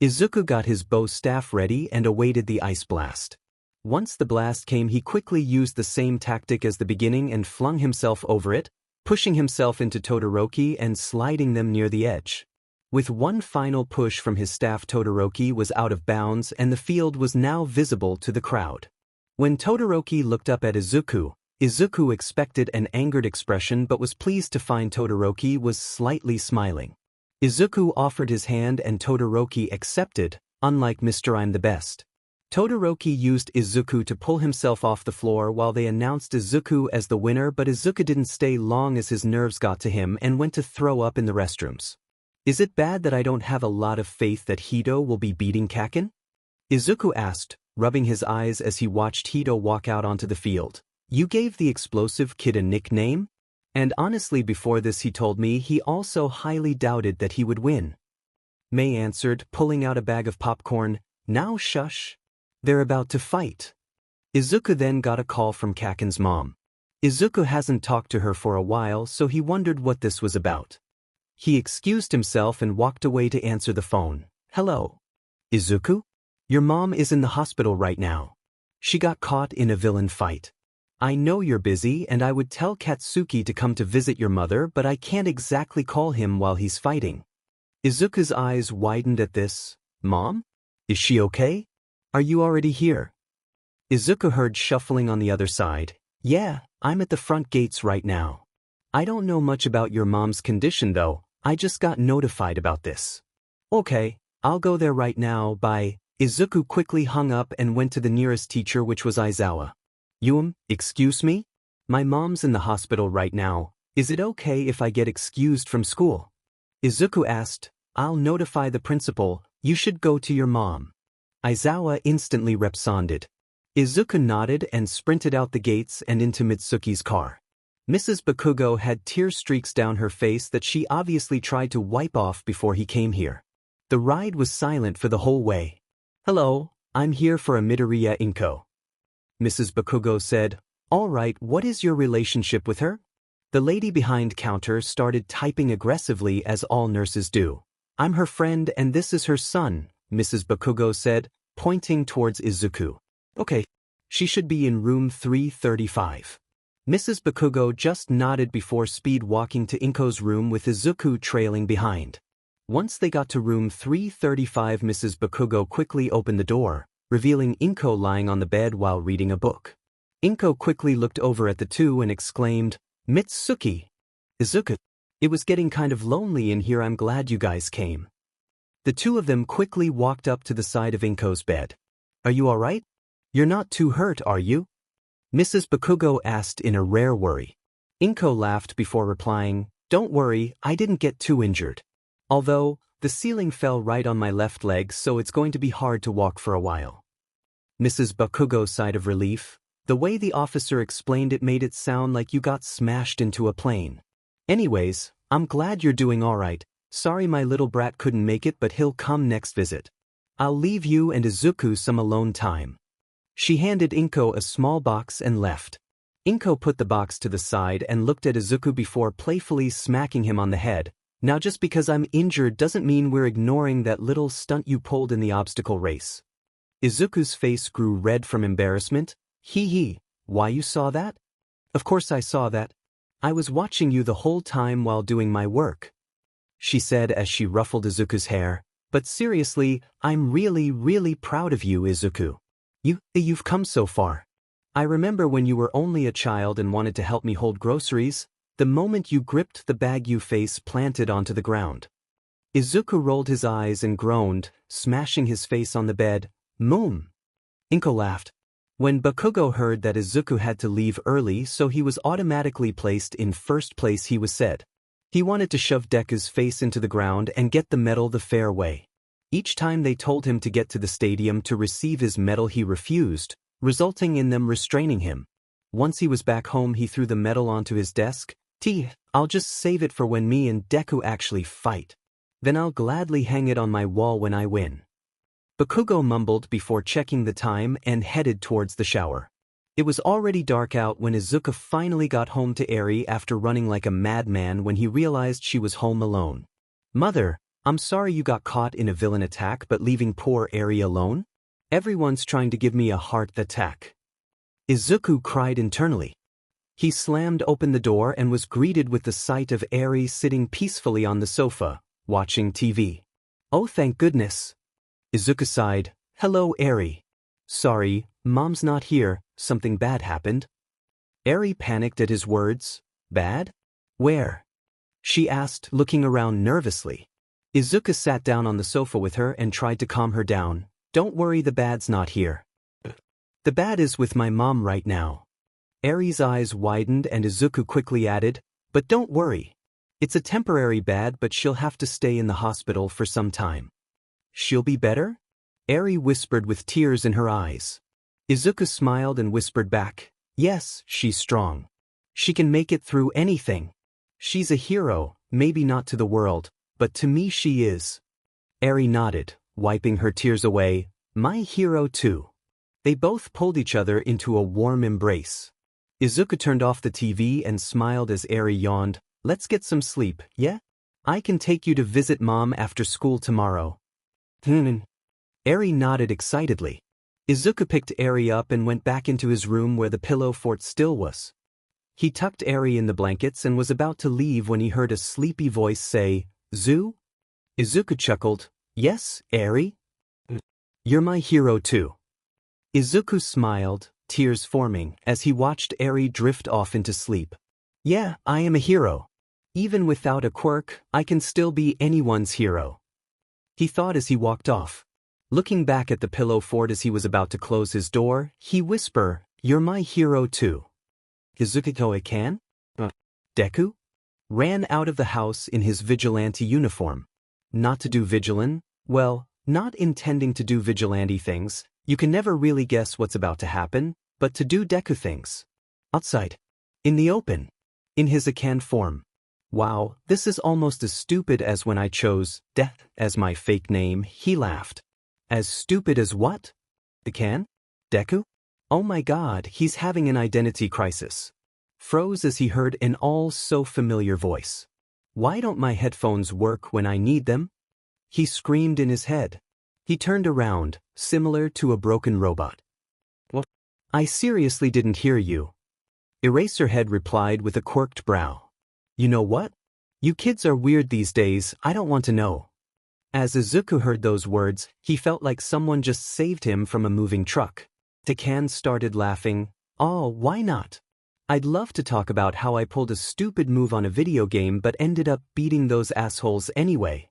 Speaker 1: Izuku got his bow staff ready and awaited the ice blast. Once the blast came, he quickly used the same tactic as the beginning and flung himself over it, pushing himself into Todoroki and sliding them near the edge. With one final push from his staff, Todoroki was out of bounds and the field was now visible to the crowd. When Todoroki looked up at Izuku, Izuku expected an angered expression but was pleased to find Todoroki was slightly smiling. Izuku offered his hand and Todoroki accepted, unlike Mr. I'm the best. Todoroki used Izuku to pull himself off the floor while they announced Izuku as the winner, but Izuku didn't stay long as his nerves got to him and went to throw up in the restrooms. Is it bad that I don't have a lot of faith that Hito will be beating Kaken? Izuku asked, rubbing his eyes as he watched Hito walk out onto the field. You gave the explosive kid a nickname? And honestly, before this he told me he also highly doubted that he would win. Mei answered, pulling out a bag of popcorn. Now shush. They're about to fight. Izuku then got a call from Kaken's mom. Izuku hasn't talked to her for a while, so he wondered what this was about. He excused himself and walked away to answer the phone. Hello. Izuku? Your mom is in the hospital right now. She got caught in a villain fight. I know you're busy and I would tell Katsuki to come to visit your mother, but I can't exactly call him while he's fighting. Izuku's eyes widened at this. Mom? Is she okay? Are you already here? Izuku heard shuffling on the other side. Yeah, I'm at the front gates right now. I don't know much about your mom's condition though, I just got notified about this. Okay, I'll go there right now, bye. Izuku quickly hung up and went to the nearest teacher, which was Aizawa. Excuse me? My mom's in the hospital right now. Is it okay if I get excused from school? Izuku asked. I'll notify the principal. You should go to your mom. Aizawa instantly responded. Izuku nodded and sprinted out the gates and into Mitsuki's car. Mrs. Bakugo had tear streaks down her face that she obviously tried to wipe off before he came here. The ride was silent for the whole way. Hello, I'm here for a Midoriya Inko. Mrs. Bakugo said. All right, what is your relationship with her? The lady behind counter started typing aggressively as all nurses do. I'm her friend and this is her son, Mrs. Bakugo said, pointing towards Izuku. Okay, she should be in room 335. Mrs. Bakugo just nodded before speed walking to Inko's room with Izuku trailing behind. Once they got to room 335, Mrs. Bakugo quickly opened the door, revealing Inko lying on the bed while reading a book. Inko quickly looked over at the two and exclaimed, Mitsuki! Izuku! It was getting kind of lonely in here, I'm glad you guys came. The two of them quickly walked up to the side of Inko's bed. Are you alright? You're not too hurt, are you? Mrs. Bakugo asked in a rare worry. Inko laughed before replying, Don't worry, I didn't get too injured. Although, the ceiling fell right on my left leg, so it's going to be hard to walk for a while. Mrs. Bakugo sighed of relief. The way the officer explained it made it sound like you got smashed into a plane. Anyways, I'm glad you're doing alright. Sorry my little brat couldn't make it, but he'll come next visit. I'll leave you and Izuku some alone time. She handed Inko a small box and left. Inko put the box to the side and looked at Izuku before playfully smacking him on the head. Now just because I'm injured doesn't mean we're ignoring that little stunt you pulled in the obstacle race. Izuku's face grew red from embarrassment. Hee, why you saw that? Of course I saw that. I was watching you the whole time while doing my work. She said as she ruffled Izuku's hair. But seriously, I'm really proud of you, Izuku. You've come so far. I remember when you were only a child and wanted to help me hold groceries. The moment you gripped the bag you face planted onto the ground. Izuku rolled his eyes and groaned, smashing his face on the bed. Moom. Inko laughed. When Bakugo heard that Izuku had to leave early, so he was automatically placed in first place, he was said. He wanted to shove Deku's face into the ground and get the medal the fair way. Each time they told him to get to the stadium to receive his medal he refused, resulting in them restraining him. Once he was back home he threw the medal onto his desk. I'll just save it for when me and Deku actually fight. Then I'll gladly hang it on my wall when I win. Bakugo mumbled before checking the time and headed towards the shower. It was already dark out when Izuku finally got home to Eri after running like a madman when he realized she was home alone. Mother, I'm sorry you got caught in a villain attack but leaving poor Eri alone? Everyone's trying to give me a heart attack. Izuku cried internally. He slammed open the door and was greeted with the sight of Eri sitting peacefully on the sofa, watching TV. Oh, thank goodness. Izuku sighed. Hello, Eri. Sorry, Mom's not here, something bad happened. Eri panicked at his words. Bad? Where? She asked, looking around nervously. Izuku sat down on the sofa with her and tried to calm her down. Don't worry, the bad's not here. The bad is with my mom right now. Eri's eyes widened and Izuku quickly added, but don't worry. It's a temporary bad but she'll have to stay in the hospital for some time. She'll be better? Eri whispered with tears in her eyes. Izuku smiled and whispered back, yes, she's strong. She can make it through anything. She's a hero, maybe not to the world, but to me she is. Eri nodded, wiping her tears away. My hero too. They both pulled each other into a warm embrace. Izuku turned off the TV and smiled as Eri yawned. Let's get some sleep, yeah? I can take you to visit Mom after school tomorrow. Eri nodded excitedly. Izuku picked Eri up and went back into his room where the pillow fort still was. He tucked Eri in the blankets and was about to leave when he heard a sleepy voice say, Zoo? Izuku chuckled. Yes, Eri? You're my hero too. Izuku smiled, tears forming, as he watched Eri drift off into sleep. Yeah, I am a hero. Even without a quirk, I can still be anyone's hero. He thought as he walked off. Looking back at the pillow fort as he was about to close his door, he whispered, You're my hero too. Izuku can? Deku? Ran out of the house in his vigilante uniform. Not to do vigilant? Well, not intending to do vigilante things. You can never really guess what's about to happen, but to do Deku things. Outside. In the open. In his Akan form. Wow, this is almost as stupid as when I chose Death as my fake name, he laughed. As stupid as what? Akan? Deku? Oh my god, he's having an identity crisis. Froze as he heard an all-so-familiar voice. Why don't my headphones work when I need them? He screamed in his head. He turned around, similar to a broken robot. What? I seriously didn't hear you. Eraserhead replied with a quirked brow. You know what? You kids are weird these days, I don't want to know. As Izuku heard those words, he felt like someone just saved him from a moving truck. Akan started laughing. Oh, why not? I'd love to talk about how I pulled a stupid move on a video game but ended up beating those assholes anyway.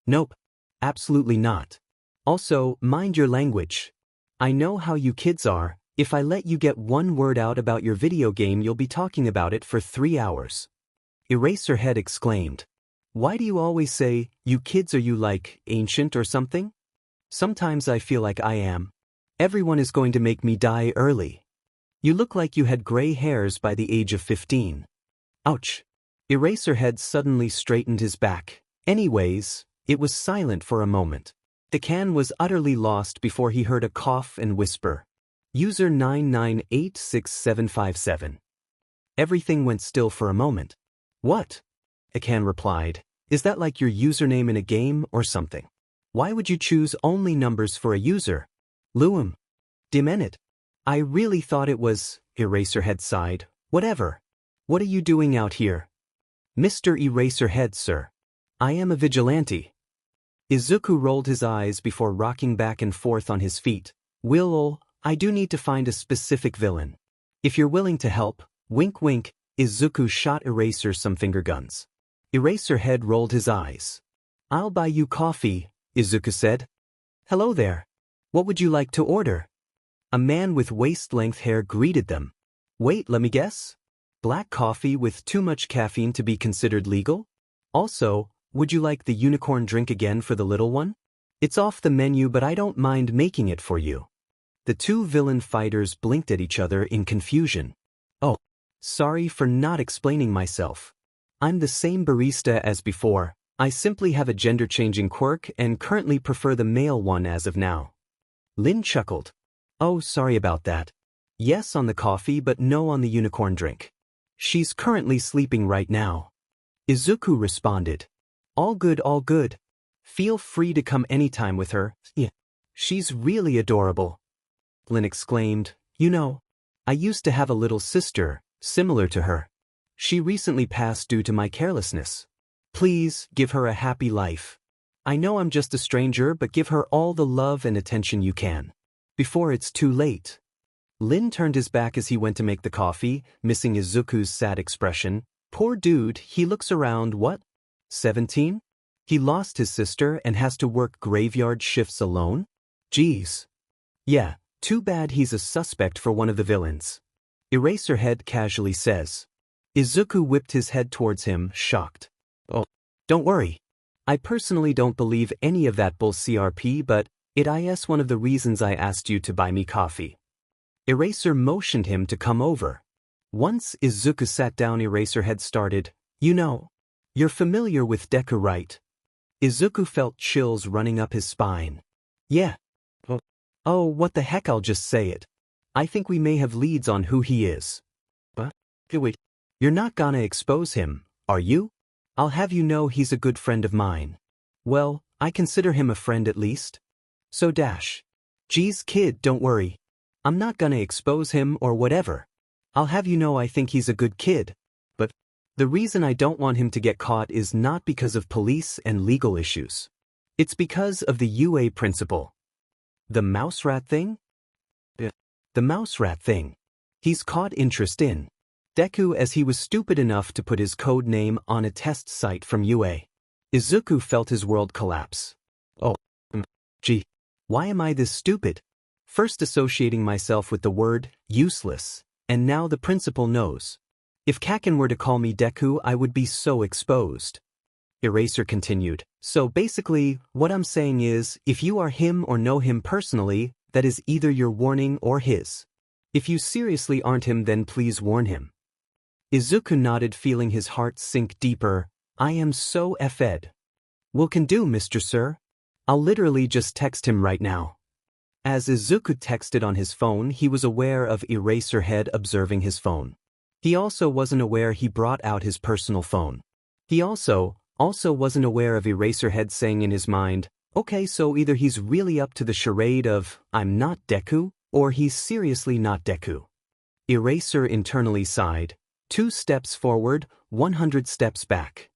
Speaker 1: Nope. Absolutely not. Also, mind your language. I know how you kids are. If I let you get one word out about your video game you'll be talking about it for 3 hours. Eraserhead exclaimed. Why do you always say, you kids, are you like, ancient or something? Sometimes I feel like I am. Everyone is going to make me die early. You look like you had gray hairs by the age of 15. Ouch. Eraserhead suddenly straightened his back. Anyways, it was silent for a moment. Akan was utterly lost before he heard a cough and whisper. User 9986757. Everything went still for a moment. What? Akan replied. Is that like your username in a game or something? Why would you choose only numbers for a user? Luum. Demenit. I really thought it was, Eraserhead sighed. Whatever. What are you doing out here? Mr. Eraserhead, sir. I am a vigilante. Izuku rolled his eyes before rocking back and forth on his feet. Will, I do need to find a specific villain. If you're willing to help, wink wink, Izuku shot Eraser some finger guns. Eraserhead rolled his eyes. I'll buy you coffee, Izuku said. Hello there. What would you like to order? A man with waist-length hair greeted them. Wait, let me guess. Black coffee with too much caffeine to be considered legal? Also, would you like the unicorn drink again for the little one? It's off the menu but I don't mind making it for you. The two villain fighters blinked at each other in confusion. Oh, sorry for not explaining myself. I'm the same barista as before. I simply have a gender-changing quirk and currently prefer the male one as of now. Lin chuckled. Oh, sorry about that. Yes on the coffee but no on the unicorn drink. She's currently sleeping right now. Izuku responded. All good, all good. Feel free to come anytime with her. Yeah. She's really adorable. Lin exclaimed. You know, I used to have a little sister, similar to her. She recently passed due to my carelessness. Please, give her a happy life. I know I'm just a stranger but give her all the love and attention you can. Before it's too late. Lin turned his back as he went to make the coffee, missing Izuku's sad expression. Poor dude, he looks around, what? 17? He lost his sister and has to work graveyard shifts alone? Geez. Yeah, too bad he's a suspect for one of the villains. Eraserhead casually says. Izuku whipped his head towards him, shocked. Oh, don't worry. I personally don't believe any of that bull CRP but it is one of the reasons I asked you to buy me coffee. Eraser motioned him to come over. Once Izuku sat down, Eraserhead started, You know, you're familiar with Deku, right? Izuku felt chills running up his spine. Yeah. Oh, what the heck, I'll just say it. I think we may have leads on who he is. What? Wait. You're not gonna expose him, are you? I'll have you know he's a good friend of mine. Well, I consider him a friend at least. So dash. Geez kid, don't worry. I'm not gonna expose him or whatever. I'll have you know I think he's a good kid. But the reason I don't want him to get caught is not because of police and legal issues. It's because of the UA principle. The mouse rat thing? Yeah. The mouse rat thing. He's caught interest in Deku as he was stupid enough to put his code name on a test site from UA. Izuku felt his world collapse. Oh, gee. Why am I this stupid? First associating myself with the word useless, and now the principal knows. If Kaken were to call me Deku, I would be so exposed. Eraser continued. So basically, what I'm saying is, if you are him or know him personally, that is either your warning or his. If you seriously aren't him, then please warn him. Izuku nodded, feeling his heart sink deeper. I am so effed. Will can do, Mr. Sir. I'll literally just text him right now. As Izuku texted on his phone, he was aware of Eraserhead observing his phone. He also wasn't aware he brought out his personal phone. He also wasn't aware of Eraserhead saying in his mind, okay, so either he's really up to the charade of, I'm not Deku, or he's seriously not Deku. Eraser internally sighed. 2 steps forward, 100 steps back.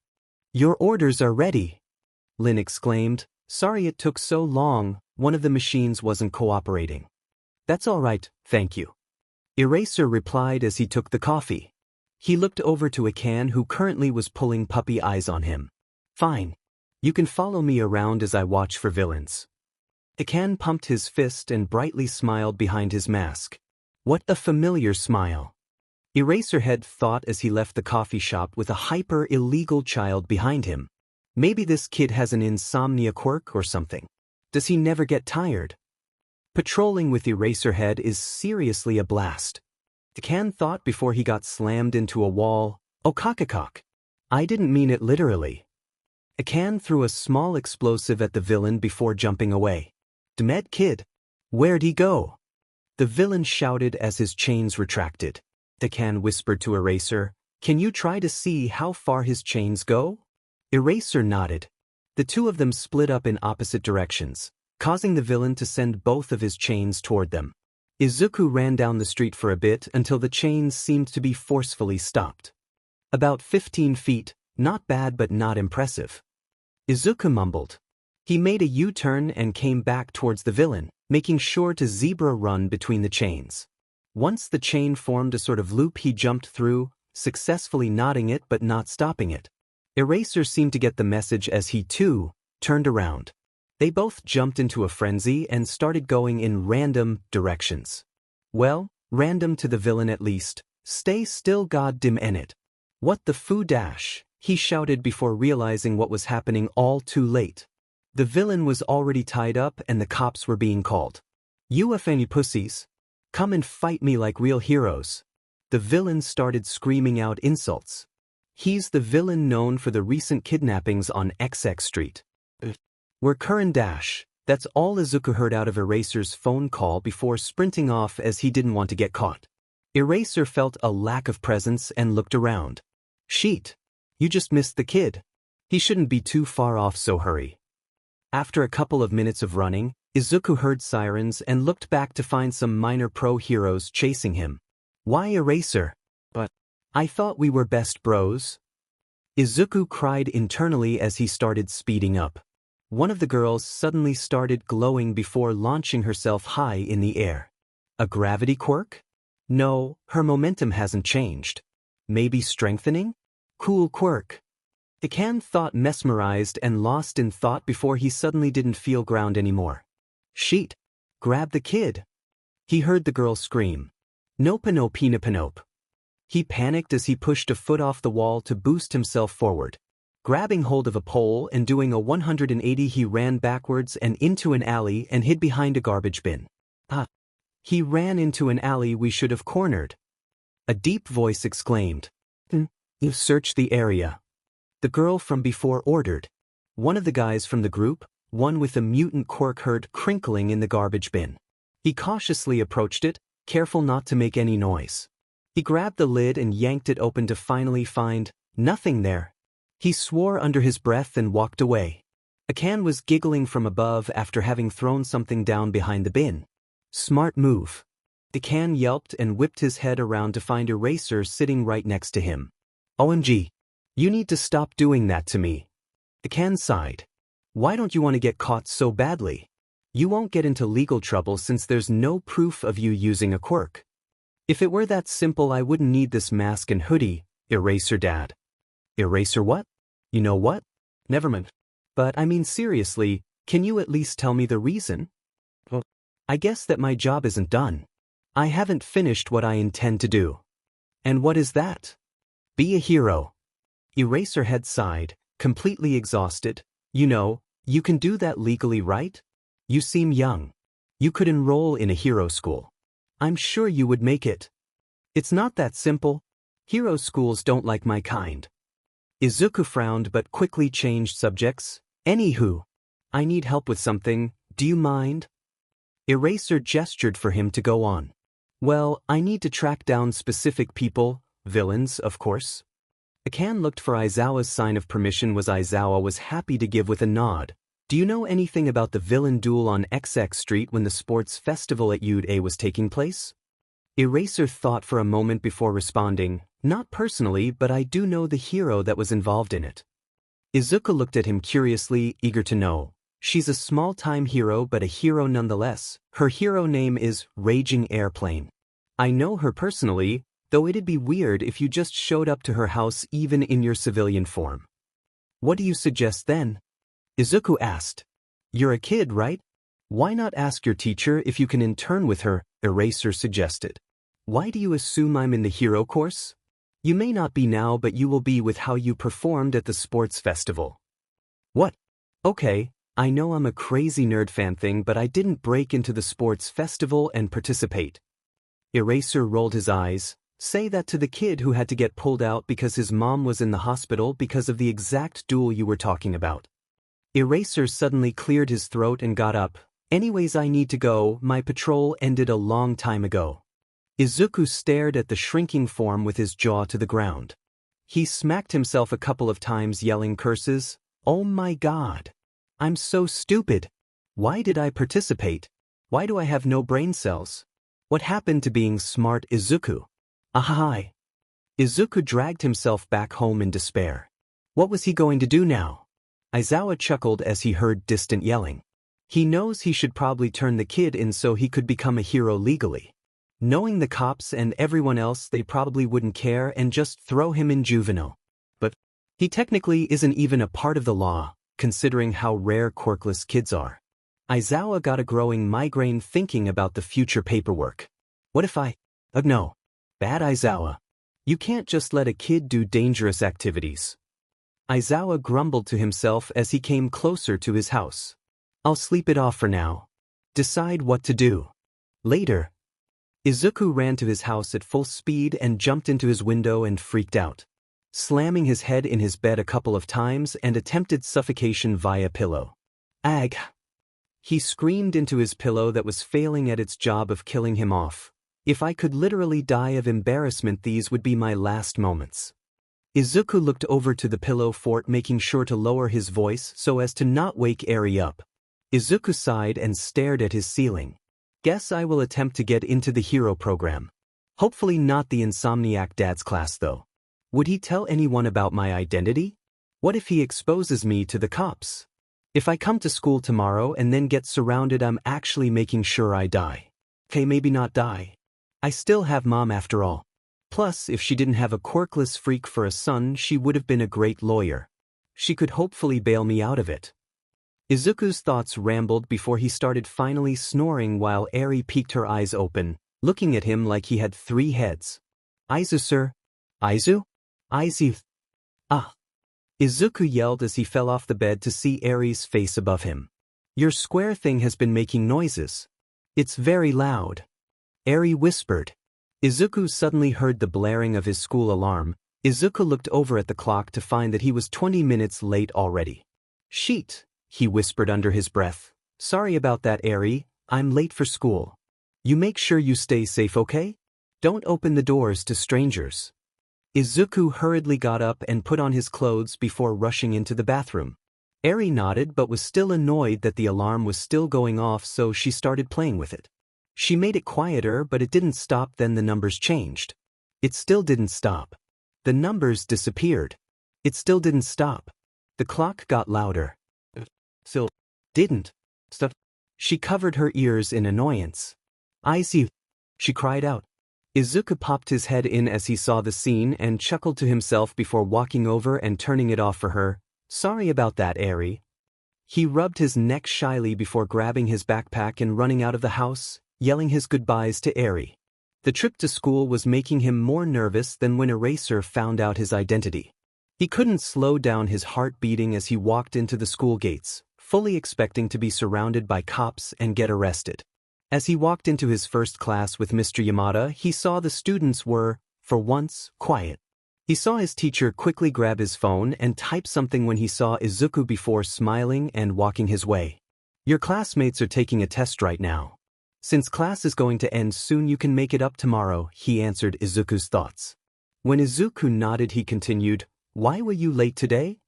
Speaker 1: Your orders are ready. Lin exclaimed. Sorry it took so long, one of the machines wasn't cooperating. That's all right, thank you. Eraser replied as he took the coffee. He looked over to Akan, who currently was pulling puppy eyes on him. Fine. You can follow me around as I watch for villains. Akan pumped his fist and brightly smiled behind his mask. What a familiar smile. Eraserhead thought as he left the coffee shop with a hyper-illegal child behind him. Maybe this kid has an insomnia quirk or something. Does he never get tired? Patrolling with Eraserhead is seriously a blast. Akan thought before he got slammed into a wall. Oh cock. I didn't mean it literally. Akan threw a small explosive at the villain before jumping away. Demed kid. Where'd he go? The villain shouted as his chains retracted. Akan whispered to Eraser, can you try to see how far his chains go? Eraser nodded. The two of them split up in opposite directions, causing the villain to send both of his chains toward them. Izuku ran down the street for a bit until the chains seemed to be forcefully stopped. About 15 feet, not bad but not impressive. Izuku mumbled. He made a U-turn and came back towards the villain, making sure to zebra run between the chains. Once the chain formed a sort of loop, he jumped through, successfully knotting it but not stopping it. Eraser seemed to get the message as he, too, turned around. They both jumped into a frenzy and started going in random directions. Well, random to the villain at least, Stay still, goddamn it. What the foo dash, he shouted before realizing what was happening all too late. The villain was already tied up and the cops were being called. You any pussies? Come and fight me like real heroes. The villain started screaming out insults. He's the villain known for the recent kidnappings on XX Street. We're current dash. That's all Izuku heard out of Eraser's phone call before sprinting off as he didn't want to get caught. Eraser felt a lack of presence and looked around. Sheet. You just missed the kid. He shouldn't be too far off, so hurry. After a couple of minutes of running, Izuku heard sirens and looked back to find some minor pro heroes chasing him. Why Eraser? But I thought we were best bros. Izuku cried internally as he started speeding up. One of the girls suddenly started glowing before launching herself high in the air. A gravity quirk? No, her momentum hasn't changed. Maybe strengthening? Cool quirk. Ikan thought, mesmerized and lost in thought before he suddenly didn't feel ground anymore. Sheet. Grab the kid. He heard the girl scream. Nope. He panicked as he pushed a foot off the wall to boost himself forward. Grabbing hold of a pole and doing a 180, he ran backwards and into an alley and hid behind a garbage bin. He ran into an alley we should have cornered. A deep voice exclaimed. You search the area. The girl from before ordered. One of the guys from the group, one with a mutant quirk, heard crinkling in the garbage bin. He cautiously approached it, careful not to make any noise. He grabbed the lid and yanked it open to finally find nothing there. He swore under his breath and walked away. Ikan was giggling from above after having thrown something down behind the bin. Smart move. Ikan yelped and whipped his head around to find Eraser sitting right next to him. OMG. You need to stop doing that to me. Ikan sighed. Why don't you want to get caught so badly? You won't get into legal trouble since there's no proof of you using a quirk. If it were that simple, I wouldn't need this mask and hoodie, Eraser dad. Eraser what? You know what? Nevermind. But I mean seriously, can you at least tell me the reason? Well, I guess that my job isn't done. I haven't finished what I intend to do. And what is that? Be a hero. Eraserhead sighed, completely exhausted. You know, you can do that legally, right? You seem young. You could enroll in a hero school. I'm sure you would make it. It's not that simple. Hero schools don't like my kind. Izuku frowned but quickly changed subjects. Anywho, I need help with something, do you mind? Eraser gestured for him to go on. Well, I need to track down specific people, villains, of course. Ikan looked for Aizawa's sign of permission, was Aizawa was happy to give with a nod. Do you know anything about the villain duel on XX Street when the sports festival at Yude was taking place? Eraser thought for a moment before responding. Not personally, but I do know the hero that was involved in it. Izuku looked at him curiously, eager to know. She's a small-time hero but a hero nonetheless. Her hero name is Raging Airplane. I know her personally, though it'd be weird if you just showed up to her house even in your civilian form. What do you suggest then? Izuku asked. You're a kid, right? Why not ask your teacher if you can intern with her, Eraser suggested. Why do you assume I'm in the hero course? You may not be now, but you will be with how you performed at the sports festival. What? Okay, I know I'm a crazy nerd fan thing, but I didn't break into the sports festival and participate. Eraser rolled his eyes. Say that to the kid who had to get pulled out because his mom was in the hospital because of the exact duel you were talking about. Eraser suddenly cleared his throat and got up. Anyways, I need to go, my patrol ended a long time ago. Izuku stared at the shrinking form with his jaw to the ground. He smacked himself a couple of times, yelling curses. Oh my god. I'm so stupid. Why did I participate? Why do I have no brain cells? What happened to being smart, Izuku? Ahai. Izuku dragged himself back home in despair. What was he going to do now? Aizawa chuckled as he heard distant yelling. He knows he should probably turn the kid in so he could become a hero legally. Knowing the cops and everyone else, they probably wouldn't care and just throw him in juvenile. But he technically isn't even a part of the law, considering how rare quirkless kids are. Aizawa got a growing migraine thinking about the future paperwork. What if no. Bad Aizawa. You can't just let a kid do dangerous activities. Aizawa grumbled to himself as he came closer to his house. I'll sleep it off for now. Decide what to do. Later. Izuku ran to his house at full speed and jumped into his window and freaked out, slamming his head in his bed a couple of times and attempted suffocation via pillow. Ag! He screamed into his pillow that was failing at its job of killing him off. If I could literally die of embarrassment, these would be my last moments. Izuku looked over to the pillow fort, making sure to lower his voice so as to not wake Eri up. Izuku sighed and stared at his ceiling. Guess I will attempt to get into the hero program. Hopefully not the Insomniac Dad's class though. Would he tell anyone about my identity? What if he exposes me to the cops? If I come to school tomorrow and then get surrounded, I'm actually making sure I die. Okay, maybe not die. I still have mom after all. Plus, if she didn't have a quirkless freak for a son, she would have been a great lawyer. She could hopefully bail me out of it. Izuku's thoughts rambled before he started finally snoring while Eri peeked her eyes open, looking at him like he had 3 heads. Aizu, sir? Aizu? Aizu. Ah. Izuku yelled as he fell off the bed to see Eri's face above him. Your square thing has been making noises. It's very loud. Eri whispered. Izuku suddenly heard the blaring of his school alarm. Izuku looked over at the clock to find that he was 20 minutes late already. Sheet, he whispered under his breath. Sorry about that, Eri. I'm late for school. You make sure you stay safe, okay? Don't open the doors to strangers. Izuku hurriedly got up and put on his clothes before rushing into the bathroom. Eri nodded but was still annoyed that the alarm was still going off, so she started playing with it. She made it quieter, but it didn't stop. Then the numbers changed. It still didn't stop. The numbers disappeared. It still didn't stop. The clock got louder. Still didn't stop. She covered her ears in annoyance. I see, she cried out. Izuku popped his head in as he saw the scene and chuckled to himself before walking over and turning it off for her. Sorry about that, Eri. He rubbed his neck shyly before grabbing his backpack and running out of the house, yelling his goodbyes to Eri. The trip to school was making him more nervous than when Eraser found out his identity. He couldn't slow down his heart beating as he walked into the school gates, fully expecting to be surrounded by cops and get arrested. As he walked into his first class with Mr. Yamada, he saw the students were, for once, quiet. He saw his teacher quickly grab his phone and type something when he saw Izuku before smiling and walking his way. Your classmates are taking a test right now. Since class is going to end soon, you can make it up tomorrow, he answered Izuku's thoughts. When Izuku nodded, he continued, Why were you late today?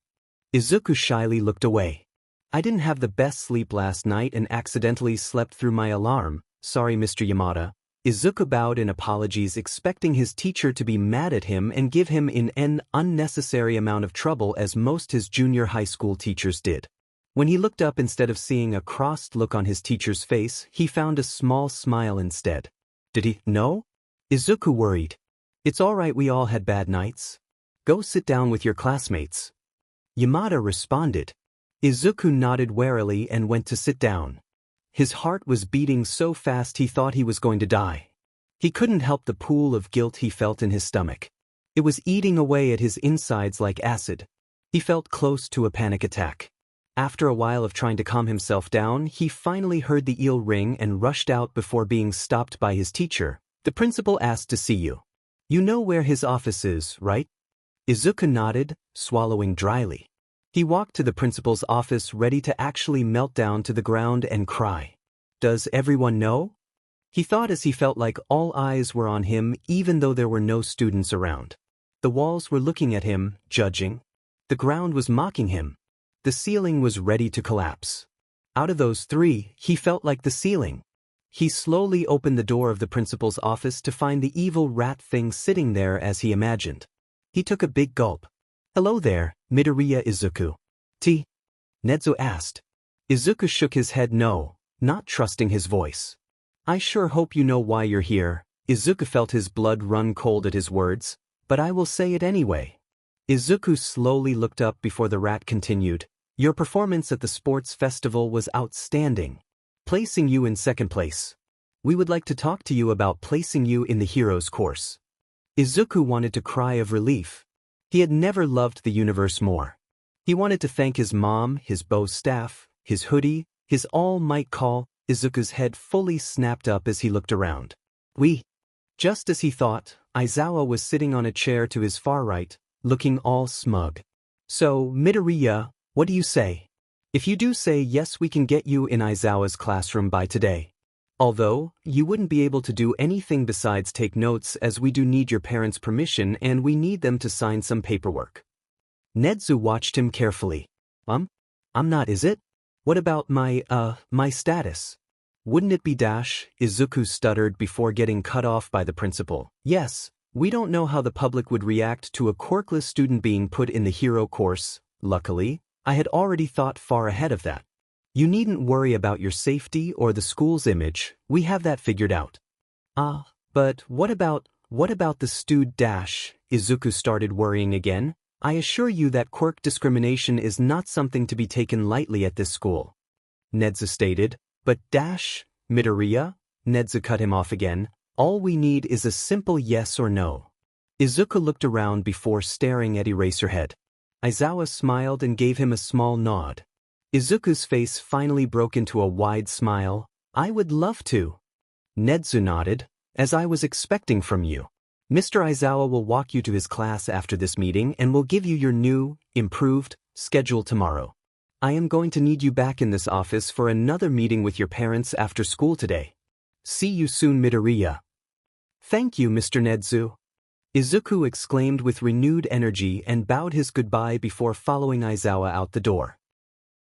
Speaker 1: Izuku shyly looked away. I didn't have the best sleep last night and accidentally slept through my alarm. Sorry, Mr. Yamada. Izuku bowed in apologies, expecting his teacher to be mad at him and give him an unnecessary amount of trouble as most his junior high school teachers did. When he looked up, instead of seeing a crossed look on his teacher's face, he found a small smile instead. Did he know? Izuku worried. It's all right, we all had bad nights. Go sit down with your classmates. Yamada responded. Izuku nodded warily and went to sit down. His heart was beating so fast he thought he was going to die. He couldn't help the pool of guilt he felt in his stomach. It was eating away at his insides like acid. He felt close to a panic attack. After a while of trying to calm himself down, he finally heard the eel ring and rushed out before being stopped by his teacher. The principal asked to see you. You know where his office is, right? Izuku nodded, swallowing dryly. He walked to the principal's office ready to actually melt down to the ground and cry. Does everyone know? He thought as he felt like all eyes were on him even though there were no students around. The walls were looking at him, judging. The ground was mocking him. The ceiling was ready to collapse. Out of those 3, he felt like the ceiling. He slowly opened the door of the principal's office to find the evil rat thing sitting there as he imagined. He took a big gulp. Hello there, Midoriya Izuku. T? Nedu asked. Izuku shook his head no, not trusting his voice. I sure hope you know why you're here. Izuku felt his blood run cold at his words, but I will say it anyway. Izuku slowly looked up before the rat continued. Your performance at the sports festival was outstanding, placing you in 2nd place. We would like to talk to you about placing you in the heroes course. Izuku wanted to cry of relief. He had never loved the universe more. He wanted to thank his mom, his bow staff, his hoodie, his all-might call. Izuku's head fully snapped up as he looked around. Just as he thought, Aizawa was sitting on a chair to his far right, looking all smug. So, Midoriya, what do you say? If you do say yes, we can get you in Aizawa's classroom by today. Although, you wouldn't be able to do anything besides take notes, as we do need your parents' permission and we need them to sign some paperwork. Nedu watched him carefully. I'm not, is it? What about my status? Wouldn't it be dash? Izuku stuttered before getting cut off by the principal. Yes, we don't know how the public would react to a quirkless student being put in the hero course. Luckily, I had already thought far ahead of that. You needn't worry about your safety or the school's image, we have that figured out. But what about the stud dash? Izuku started worrying again. I assure you that quirk discrimination is not something to be taken lightly at this school. Nedu stated, but dash, Midoriya? Nedu cut him off again. All we need is a simple yes or no. Izuku looked around before staring at Eraserhead. Aizawa smiled and gave him a small nod. Izuku's face finally broke into a wide smile. I would love to. Nedu nodded, as I was expecting from you. Mr. Aizawa will walk you to his class after this meeting and will give you your new, improved, schedule tomorrow. I am going to need you back in this office for another meeting with your parents after school today. See you soon, Midoriya. Thank you, Mr. Nedu. Izuku exclaimed with renewed energy and bowed his goodbye before following Aizawa out the door.